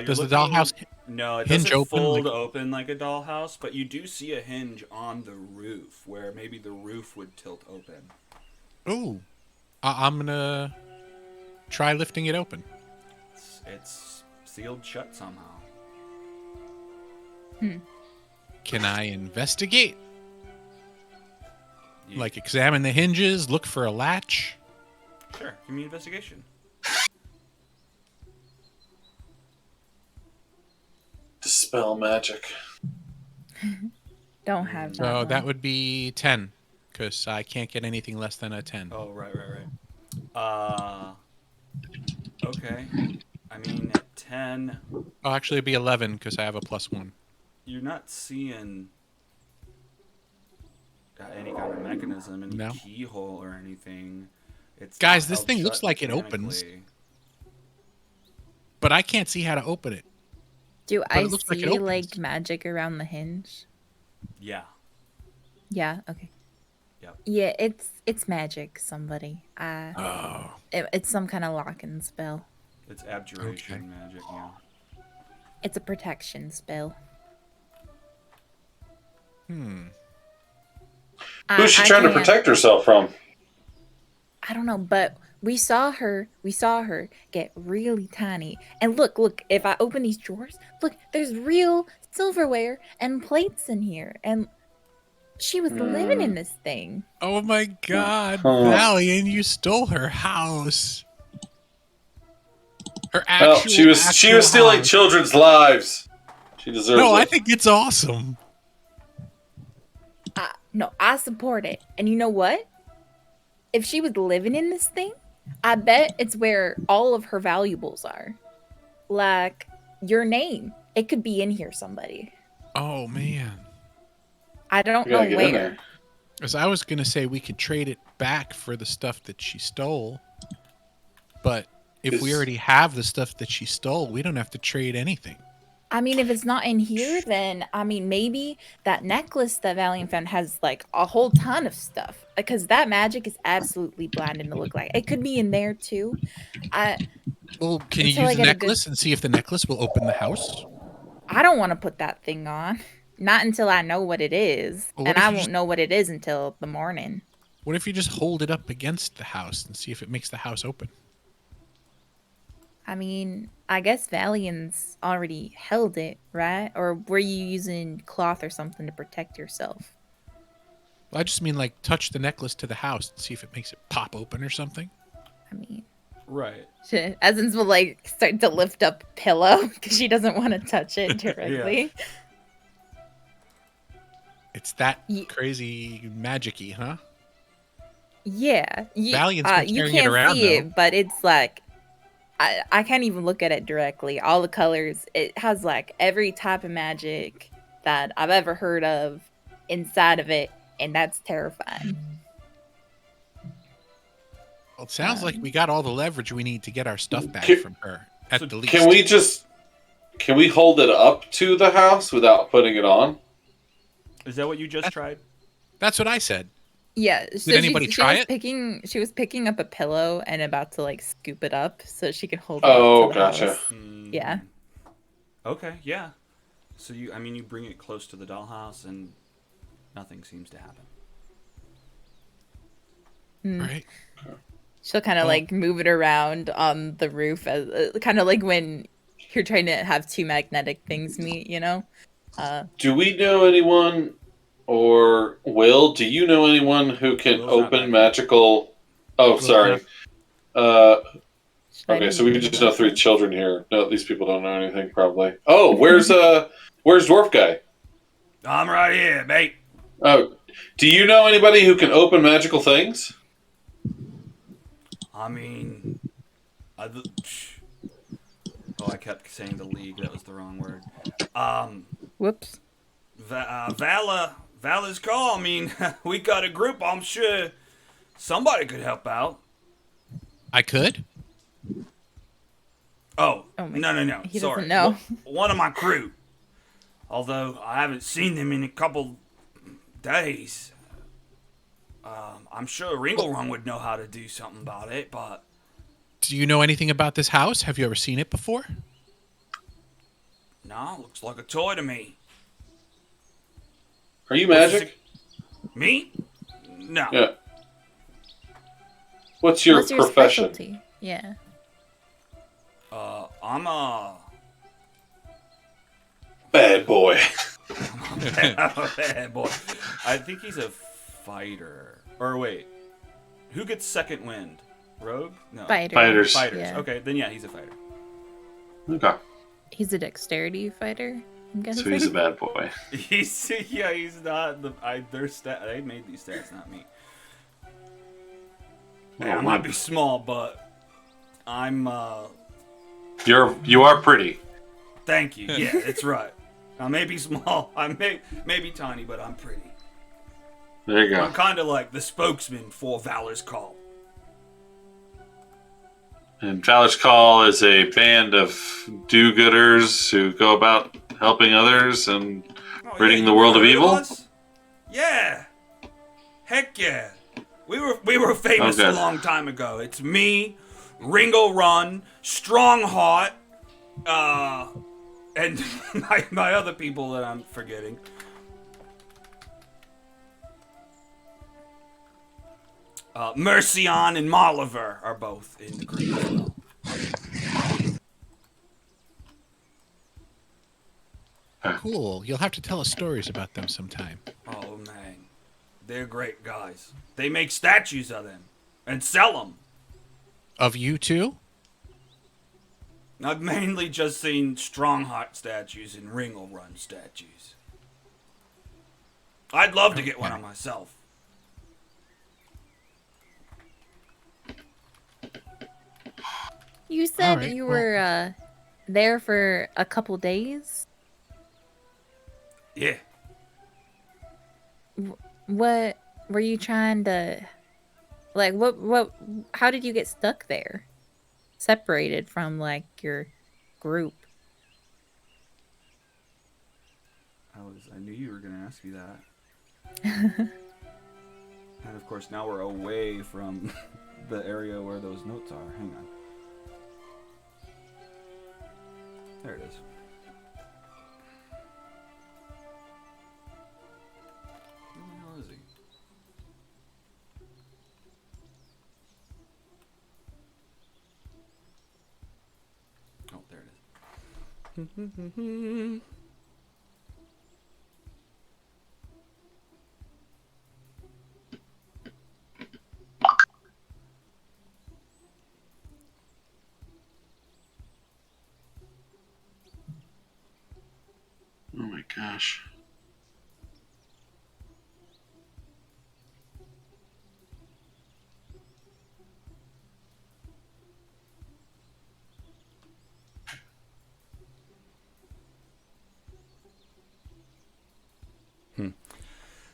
Does the dollhouse No, it hinge doesn't open, fold like- open like a dollhouse, but you do see a hinge on the roof where maybe the roof would tilt open. Ooh. I'm gonna try lifting it open. It's sealed shut somehow. Can I investigate? You- Like examine the hinges, look for a latch? Sure, give me an investigation. Dispel magic. Don't have that. So one. that would be 10, because I can't get anything less than a 10. Oh, right. Okay. I mean, at 10, Oh, actually, it'd be 11, because I have a +1. you're not seeing any kind of mechanism, any No. keyhole or anything. It's Guys, not this held thing shut looks like it opens. mechanically. But I can't see how to open it. Do but I it looks like it see opens. like magic around the hinge? Yeah. Yeah. Okay. Yep. Yeah, it's magic. Somebody. Oh. It's some kind of lock-in spell. It's abjuration Okay. magic, yeah. It's a protection spell. Who's she trying to can't- protect herself from? I don't know, but we saw her get really tiny. And look, if I open these drawers, look, there's real silverware and plates in here. And she was living in this thing. Oh my god, Oh. Valian, you stole her house. Her Well, actual she was stealing house. children's lives. She deserves No, it. I think it's awesome. No, I support it. And you know what? If she was living in this thing, I bet it's where all of her valuables are. Like your name. It could be in here somebody. Oh man. I don't You know gotta get in where. there. As I was gonna say, we could trade it back for the stuff that she stole. But if we Is- already have the stuff that she stole, we don't have to trade anything. I mean, if it's not in here, then I mean, maybe that necklace that Valiant found has like a whole ton of stuff. Because that magic is absolutely blinding to look like. It could be in there too. Well, can you Until I use the get a good- necklace and see if the necklace will open the house? I don't want to put that thing on. Not until I know what it is. Well, what And if I you won't just- know what it is until the morning. What if you just hold it up against the house and see if it makes the house open? I mean, I guess Valiant's already held it, right? Or were you using cloth or something to protect yourself? Well, I just mean like touch the necklace to the house and see if it makes it pop open or something. I mean, Right. Essence will like start to lift up pillow because she doesn't want to touch it directly. It's that Ye- crazy magic-y, huh? Yeah, Valiant's been you carrying it can't around, see though. it, but it's like I can't even look at it directly. All the colors, it has like every type of magic that I've ever heard of inside of it, and that's terrifying. Well, it sounds like we got all the leverage we need to get our stuff back Can- from her, at So the least. Can we hold it up to the house without putting it on? Is that what you just tried? That's what I said. Yeah, so Did anybody try it? She was picking up a pillow and about to like scoop it up so she could hold it Oh, up to the gotcha. house. Yeah. Okay, yeah. So you bring it close to the dollhouse and nothing seems to happen. Right. She'll kind of like move it around on the roof, as kind of like when you're trying to have two magnetic things meet, you know? Do we know anyone, or Will? Do you know anyone who can Will's not back open yet. magical? Oh, sorry. Should I Okay, do so we the just know 3 background? children here. No, these people don't know anything, probably. Oh, where's Dwarf Guy? I'm right here, mate. Oh, do you know anybody who can open magical things? I mean, I kept saying the league. That was the wrong word. Whoops. Vala's call. I mean, we got a group. I'm sure somebody could help out. I could? Oh, Oh my no. He Sorry. doesn't know. One of my crew. Although I haven't seen them in a couple days. I'm sure Ringlorun would know how to do something about it, but Do you know anything about this house? Have you ever seen it before? no, looks like a toy to me. Are you magic? Me? No. Yeah. What's your What's your profession? specialty? Yeah. I'm a Bad boy. bad boy. I think he's a fighter. Or wait, who gets second wind? Rogue? No. Fighter. Fighters. Fighters. Yeah. Okay, then yeah, he's a fighter. Okay, He's a dexterity fighter, I'm guessing. so he's a bad boy. He's not the. They made these stats, not me. Yeah, I might be small, but I'm. You are pretty. Thank you. Yeah, that's right. I may be small. I may be tiny, but I'm pretty. There you go. I'm kind of like the spokesman for Valor's Call. And Valor's Call is a band of do-gooders who go about helping others and ridding you the world never of heard evil. us? Yeah. Heck yeah. We were famous Okay. a long time ago. It's me, Ringo Run, Strongheart, and my other people that I'm forgetting. Mercion and Moliver are both in the group as well. Cool. You'll have to tell us stories about them sometime. Oh man, they're great guys. They make statues of them and sell them. Of you two? I've mainly just seen Strongheart statues and Ringle Run statues. I'd love to get one of myself. You said Alright, you well- were there for a couple days. Yeah. What were you trying to like what how did you get stuck there? Separated from like your group. I knew you were gonna ask me that. And of course now we're away from the area where those notes are. Hang on. There it is. Where the hell is he? Oh, there it is. Dash.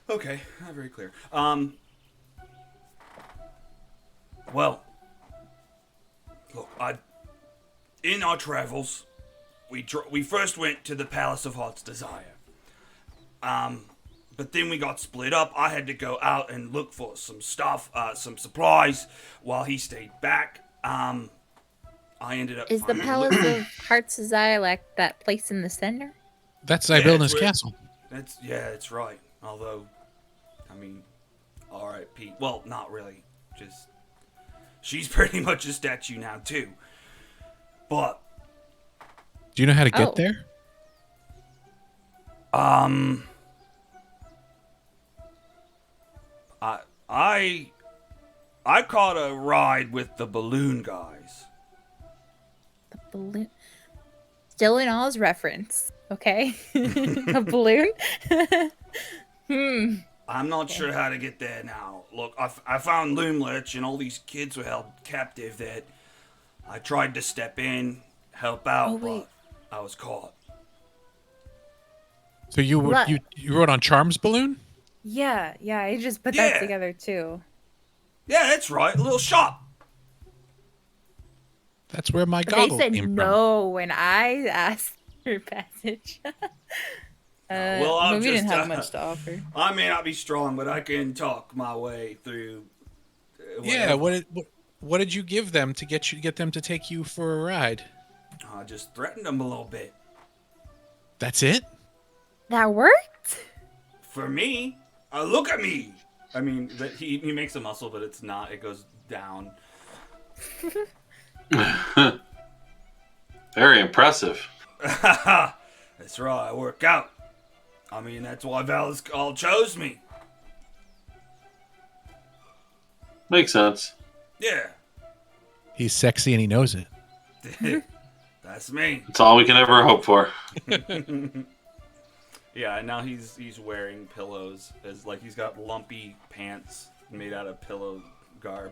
Okay, not very clear. Well, look, in our travels, we first went to the Palace of Heart's Desire. But then we got split up. I had to go out and look for some stuff, some supplies, while he stayed back. I ended up. Is the finding- Palace of Heart's Desire like that place in the center? That's Yeah, Zybelna's it's where- castle. That's right. Although, I mean, R.I.P. Well, not really. Just she's pretty much a statue now too. But Do you know how to get Oh. there? I caught a ride with the balloon guys. The balloon. Still in Oz reference, okay? A balloon? I'm not sure how to get there now. Look, I found Loomlich and all these kids were held captive that I tried to step in, help out, Oh, wait. but I was caught. So you were, Right. you rode on Charm's balloon? Yeah, I just put Yeah. that together too. Yeah, that's right, a little shop. That's where my They goggle said came no when I asked for passage. Well, I'm but we didn't just, have much to offer. I may not be strong, but I can talk my way through. from. Yeah. whatever. What did you give them to get them to take you for a ride? I just threatened them a little bit. That's it? That worked? For me, look at me. I mean, he makes a muscle, but it's not. It goes down. Very impressive. That's right. I work out. I mean, that's why Valis all chose me. Makes sense. Yeah, He's sexy and he knows it. that's me. That's all we can ever hope for. Yeah, and now he's wearing pillows as like he's got lumpy pants made out of pillow garb.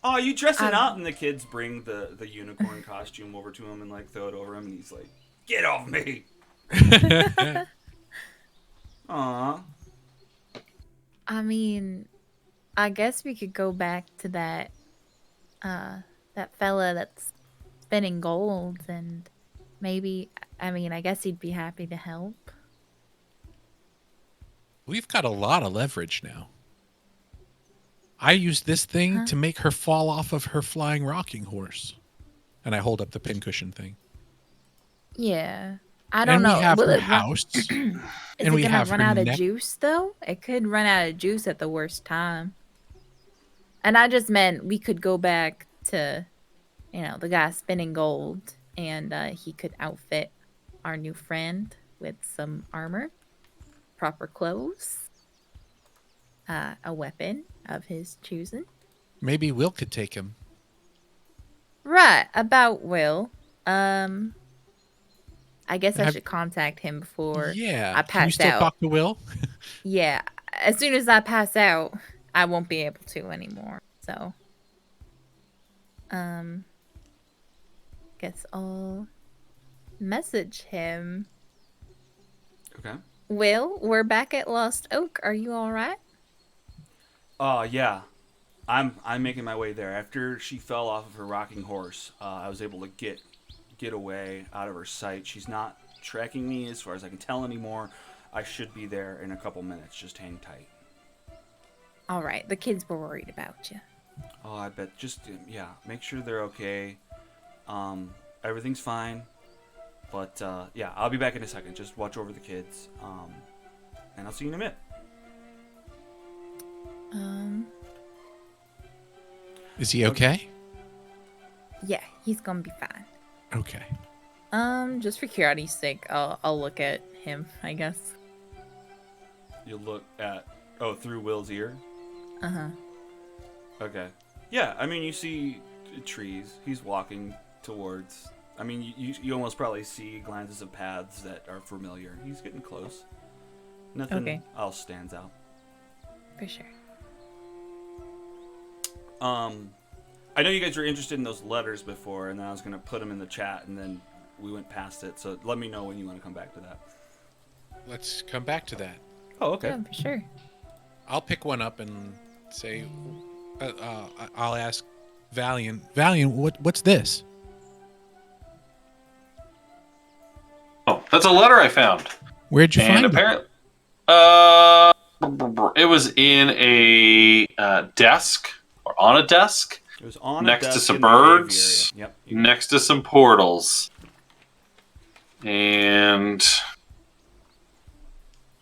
Oh, you dressing up? And the kids bring the unicorn costume over to him and like throw it over him, and he's like, "Get off me!" Aw. I mean, I guess we could go back to that fella that's spinning gold and maybe, I mean, I guess he'd be happy to help. We've got a lot of leverage now. I used this thing to make her fall off of her flying rocking horse. And I hold up the pincushion thing. Yeah. I don't and know. we have Will her it run- house. Is and it we gonna have run her out of neck. juice though? It could run out of juice at the worst time. And I just meant we could go back to, the guy spinning gold, and he could outfit our new friend with some armor, proper clothes, a weapon of his choosing. Maybe Will could take him. Right, about Will. I guess I Have- should contact him before Yeah. I Can you pass still out. talk to Will? Yeah, as soon as I pass out, I won't be able to anymore. So, guess I'll message him. Okay. Will, we're back at Lost Oak. Are you all right? Yeah. I'm making my way there. After she fell off of her rocking horse, I was able to get away out of her sight. She's not tracking me as far as I can tell anymore. I should be there in a couple minutes. Just hang tight. All right. The kids were worried about you. Oh, I bet. Just make sure they're okay. Everything's fine. But yeah, I'll be back in a second. Just watch over the kids. And I'll see you in a minute. Is he okay? Yeah, he's gonna be fine. Okay. Just for curiosity's sake, I'll look at him, I guess. You'll look at through Will's ear. Uh-huh. Okay. Yeah, I mean you see trees. He's walking towards I mean, you almost probably see glances of paths that are familiar. He's getting close. Nothing else stands out. For sure. I know you guys were interested in those letters before, and then I was going to put them in the chat, and then we went past it. So let me know when you want to come back to that. Let's come back to that. Oh, okay. Yeah, for sure. I'll pick one up and say, I'll ask Valiant. Valiant, what's this? Oh, that's a letter I found. Where'd you find it? Apparently, it was in a desk or on a desk. It was on next a to desk some in the aviary. birds. Yep. Next to some portals. And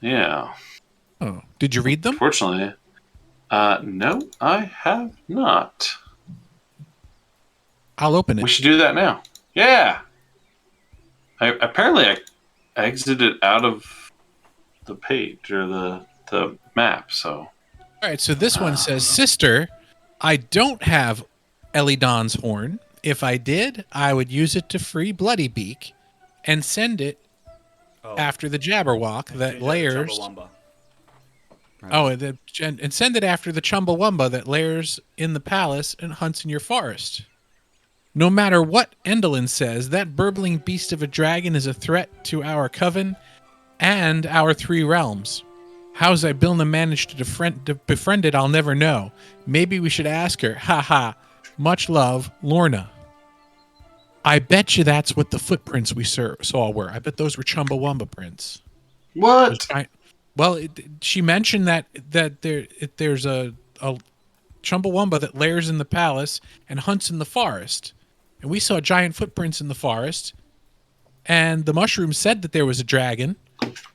yeah. Oh, did you read them? Unfortunately, no, I have not. I'll open it. We should do that now. Yeah. Apparently I exited out of the page or the map, so. All right, so this one says, Sister, I don't have Elidon's horn. If I did, I would use it to free Bloody Beak and send it after the Jabberwock that lairs. Oh, and send it after the Chumbawamba that lairs in the palace and hunts in your forest. No matter what Endelin says, that burbling beast of a dragon is a threat to our coven and our 3 realms. How Zybilna managed to befriend it, I'll never know. Maybe we should ask her. Ha ha. Much love, Lorna. I bet you that's what the footprints we saw were. I bet those were Chumbawamba prints. What? Well, she mentioned that there's a Chumbawamba that lairs in the palace and hunts in the forest. And we saw giant footprints in the forest. And the mushroom said that there was a dragon.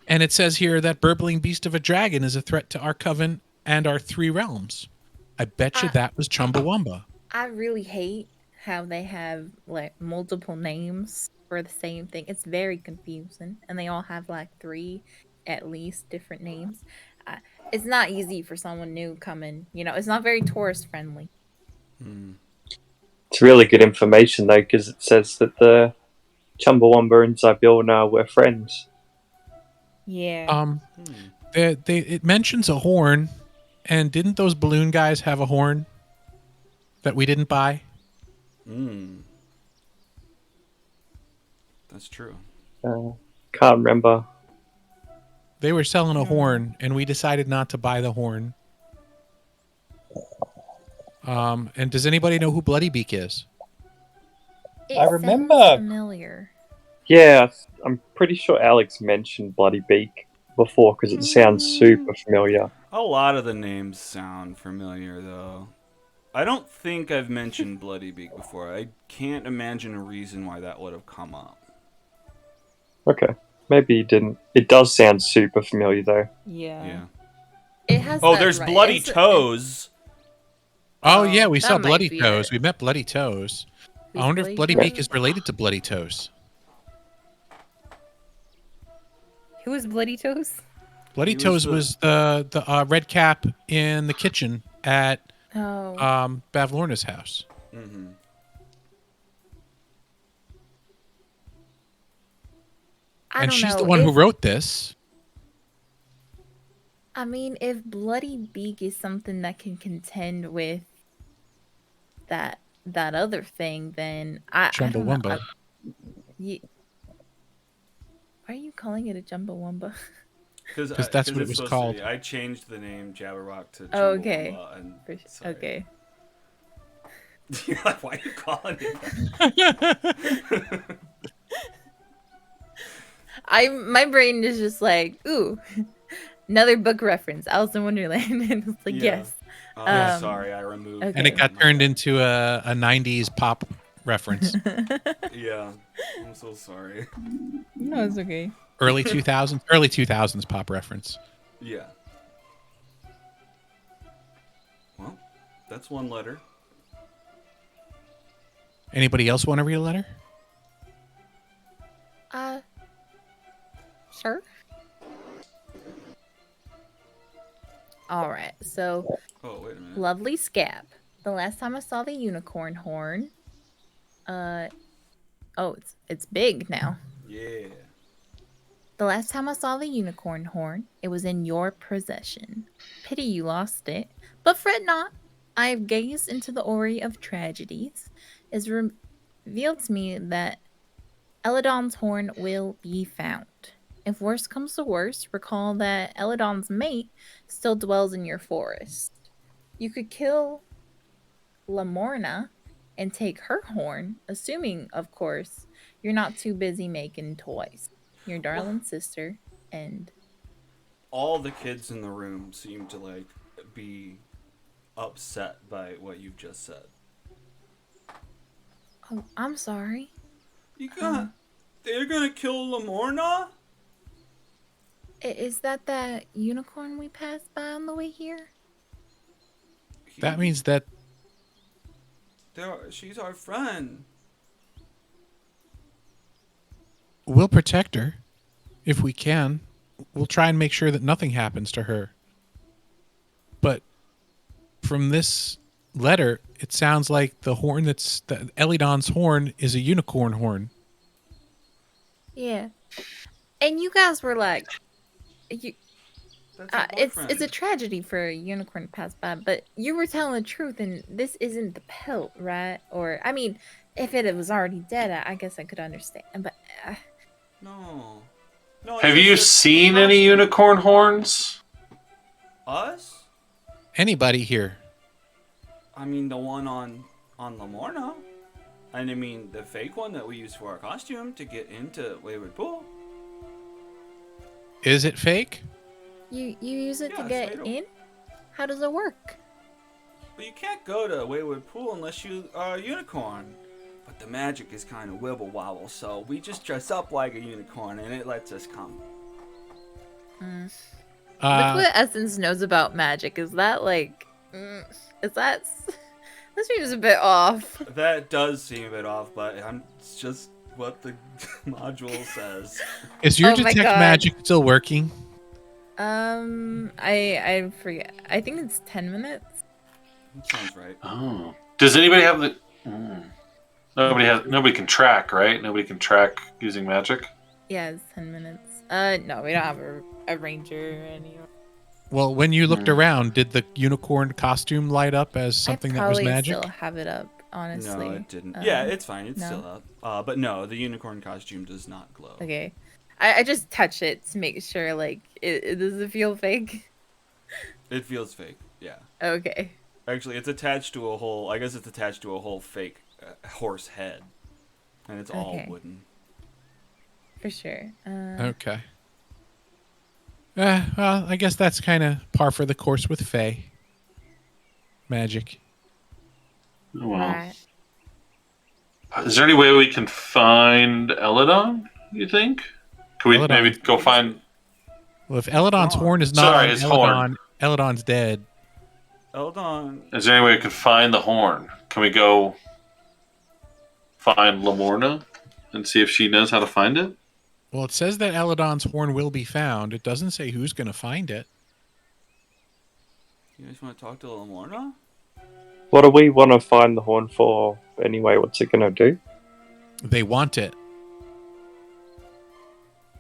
And it says here that burbling beast of a dragon is a threat to our coven and our 3 realms. I bet you that was Chumbawamba. I really hate how they have like multiple names for the same thing. It's very confusing. And they all have like 3 at least different names. It's not easy for someone new coming. It's not very tourist friendly. It's really good information though, because it says that the Chumbawamba and Zybilna were friends. Yeah. It mentions a horn, and didn't those balloon guys have a horn that we didn't buy? That's true. Can't remember. They were selling a horn, and we decided not to buy the horn. And does anybody know who Bloody Beak is? It I remember- sounds familiar. Yeah, I'm pretty sure Alex mentioned Bloody Beak before because it sounds super familiar. A lot of the names sound familiar, though. I don't think I've mentioned Bloody Beak before. I can't imagine a reason why that would have come up. Okay, maybe you didn't. It does sound super familiar though. Yeah. It has. Oh, that there's right. Bloody Toes. Oh, yeah, we that saw might Bloody be Toes. it. We met Bloody Toes. Who's I wonder if Bloody Bloody Beak is related to Bloody Toes. Who is Bloody Toes? Bloody He was Toes the- was the red cap in the kitchen at Oh. Bavlorna's house. Mm-hmm. I And don't she's know. the one who If- wrote this. I mean, if Bloody Beak is something that can contend with that other thing, then I don't know. Chumbawamba. Why are you calling it a Jumbawamba? Because that's what it was called. I changed the name Jabberwock to Oh, okay. Chumbawamba, and sorry. Okay. You're like, why are you calling it that? My brain is just like, ooh, another book reference, Alice in Wonderland, and it's like, Yeah. yes. Oh, sorry, I removed. okay. And it got turned into a 90s pop reference. Yeah, I'm so sorry. No, it's okay. Early 2000s pop reference. Yeah. Well, that's one letter. Anybody else want to read a letter? Sure. All right, so Oh, wait a minute. lovely Scab. The last time I saw the unicorn horn, Oh, it's big now. Yeah. The last time I saw the unicorn horn, it was in your possession. Pity you lost it. But fret not. I have gazed into the Ori of tragedies. It's revealed to me that Eladon's horn will be found. If worst comes to worst, recall that Eladon's mate still dwells in your forest. You could kill Lamorna and take her horn, assuming, of course, you're not too busy making toys. Your darling sister and All the kids in the room seem to like be upset by what you've just said. oh, I'm sorry. You got they're gonna kill Lamorna? Is that unicorn we passed by on the way here? That means that She's our friend. we'll protect her if we can. We'll try and make sure that nothing happens to her. But from this letter, it sounds like the horn the Elidon's horn is a unicorn horn. Yeah. And you guys were like, That's our it's boyfriend. a tragedy for a unicorn to pass by, but you were telling the truth, and this isn't the pelt, right? Or I mean, if it was already dead, I guess I could understand. But No. No. Have it's you just a seen any costume. unicorn horns? Us? Anybody here? I mean, the one on Lamorna. And I mean, the fake one that we use for our costume to get into Wayward Pool. Is it fake? you use it Yeah, to it's get made of- in? How does it work? But you can't go to Wayward Pool unless you are a unicorn. But the magic is kind of wibble wobble, so we just dress up like a unicorn and it lets us come. Look what Essence knows about magic. Is that like, is that? This seems a bit off. That does seem a bit off, but it's just what the module says. Is your Oh my detect God. magic still working? I forget. I think it's 10 minutes. That sounds right. Oh. Does anybody have the? Nobody can track, right? Nobody can track using magic. Yeah, it's 10 minutes. No, we don't have a ranger anymore. Well, when you looked around, did the unicorn costume light up as something I that was probably magic? still have it up, honestly. No, it didn't. Yeah, Um, it's fine. It's no. still up. But no, the unicorn costume does not glow. Okay. I just touch it to make sure, like, it doesn't feel fake. It feels fake. Yeah. Okay. Actually, it's attached to a whole. I guess it's attached to a whole fake horse head, and it's all Okay. wooden. For sure. Okay. Well, I guess that's kind of par for the course with Fae. Magic. Oh, well. Right. Is there any way we can find Eladon? You think? Can we Eladon. maybe go find? Well, if Eladon's Oh. horn is not Sorry, on his Eladon, horn. Eladon's dead. Hold on. Is there any way we can find the horn? Can we go find Lamorna and see if she knows how to find it? Well, it says that Eladon's horn will be found. It doesn't say who's going to find it. You guys want to talk to Lamorna? What do we want to find the horn for anyway? What's it going to do? They want it.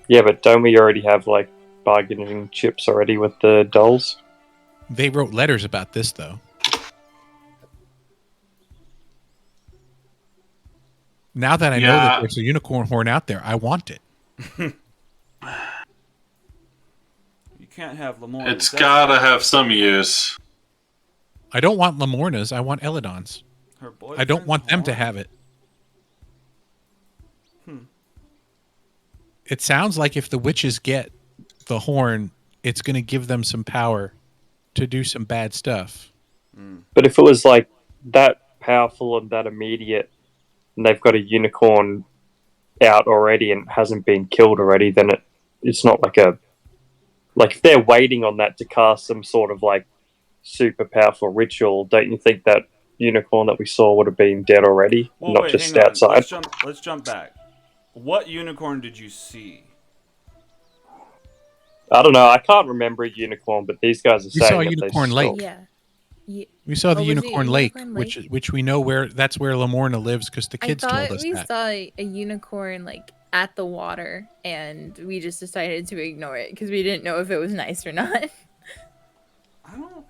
Yeah, but don't we already have, like, bargaining chips already with the dolls? They wrote letters about this, though. Now that I know that Yeah. there's a unicorn horn out there, I want it. You can't have Lamorna. It's gotta have some use. I don't want Lamorna's. I want Eladon's. Her I don't boyfriend's want them to horn? have it. Hmm. It sounds like if the witches get the horn, it's going to give them some power to do some bad stuff. But if it was, like, that powerful and that immediate, and they've got a unicorn out already and hasn't been killed already, then it's not like a... Like, if they're waiting on that to cast some sort of, like, super powerful ritual, don't you think that unicorn that we saw would have been dead already, Well, not wait, just hang on. outside? Let's jump back. What unicorn did you see? I don't know. I can't remember a unicorn, but these guys are We saying saw a that unicorn they lake. saw. Yeah. We saw the Oh, was it Unicorn Lake, Unicorn which we know that's where Lamorna lives because the kids I told thought us we that. saw a unicorn like at the water, and we just decided to ignore it because we didn't know if it was nice or not. I don't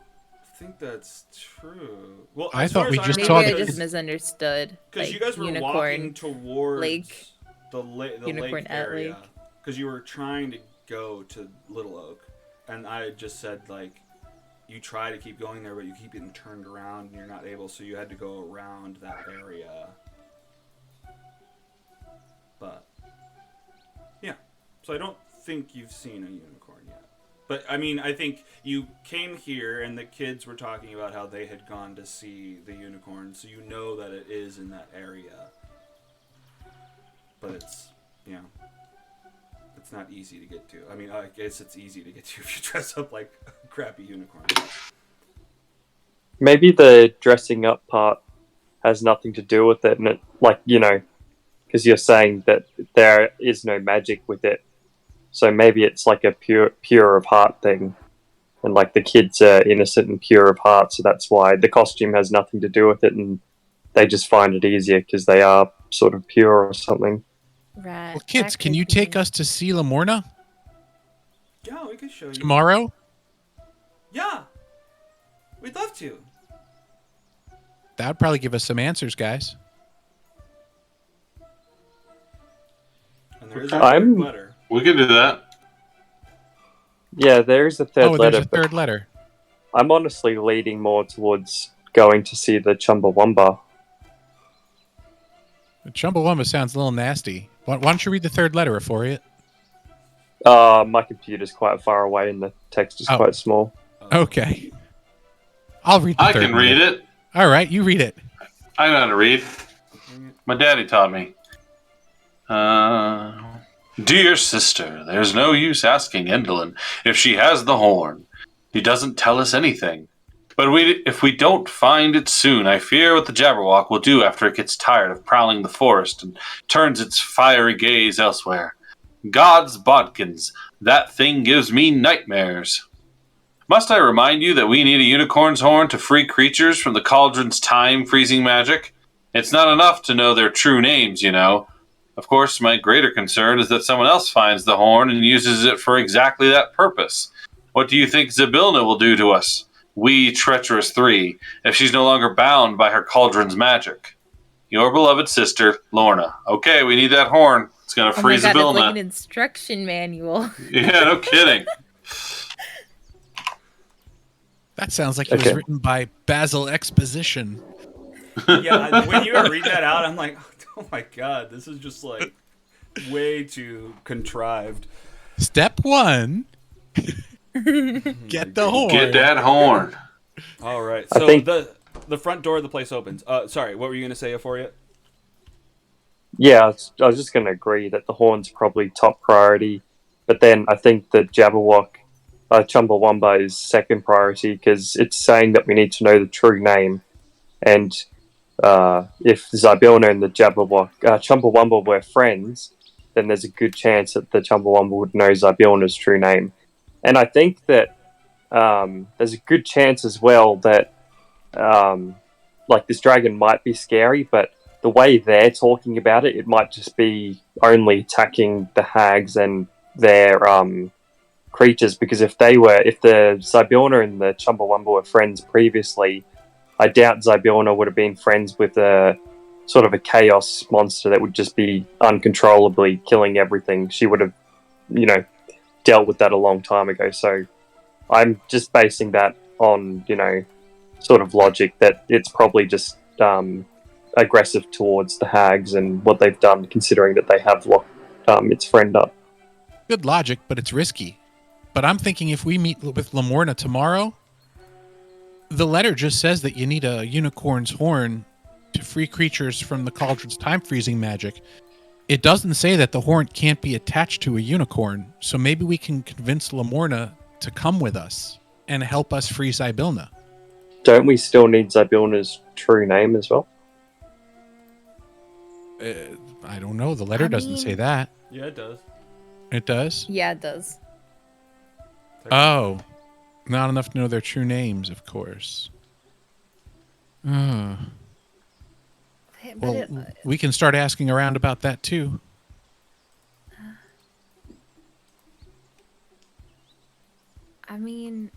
think that's true. Well, I as thought far we as just Maybe saw I the just kids. misunderstood. because Like, you guys were unicorn walking towards lake. the lake Unicorn at area lake. because you were trying to go to Little Oak, and I just said like you try to keep going there, but you keep getting turned around and you're not able, so you had to go around that area. But yeah, so I don't think you've seen a unicorn yet. But I mean, I think you came here and the kids were talking about how they had gone to see the unicorn, so you know that it is in that area. But it's, it's not easy to get to. I mean, I guess it's easy to get to if you dress up like a crappy unicorn. Maybe the dressing up part has nothing to do with it, and it, like, because you're saying that there is no magic with it, so maybe it's like a pure of heart thing, and like the kids are innocent and pure of heart, so that's why the costume has nothing to do with it, and they just find it easier because they are sort of pure or something. Right. Well, kids, can you take us to see Lamorna Yeah, we could show you. tomorrow? Yeah, we'd love to. That would probably give us some answers, guys. And there is a I'm- third letter. We can do that. Yeah, there is a third There's letter, a third letter. but I'm honestly leading more towards going to see the Chumbawamba. Chumbawamba sounds a little nasty. Why don't you read the third letter for it? My computer's quite far away and the text is Oh. quite small. Okay. I'll read the I third can read letter. it. All right, you read it. I know how to read. My daddy taught me. Dear sister, there's no use asking Endelin if she has the horn. He doesn't tell us anything. But if we don't find it soon, I fear what the Jabberwock will do after it gets tired of prowling the forest and turns its fiery gaze elsewhere. God's bodkins, that thing gives me nightmares. Must I remind you that we need a unicorn's horn to free creatures from the cauldron's time-freezing magic? It's not enough to know their true names, you know. Of course, my greater concern is that someone else finds the horn and uses it for exactly that purpose. What do you think Zybilna will do to us, we treacherous three, if she's no longer bound by her cauldron's magic? Your beloved sister, Lorna. Okay, we need that horn. It's going to Oh my free god, it's Zybilna. like an instruction manual. Yeah, no kidding. That sounds like it was Okay. written by Basil Exposition. Yeah, when you were reading that out, I'm like, oh my god, this is just like way too contrived. Step 1. Get the horn. Get that horn. All right, I so think- the front door of the place opens. Sorry, what were you gonna say for you? Yeah, I was just going to agree that the horn's probably top priority, but then I think the Jabberwock, Chumbawamba is second priority because it's saying that we need to know the true name, and if Zybilna and the Chumbawamba were friends, then there's a good chance that the Chumbawamba would know Zybilna's true name, and I think that there's a good chance as well that like this dragon might be scary, but the way they're talking about it, it might just be only attacking the hags and their creatures. Because if the Zybilna and the Chumbawamba were friends previously, I doubt Zybilna would have been friends with a sort of a chaos monster that would just be uncontrollably killing everything. She would have, dealt with that a long time ago. So I'm just basing that on, sort of logic that it's probably just aggressive towards the hags and what they've done, considering that they have locked its friend up. Good logic, but it's risky. But I'm thinking if we meet with Lamorna tomorrow, the letter just says that you need a unicorn's horn to free creatures from the cauldron's time-freezing magic. It doesn't say that the horn can't be attached to a unicorn, so maybe we can convince Lamorna to come with us and help us free Zybilna. Don't we still need Zybilna's true name as well? I don't know. The letter doesn't say that. Yeah, it does. It does? Yeah, it does. Oh. Not enough to know their true names, of course. Uh, But well, it, we can start asking around about that too. I mean,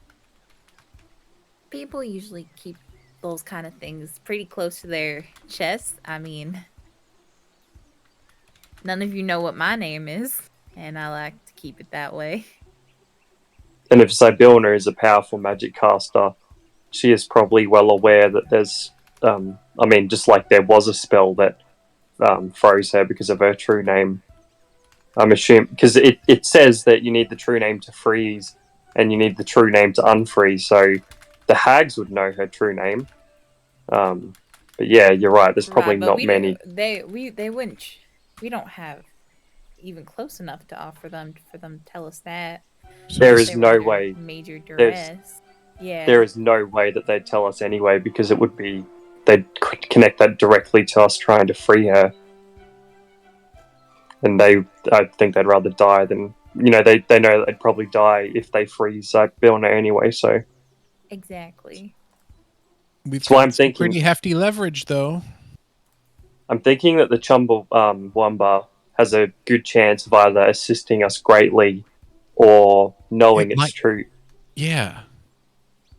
people usually keep those kind of things pretty close to their chest. I mean, none of you know what my name is, and I like to keep it that way. And if Sibylna is a powerful magic caster, she is probably well aware that there's, I mean, just like there was a spell that froze her because of her true name. I'm assuming, because it says that you need the true name to freeze and you need the true name to unfreeze, so the hags would know her true name. But yeah, you're right, there's probably Right, but not many. they wouldn't. We don't have even close enough to offer them for them to tell us that. So There Unless this, is they were no under way. major There's duress. Yeah. there is no way that they'd tell us anyway, because it would be, they'd connect that directly to us trying to free her, and I think they'd rather die than, they know they'd probably die if they freeze Sibylna anyway. So Exactly. we've that's why got some pretty hefty leverage, though. I'm thinking that the Chumbawamba has a good chance of either assisting us greatly or knowing It it's might- true. Yeah.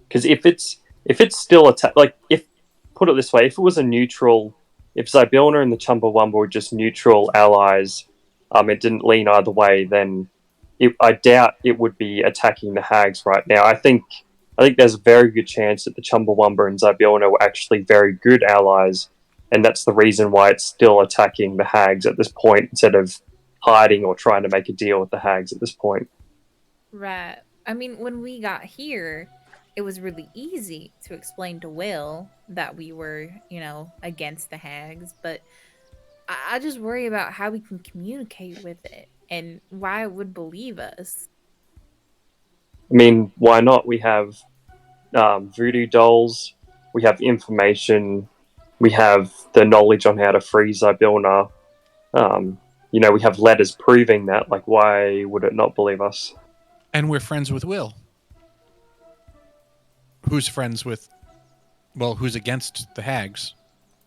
Because if it's still like, if, put it this way, if it was a neutral, if Sibylna and the Chumbawamba were just neutral allies, it didn't lean either way, then I doubt it would be attacking the hags right now. I think there's a very good chance that the Chumbawamba and Sibylna were actually very good allies, and that's the reason why it's still attacking the hags at this point instead of hiding or trying to make a deal with the hags at this point. Right. I mean, when we got here, it was really easy to explain to Will that we were, against the hags, but I just worry about how we can communicate with it and why it would believe us. I mean, why not? We have voodoo dolls, we have information, we have the knowledge on how to freeze Sibylna. We have letters proving that. Like, why would it not believe us? And we're friends with Will. Who's friends with, well, who's against the hags?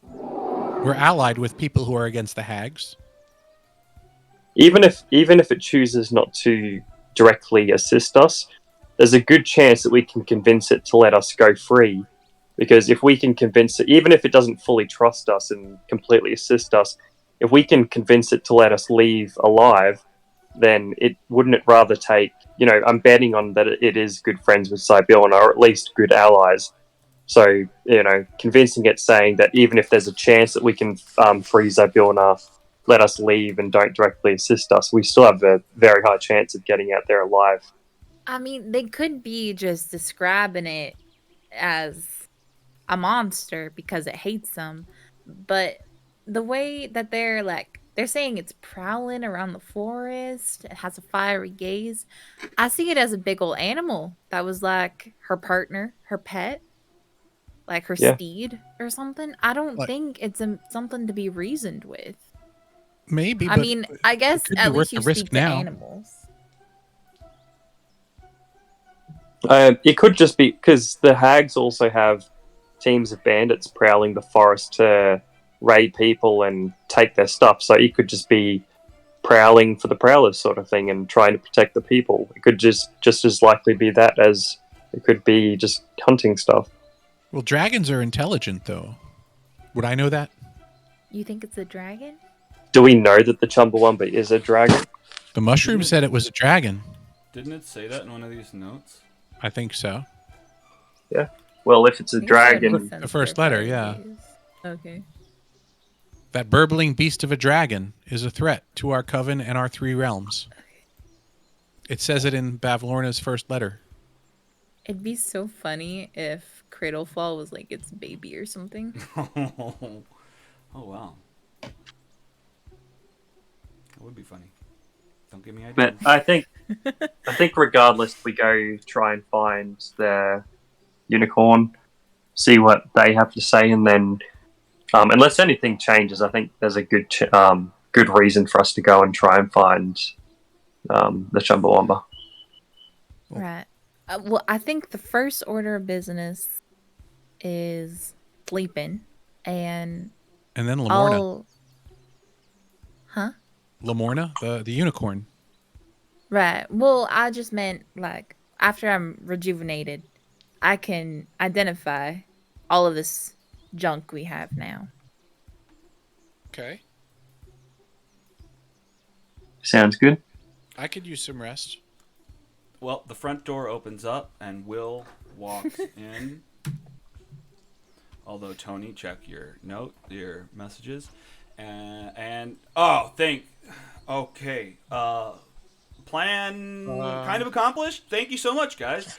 We're allied with people who are against the hags. Even if it chooses not to directly assist us, there's a good chance that we can convince it to let us go free. Because if we can convince it, even if it doesn't fully trust us and completely assist us, if we can convince it to let us leave alive, then wouldn't it rather take, I'm betting on that it is good friends with Sibylna, or at least good allies. So, convincing it, saying that even if there's a chance that we can free Sibylna, let us leave and don't directly assist us, we still have a very high chance of getting out there alive. I mean, they could be just describing it as a monster because it hates them, but the way that they're saying it's prowling around the forest, it has a fiery gaze. I see it as a big old animal that was like her partner, her pet, like her Yeah. steed or something. I don't Like- think it's something to be reasoned with. Maybe, I but mean, I guess could be at worth least you the risk speak to now. animals. It could just be because the hags also have teams of bandits prowling the forest to raid people and take their stuff. So it could just be prowling for the prowlers sort of thing and trying to protect the people. It could just as likely be that as it could be just hunting stuff. well, dragons are intelligent, though. Would I know that? You think it's a dragon? Do we know that the Chumbawamba is a dragon? The mushroom said it was a dragon. Didn't it say that in one of these notes? I think so. Well, if it's a I think that would make dragon, sense The first for letter, fire yeah. gaze. Okay. That burbling beast of a dragon is a threat to our coven and our 3 realms. It says it in Bavlorna's first letter. It'd be so funny if Cradlefall was like its baby or something. Oh wow, that would be funny. Don't give me ideas. but I think regardless, we go try and find the unicorn, see what they have to say, and then unless anything changes, I think there's a good reason for us to go and try and find the Chumbawamba. Right. Well, I think the first order of business is sleeping, and And then Lamorna. I'll. Huh? Lamorna, the unicorn. Right. Well, I just meant like after I'm rejuvenated, I can identify all of this junk we have now. Okay. Sounds good. I could use some rest. Well, the front door opens up and Will walks in. Although Tony, check your messages, and oh, okay, plan kind of accomplished. Thank you so much, guys.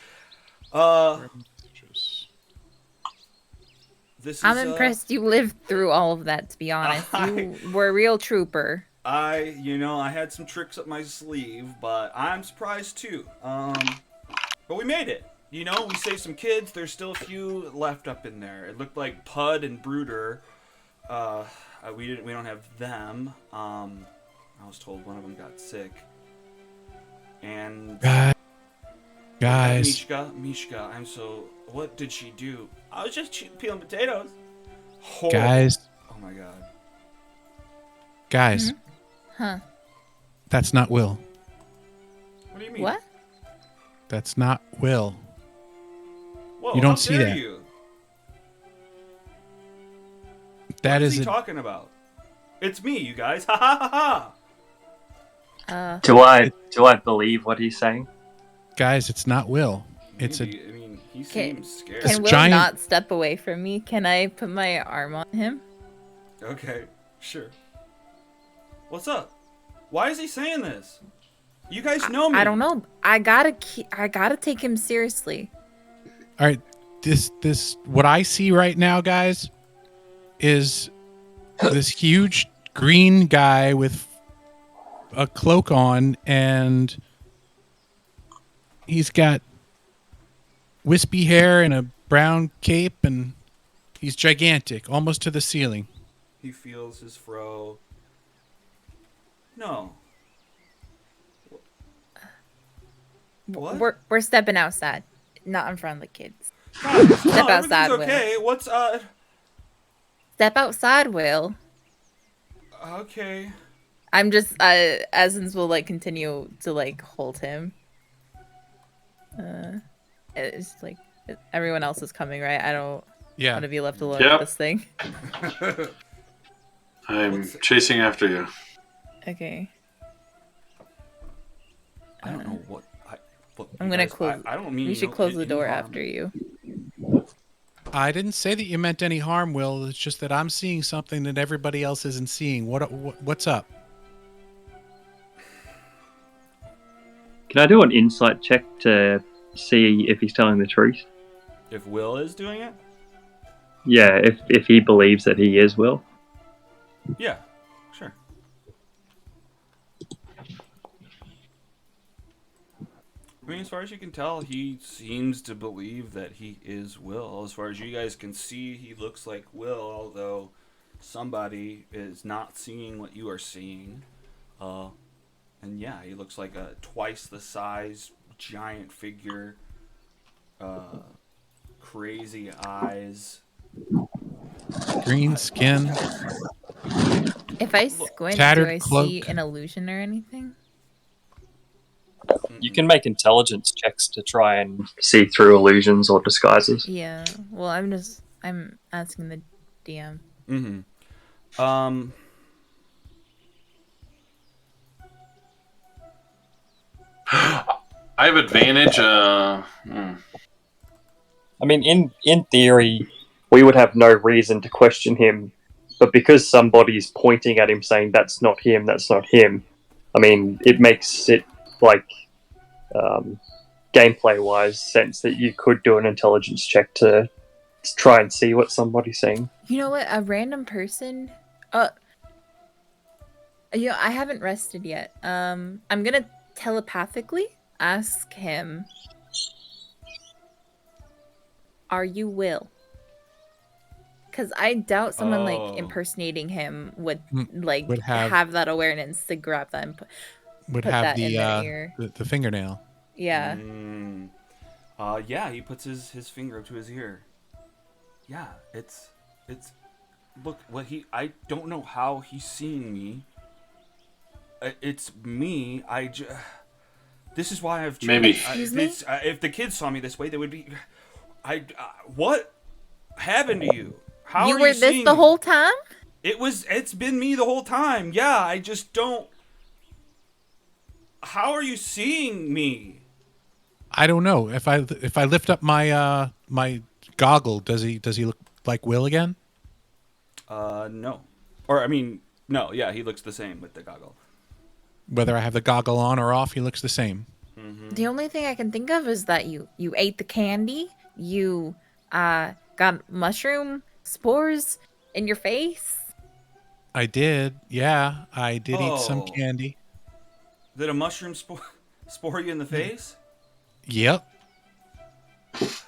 This I'm is, impressed you lived through all of that, to be honest. You were a real trooper. I had some tricks up my sleeve, but I'm surprised too. But we made it. We saved some kids. There's still a few left up in there. It looked like Pud and Brooder. We don't have them. I was told one of them got sick. And Guys. Mishka, what did she do? I was just peeling potatoes. Oh. Guys. Oh my god. Guys. Mm-hmm. Huh. That's not Will. What do you mean? What? That's not Will. Whoa, You don't how see dare that. You? That what is is he a talking about? It's me, you guys. Ha ha ha ha. Do I believe what he's saying? guys, it's not Will. It's Maybe, I mean, he Can- seems scared. Can Will giant- not step away from me? Can I put my arm on him? Okay, sure. What's up? Why is he saying this? You guys know me. I don't know. I gotta take him seriously. All right, this what I see right now, guys, is this huge green guy with a cloak on, and he's got wispy hair and a brown cape, and he's gigantic, almost to the ceiling. He feels his fro. No. What? We're stepping outside, not in front of the kids. Guys, no, Step outside, everything's okay. What's Step outside, Will. Okay. I'm just Essence will like continue to like hold him. It's like everyone else is coming, right? I don't Yeah. want to be left alone Yep. with this thing. I'm chasing after you. Okay. I don't know what. Look, I'm you gonna guys, close. I don't mean We should close the door after you. I didn't say that you meant any harm, Will. It's just that I'm seeing something that everybody else isn't seeing. What's up? Can I do an insight check to see if he's telling the truth? If Will is doing it? Yeah, if he believes that he is Will. Yeah, sure. I mean, as far as you can tell, he seems to believe that he is Will. As far as you guys can see, he looks like Will, although somebody is not seeing what you are seeing. And yeah, he looks like a twice the size giant figure. Crazy eyes. Green skin. If I squint, do Tattered I cloak. see an illusion or anything? You can make intelligence checks to try and. See through illusions or disguises. Yeah. Well, I'm asking the DM. Mm-hmm. I have advantage. I mean, in theory, We would have no reason to question him, but because somebody's pointing at him saying that's not him, I mean, it makes it like gameplay-wise sense that you could do an intelligence check to try and see what somebody's saying. You know what? A random person. I haven't rested yet. I'm gonna telepathically ask him. Are you Will? Because I doubt someone Oh. like impersonating him would like Would have that awareness to grab that and Would put have that in their the, ear. the fingernail. Yeah. Yeah, he puts his finger up to his ear. Yeah, it's It's look what he. I don't know how he's seeing me. It's me. This is why I've changed. Maybe. Excuse me? If the kids saw me this way, they would be. What happened to you? How You are were you this seeing the me? whole time? It's been me the whole time. Yeah, I just don't. How are you seeing me? I don't know. If I lift up my my goggle, does he look like Will again? No. Or I mean, no. Yeah, he looks the same with the goggle. Whether I have the goggle on or off, he looks the same. The only thing I can think of is that you ate the candy. You got mushroom spores in your face. I did. Yeah, I did eat some Oh. candy. Did a mushroom spore you in the face? Yep. Those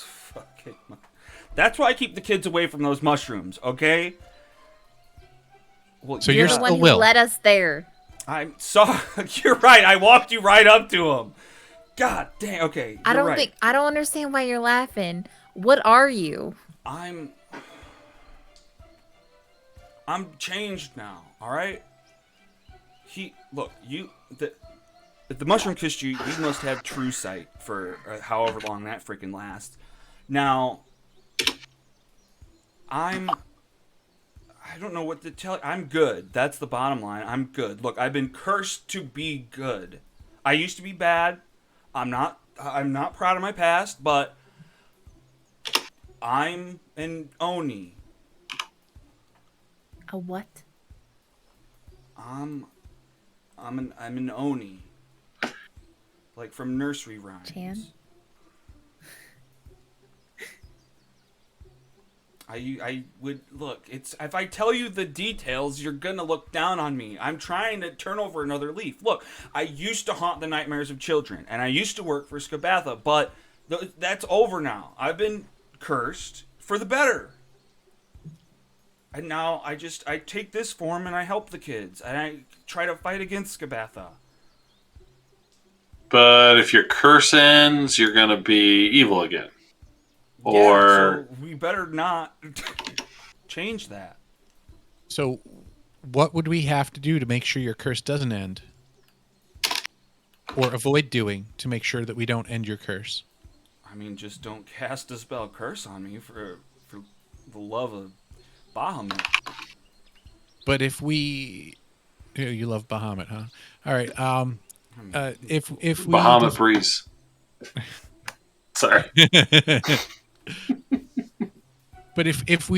fucking. That's why I keep the kids away from those mushrooms. Okay. Well, So You're you're the one still who Will. led us there. I'm sorry. You're right. I walked you right up to him. God damn. Okay. I you're don't right. think I don't understand why you're laughing. What are you? I'm changed now. All right. Look. If the mushroom kissed you, you must have true sight for however long that freaking lasts. Now, I don't know what to tell you. I'm good. That's the bottom line. I'm good. Look, I've been cursed to be good. I used to be bad. I'm not proud of my past, but I'm an Oni. A what? I'm an Oni. Like from nursery rhymes. Chan? I would look. It's if I tell you the details, you're gonna look down on me. I'm trying to turn over another leaf. Look, I used to haunt the nightmares of children, and I used to work for Skabatha, but that's over now. I've been cursed for the better, and now I take this form and I help the kids, and I try to fight against Skabatha. But if your curse ends, you're gonna be evil again. Yeah, Or so we better not change that. So, what would we have to do to make sure your curse doesn't end, or avoid doing to make sure that we don't end your curse? I mean, just don't cast a spell curse on me for the love of Bahamut. But if we, you love Bahamut, huh? All right. If we Bahamut Breeze. Sorry. But if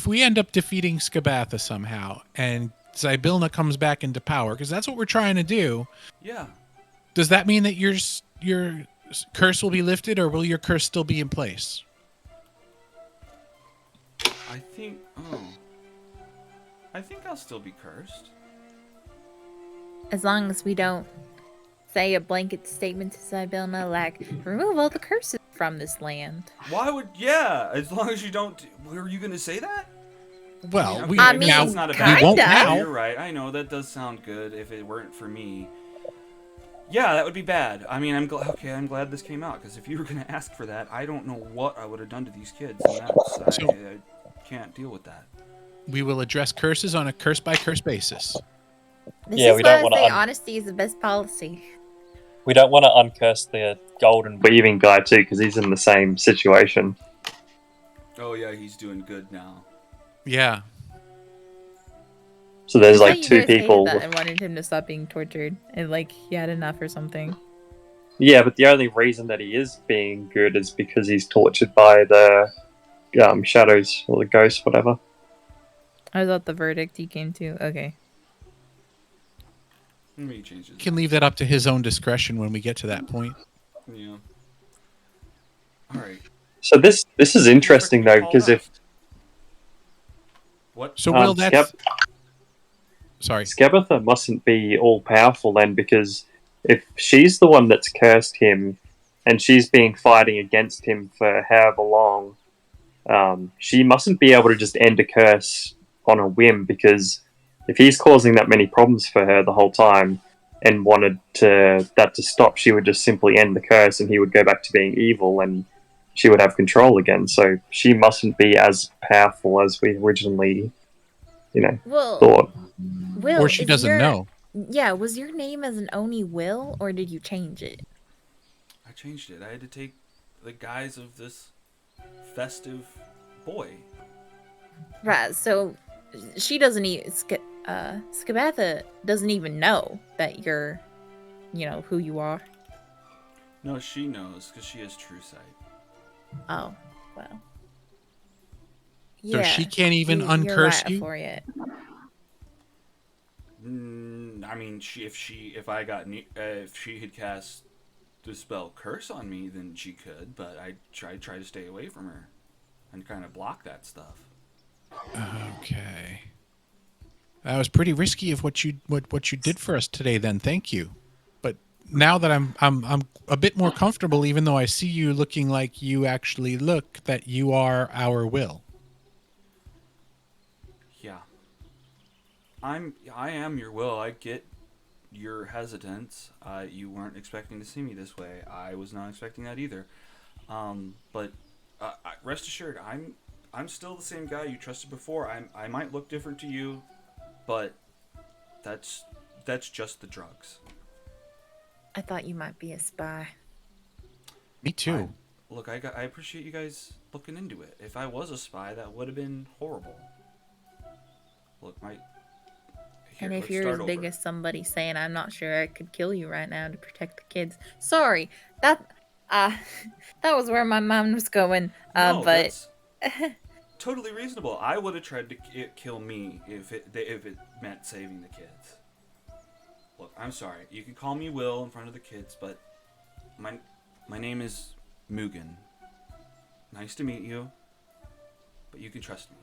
we end up defeating Skabatha somehow and Zybilna comes back into power, because that's what we're trying to do, Yeah. does that mean that your curse will be lifted, or will your curse still be in place? I think. Oh. I think I'll still be cursed. As long as we don't say a blanket statement to Zybilna like, remove all the curses from this land. Why would? Yeah. As long as you don't. Were you gonna say that? Well, Okay, we I guess mean, now that's not a we bad won't kinda. now. You're right. I know that does sound good if it weren't for me. Yeah, that would be bad. I mean, I'm glad this came out, because if you were gonna ask for that, I don't know what I would have done to these kids. And I can't deal with that. We will address curses on a curse by curse basis. This Yeah, is we why don't I wanna say honesty is the best policy. We don't want to uncurse the golden. Weaving guy too, because he's in the same situation. Oh yeah, he's doing good now. Yeah. So there's I thought like you two guys hated people. that and wanted him to stop being tortured, and like he had enough or something. Yeah, but the only reason that he is being good is because he's tortured by the shadows or the ghosts, whatever. I thought the verdict he came to. Okay. Maybe he changes. Can leave that up to his own discretion when we get to that point. Yeah. All right. So this is interesting though, because if What? So Will, that's sorry. Skabatha mustn't be all powerful then, because if she's the one that's cursed him and she's been fighting against him for however long, she mustn't be able to just end a curse on a whim, because if he's causing that many problems for her the whole time and wanted that to stop, she would just simply end the curse and he would go back to being evil, and she would have control again. So she mustn't be as powerful as we originally, Well, thought. Will, Or she is doesn't your- know. Yeah, was your name as an Oni Will, or did you change it? I changed it. I had to take the guise of this festive boy. Right. So she doesn't even. Skabatha doesn't even know that you're, who you are. No, she knows because she has true sight. Oh, well. So she can't even you're uncurse right you? for it. I mean, if she had cast the spell curse on me, then she could. But I try to stay away from her and kind of block that stuff. Okay. That was pretty risky of what you did for us today. Then thank you. But now that I'm a bit more comfortable, even though I see you looking like you actually look, that you are our Will. Yeah. I am your Will. I get your hesitance. You weren't expecting to see me this way. I was not expecting that either. But rest assured, I'm still the same guy you trusted before. I might look different to you, but that's just the drugs. I thought you might be a spy. Me too. Look, I appreciate you guys looking into it. If I was a spy, that would have been horrible. Look, And if let's you're start as big over. as somebody saying, "I'm not sure I could kill you right now to protect the kids," sorry, that was where my mind was going. No, But that's totally reasonable. I would have tried to kill me if it meant saving the kids. Look, I'm sorry. You can call me Will in front of the kids, but my name is Mugen. Nice to meet you, but you can trust me.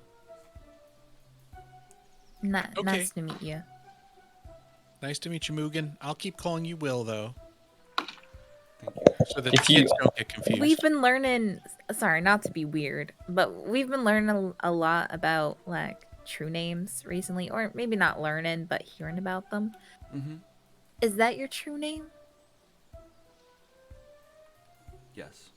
Okay. Nice to meet you. Nice to meet you, Mugen. I'll keep calling you Will though, Thank you. so that If the you- kids don't get confused. We've been learning. Sorry, not to be weird, but we've been learning a lot about like true names recently, or maybe not learning, but hearing about them. Mm-hmm. Is that your true name? Yes.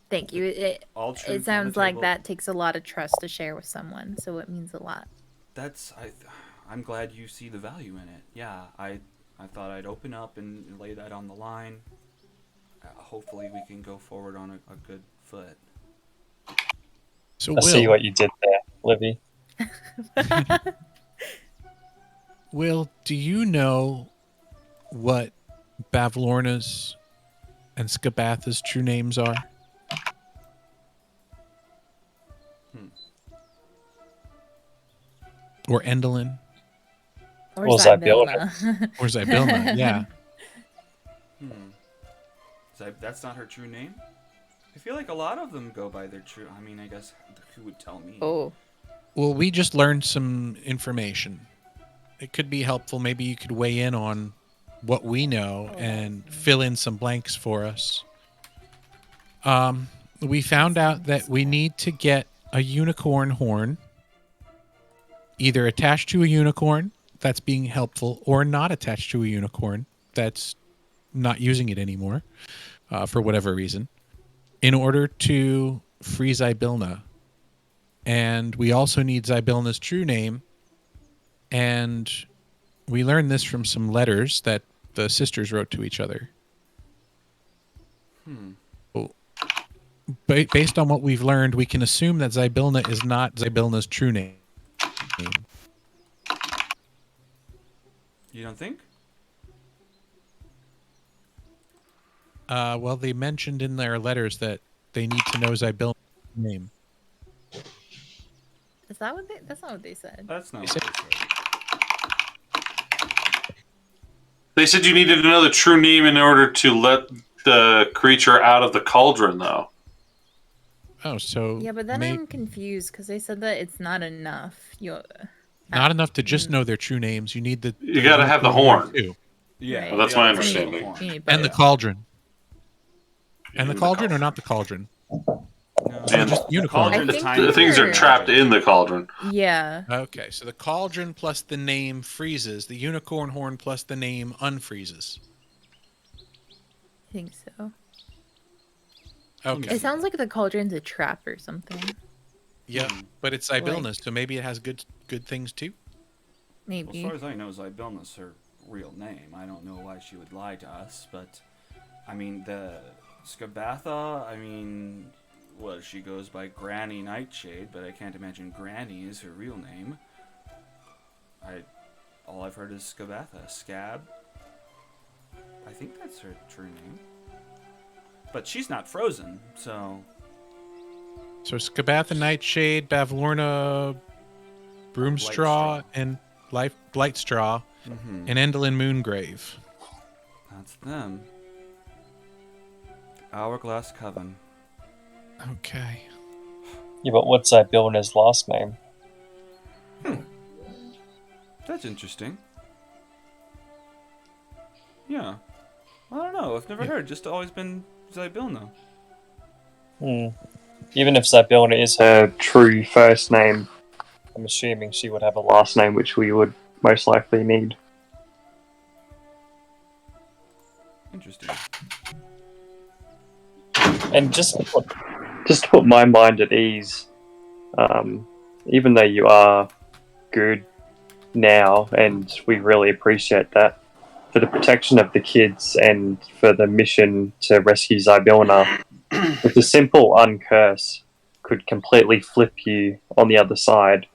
Thank you. All truth on It the sounds like table. that takes a lot of trust to share with someone, so it means a lot. I'm glad you see the value in it. Yeah, I thought I'd open up and lay that on the line. Hopefully we can go forward on a good foot. So I Will, see what you did there, Livy. Will, do you know what Bavlorna's and Skabatha's true names are? Or Endelin? Or Or Zybilna. Or Zybilna, yeah. That's not her true name? I feel like a lot of them go by their true... I mean, I guess who would tell me? Oh. Well, we just learned some information. It could be helpful. Maybe you could weigh in on what we know and fill in some blanks for us. We found out that we need to get a unicorn horn, either attached to a unicorn that's being helpful or not attached to a unicorn that's not using it anymore for whatever reason, in order to free Zybilna. And we also need Zybilna's true name. And we learned this from some letters that the sisters wrote to each other. Based on what we've learned, we can assume that Zybilna is not Zybilna's true name. You don't think? Well, they mentioned in their letters that they need to know Zybilna's name. Is that what that's not what they said. That's not They what said- they said. They said you needed to know the true name in order to let the creature out of the cauldron, though. Oh, so Yeah, but then I'm confused because they said that it's not enough. not enough to just know their true names. You need the You got to have the unicorn horn. too. Yeah, Right. Well, that's the my other person understanding. on the You horn. need And the both. cauldron. And the And the cauldron or cauldron. not the cauldron? No, And just the unicorn. cauldron's I think tiny. The things are Sure. trapped in the cauldron. Yeah, Okay, so the cauldron plus the name freezes. The unicorn horn plus the name unfreezes. I think so. Okay. It sounds like the cauldron's a trap or something. Yeah, but it's Ibilnus, so maybe it has good things too. Well, as Maybe. far as I know, Zybilna's her real name. I don't know why she would lie to us, but I mean the Skabatha. I mean, well, she goes by Granny Nightshade, but I can't imagine Granny is her real name. All I've heard is Skabatha. Scab. I think that's her true name. But she's not frozen, so. So Skabatha Nightshade, Bavlorna Broomstraw, and Blightstraw, Mm-hmm. and Endlin Moongrave. That's them. The Hourglass Coven. Okay. Yeah, but what's Zybilna's last name? That's interesting. Yeah. I don't know. I've never Yeah. heard. Just always been Zybilna. Even if Zybilna is her true first name, I'm assuming she would have a last name, which we would most likely need. Interesting. And just to put my mind at ease, even though you are good now, and we really appreciate that, for the protection of the kids and for the mission to rescue Zybilna, if the simple uncurse could completely flip you on the other side,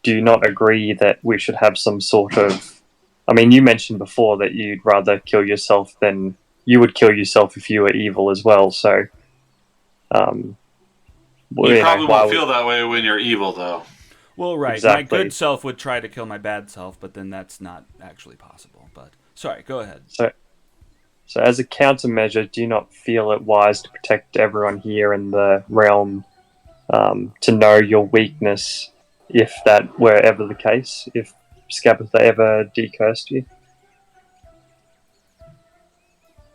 do you not agree that we should have some sort of... I mean, you mentioned before that you'd rather kill yourself than... You would kill yourself if you were evil as well, so... You probably won't feel that way when you're evil, though. Well, right. Exactly. My good self would try to kill my bad self, but then that's not actually possible. But sorry, go ahead. So as a countermeasure, do you not feel it wise to protect everyone here in the realm, to know your weakness, if that were ever the case, if Skabatha ever decursed you? I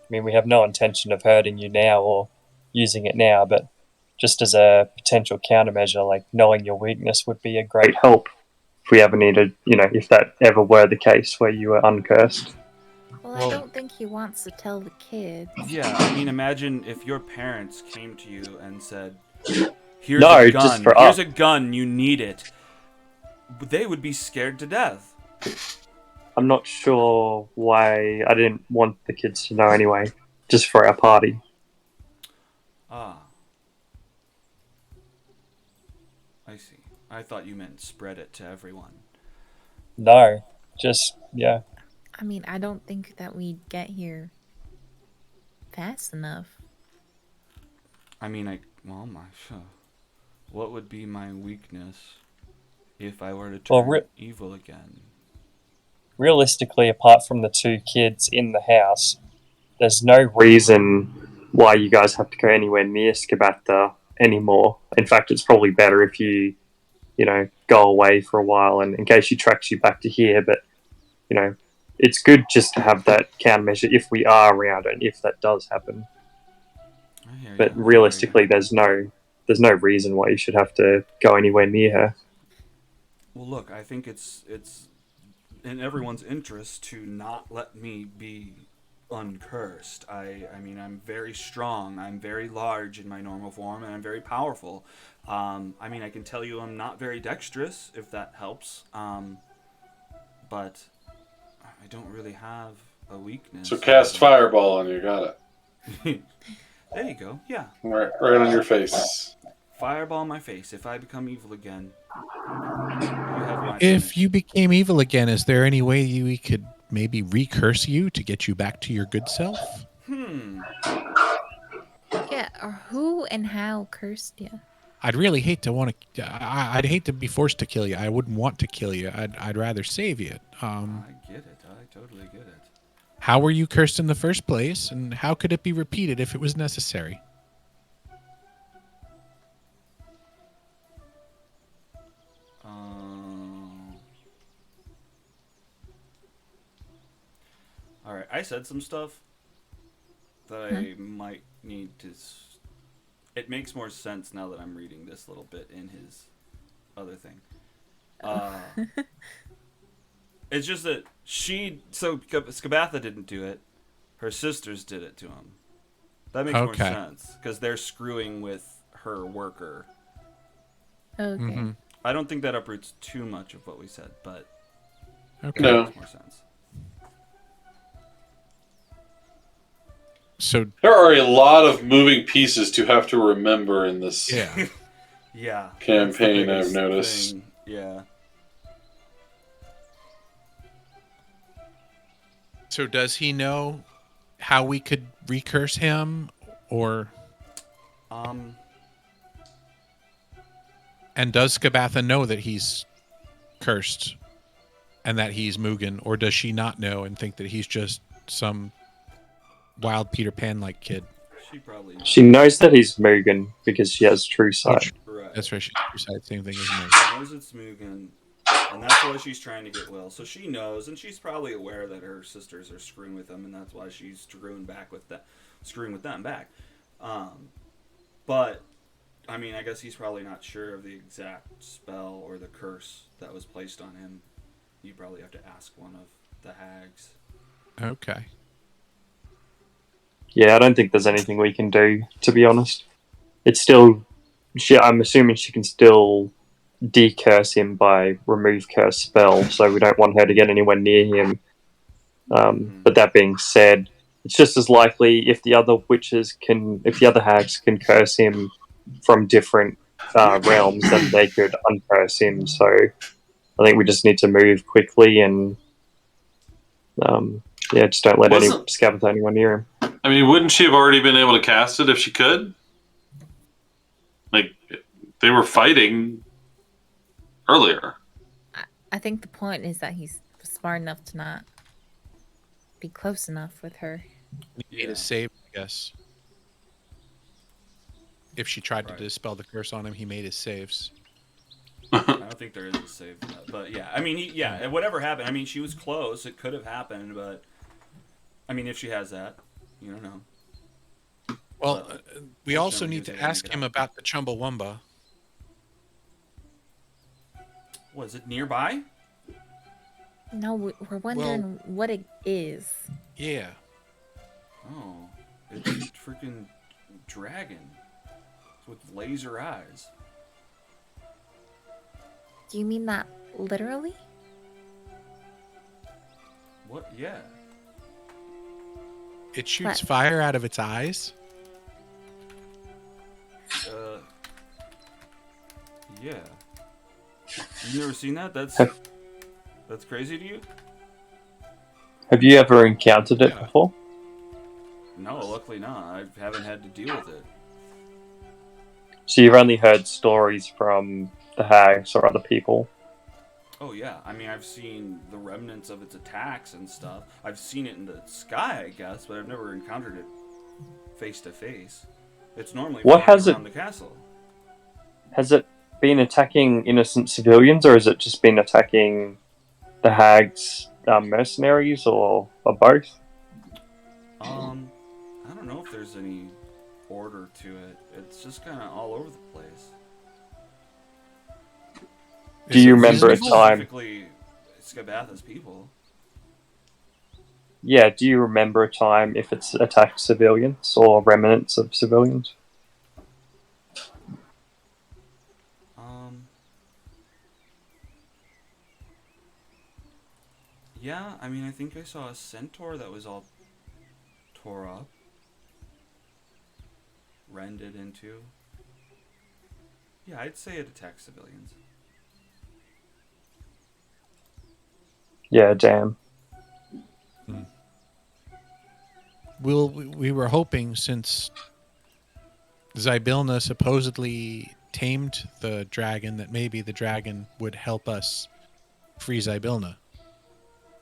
mean, we have no intention of hurting you now or using it now, but just as a potential countermeasure, like knowing your weakness would be a great help if we ever needed, if that ever were the case where you were uncursed. Well, Well- I don't think he wants to tell the kids. Yeah, I mean, imagine if your parents came to you and said, "Here's No, a gun. just for Here's us. a gun. You need it." They would be scared to death. I'm not sure why I didn't want the kids to know anyway, just for our party. Ah. I see. I thought you meant spread it to everyone. No, just, yeah. I mean, I don't think that we'd get here fast enough. I mean, what would be my weakness if I were to turn Well, evil again? realistically, apart from the two kids in the house, there's no reason why you guys have to go anywhere near Skabatha anymore. In fact, it's probably better if you, go away for a while, and in case she tracks you back to here. But, it's good just to have that countermeasure if we are around and if that does happen. I hear But ya, I realistically, hear ya. there's no reason why you should have to go anywhere near her. Well, look, I think it's in everyone's interest to not let me be uncursed. I mean, I'm very strong. I'm very large in my normal form, and I'm very powerful. I mean, I can tell you I'm not very dexterous, if that helps. But I don't really have a weakness. So cast Fireball on you, got it. There you go. Yeah. Right on your face. Fireball my face. If I become evil again, you have my If finish. you became evil again, is there any way we could maybe recurse you to get you back to your good self? Yeah, or who and how cursed you? I'd really hate to I'd hate to be forced to kill you. I wouldn't want to kill you. I'd rather save you. I get it. I totally get it. How were you cursed in the first place, and how could it be repeated if it was necessary? All right, I said some stuff that I might need to. It makes more sense now that I'm reading this little bit in his other thing. It's just that Skabatha didn't do it. Her sisters did it to him. That makes more Okay. sense because they're screwing with her worker. Okay. Mhm. I don't think that uproots too much of what we said, but Okay. No. that makes more sense. So There are a lot of moving pieces to have to remember in this. yeah. Yeah. Campaign, that's I've the biggest noticed. thing. Yeah. So does he know how we could recurse him, or Um. and does Skabatha know that he's cursed and that he's Mugen, or does she not know and think that he's just some wild Peter Pan like kid? She probably. She knows that he's Mugen because she has true Oh, sight. Right. that's right. She's Crusade, same thing as me. She knows it's Mugen, and that's why she's trying to get Will. So she knows, and she's probably aware that her sisters are screwing with him, and that's why she's screwing with them back. But I mean, I guess he's probably not sure of the exact spell or the curse that was placed on him. You probably have to ask one of the hags. Okay. Yeah, I don't think there's anything we can do, to be honest. It's still... I'm assuming she can still decurse him by remove curse spell, so we don't want her to get anywhere near him. But that being said, it's just as likely if the other hags can curse him from different realms, then they could uncurse him. So I think we just need to move quickly and just don't let Skabatha anyone near him. I mean, wouldn't she have already been able to cast it if she could? Like, they were fighting earlier. I think the point is that he's smart enough to not be close enough with her. He made a save, I guess. If she tried to dispel the curse on him, he made his saves. I don't think there is a save for that. But yeah, I mean, whatever happened, I mean, she was close. It could have happened, but I mean, if she has that, you don't know. Well, we also fortunately, need he was to able to ask get him out. about the Chumbawamba. Was it nearby? No, we're wondering what it is. Yeah. Oh, it's a freaking dragon with laser eyes. Do you mean that literally? What? Yeah. It shoots What? fire out of its eyes. Yeah. You've never seen that? That's crazy to you? Have you ever encountered it before? No, luckily not. I haven't had to deal with it. So you've only heard stories from the hags or other people? Oh yeah, I mean I've seen the remnants of its attacks and stuff. I've seen it in the sky, I guess, but I've never encountered it face to face. It's normally around the castle. Has it been attacking innocent civilians, or has it just been attacking the hags' mercenaries, or both? I don't know if there's any order to it. It's just kind of all over the place. Do you remember a reasonable? time? Specifically, Skabatha's people. Yeah, do you remember a time if it's attacked civilians or remnants of civilians? Yeah, I mean, I think I saw a centaur that was all tore up, rended into. Yeah, I'd say it attacked civilians. Yeah, damn. We were hoping, since Zybilna supposedly tamed the dragon, that maybe the dragon would help us free Zybilna.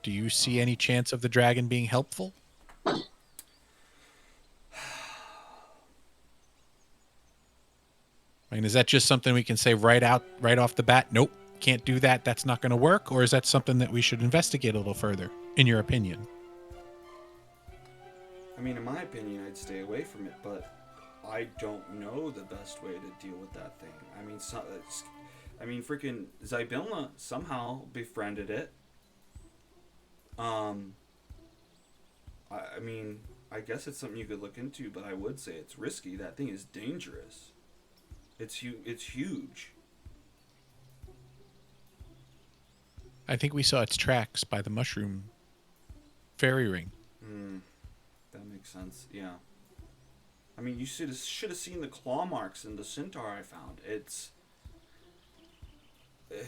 Do you see any chance of the dragon being helpful? I mean, is that just something we can say right off the bat? Nope, can't do that. That's not going to work. Or is that something that we should investigate a little further, in your opinion? I mean, in my opinion, I'd stay away from it, but I don't know the best way to deal with that thing. I mean, freaking Zybilna somehow befriended it. I mean, I guess it's something you could look into, but I would say it's risky. That thing is dangerous. It's huge. I think we saw its tracks by the mushroom fairy ring. That makes sense. Yeah. I mean, you should have seen the claw marks in the centaur I found. It's. Ew,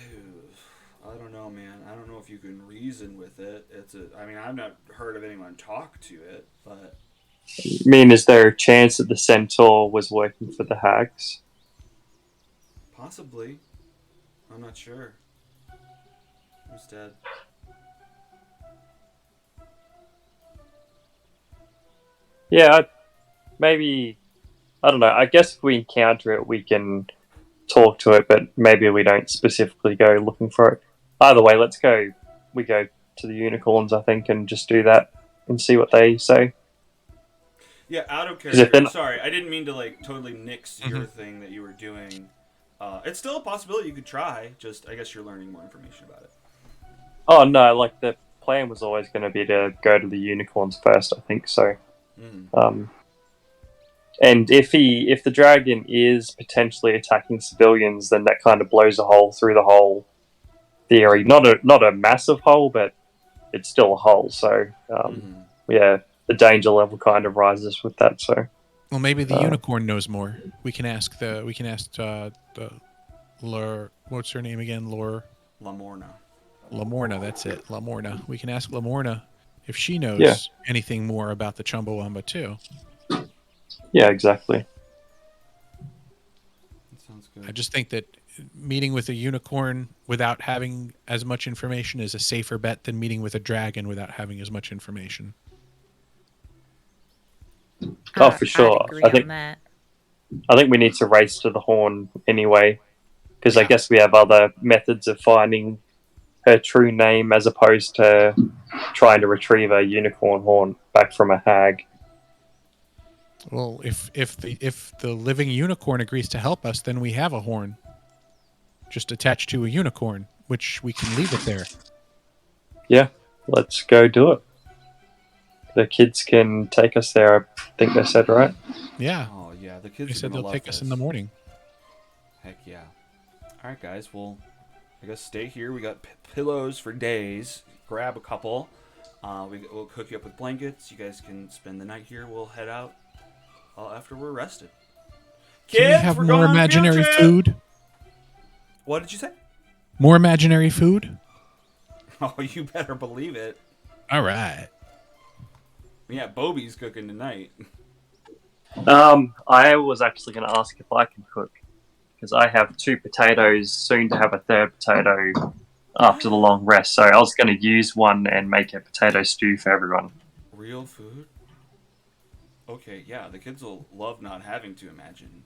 I don't know, man. I don't know if you can reason with it. I mean, I've not heard of anyone talk to it, but. I mean, is there a chance that the centaur was working for the hags? Possibly. I'm not sure. Who's dead? Yeah, maybe. I don't know. I guess if we encounter it, we can talk to it, but maybe we don't specifically go looking for it. Either way, let's go. We go to the unicorns, I think, and just do that and see what they say. Yeah, out of 'Cause if character. they're not- Sorry, I didn't mean to like totally nix your thing that you were doing. It's still a possibility you could try. Just I guess you're learning more information about it. Oh no! Like the plan was always going to be to go to the unicorns first. I think so. And if the dragon is potentially attacking civilians, then that kind of blows a hole through the whole theory. Not a massive hole, but it's still a hole. So yeah, the danger level kind of rises with that. So Well, maybe the unicorn knows more. We can ask the Lure. What's her name again? Lamorna. Lamorna. That's it. Lamorna. We can ask Lamorna if she knows anything more about the Chumbawamba too. yeah, exactly. That sounds good. I just think that meeting with a unicorn without having as much information is a safer bet than meeting with a dragon without having as much information. Oh, for sure. I'd agree I think on that. I think we need to race to the horn anyway, because I guess we have other methods of finding her true name as opposed to trying to retrieve a unicorn horn back from a hag. Well, if the living unicorn agrees to help us, then we have a horn, just attached to a unicorn, which we can leave it there. Yeah, let's go do it. The kids can take us there. I think they said, right? Yeah, Oh yeah, the kids they are said gonna they'll love take us this. in the morning. Heck yeah. All right, guys. Well, I guess stay here. We got pillows for days. Grab a couple. We'll hook you up with blankets. You guys can spend the night here. We'll head out after we're rested. Can we Kids, have we're more going on a field imaginary trip! food? What did you say? More imaginary food? Oh, you better believe it. All right. Yeah, Bobby's cooking tonight. I was actually going to ask if I can cook, because I have 2 potatoes, soon to have a 3rd potato after the long rest. So I was going to use one and make a potato stew for everyone. Real food? Okay, yeah, the kids will love not having to imagine.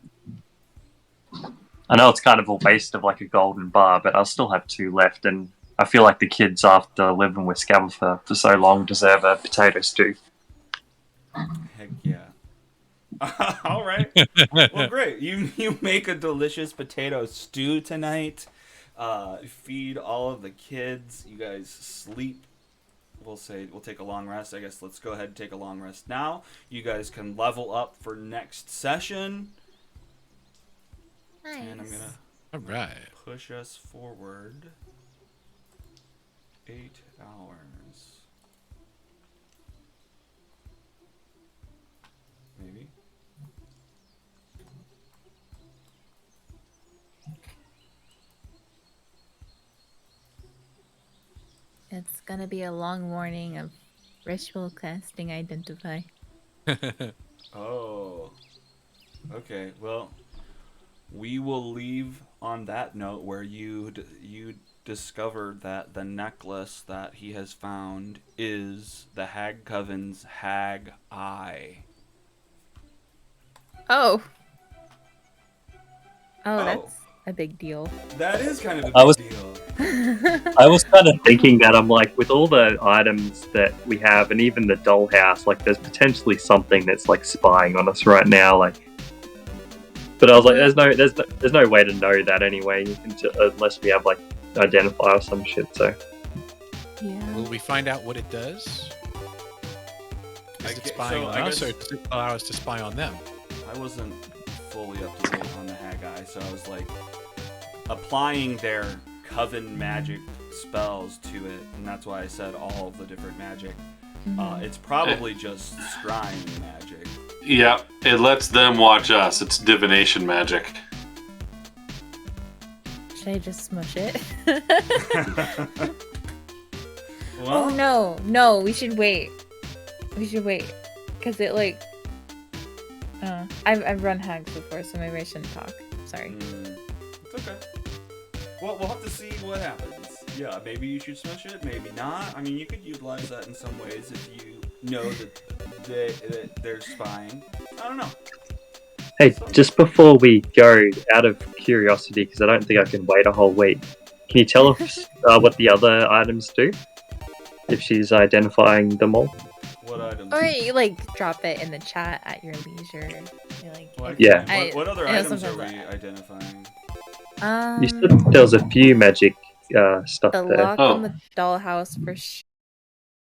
I know it's kind of a waste of like a golden bar, but I'll still have 2 left, and I feel like the kids, after living with Scabble for so long, deserve a potato stew. Heck yeah. All right. Well, great. You make a delicious potato stew tonight. Feed all of the kids. You guys sleep. We'll take a long rest. I guess let's go ahead and take a long rest now. You guys can level up for next session. Nice. And I'm gonna All right. push us forward 8 hours. Maybe. It's gonna be a long morning of ritual casting identify. Oh. Okay. Well, we will leave on that note where you discovered that the necklace that he has found is the Hag Coven's Hag Eye. Oh, Oh. that's a big deal. That is kind of I a was- big deal. I was kind of thinking that I'm like, with all the items that we have, and even the dollhouse, like there's potentially something that's like spying on us right now. Like, but I was like, there's no way to know that anyway, unless we have like identify or some shit. So Yeah. Will we find out what it does? Is it get- spying so on I us, guess- or does it allow us to spy on them? I wasn't fully up to date on the Haggai, so I was like applying their coven magic spells to it, and that's why I said all of the different magic. It's probably just scrying magic. Yeah, it lets them watch us. It's divination magic. Should I just smush it? Well, Oh no, we should wait. Because it like I've run hags before, so maybe I shouldn't talk. Sorry. it's okay. Well, we'll have to see what happens. Yeah, maybe you should smush it, maybe not. I mean, you could utilize that in some ways if you know that they're spying. I don't know. Hey, just before we go, out of curiosity, because I don't think I can wait a whole week, can you tell us what the other items do? If she's identifying them all? What items? Or you like drop it in the chat at your leisure. You're like, Well, if- Yeah. What other I know items are sometimes we identifying? You said there was a few magic stuff the there. lock Oh. on the dollhouse for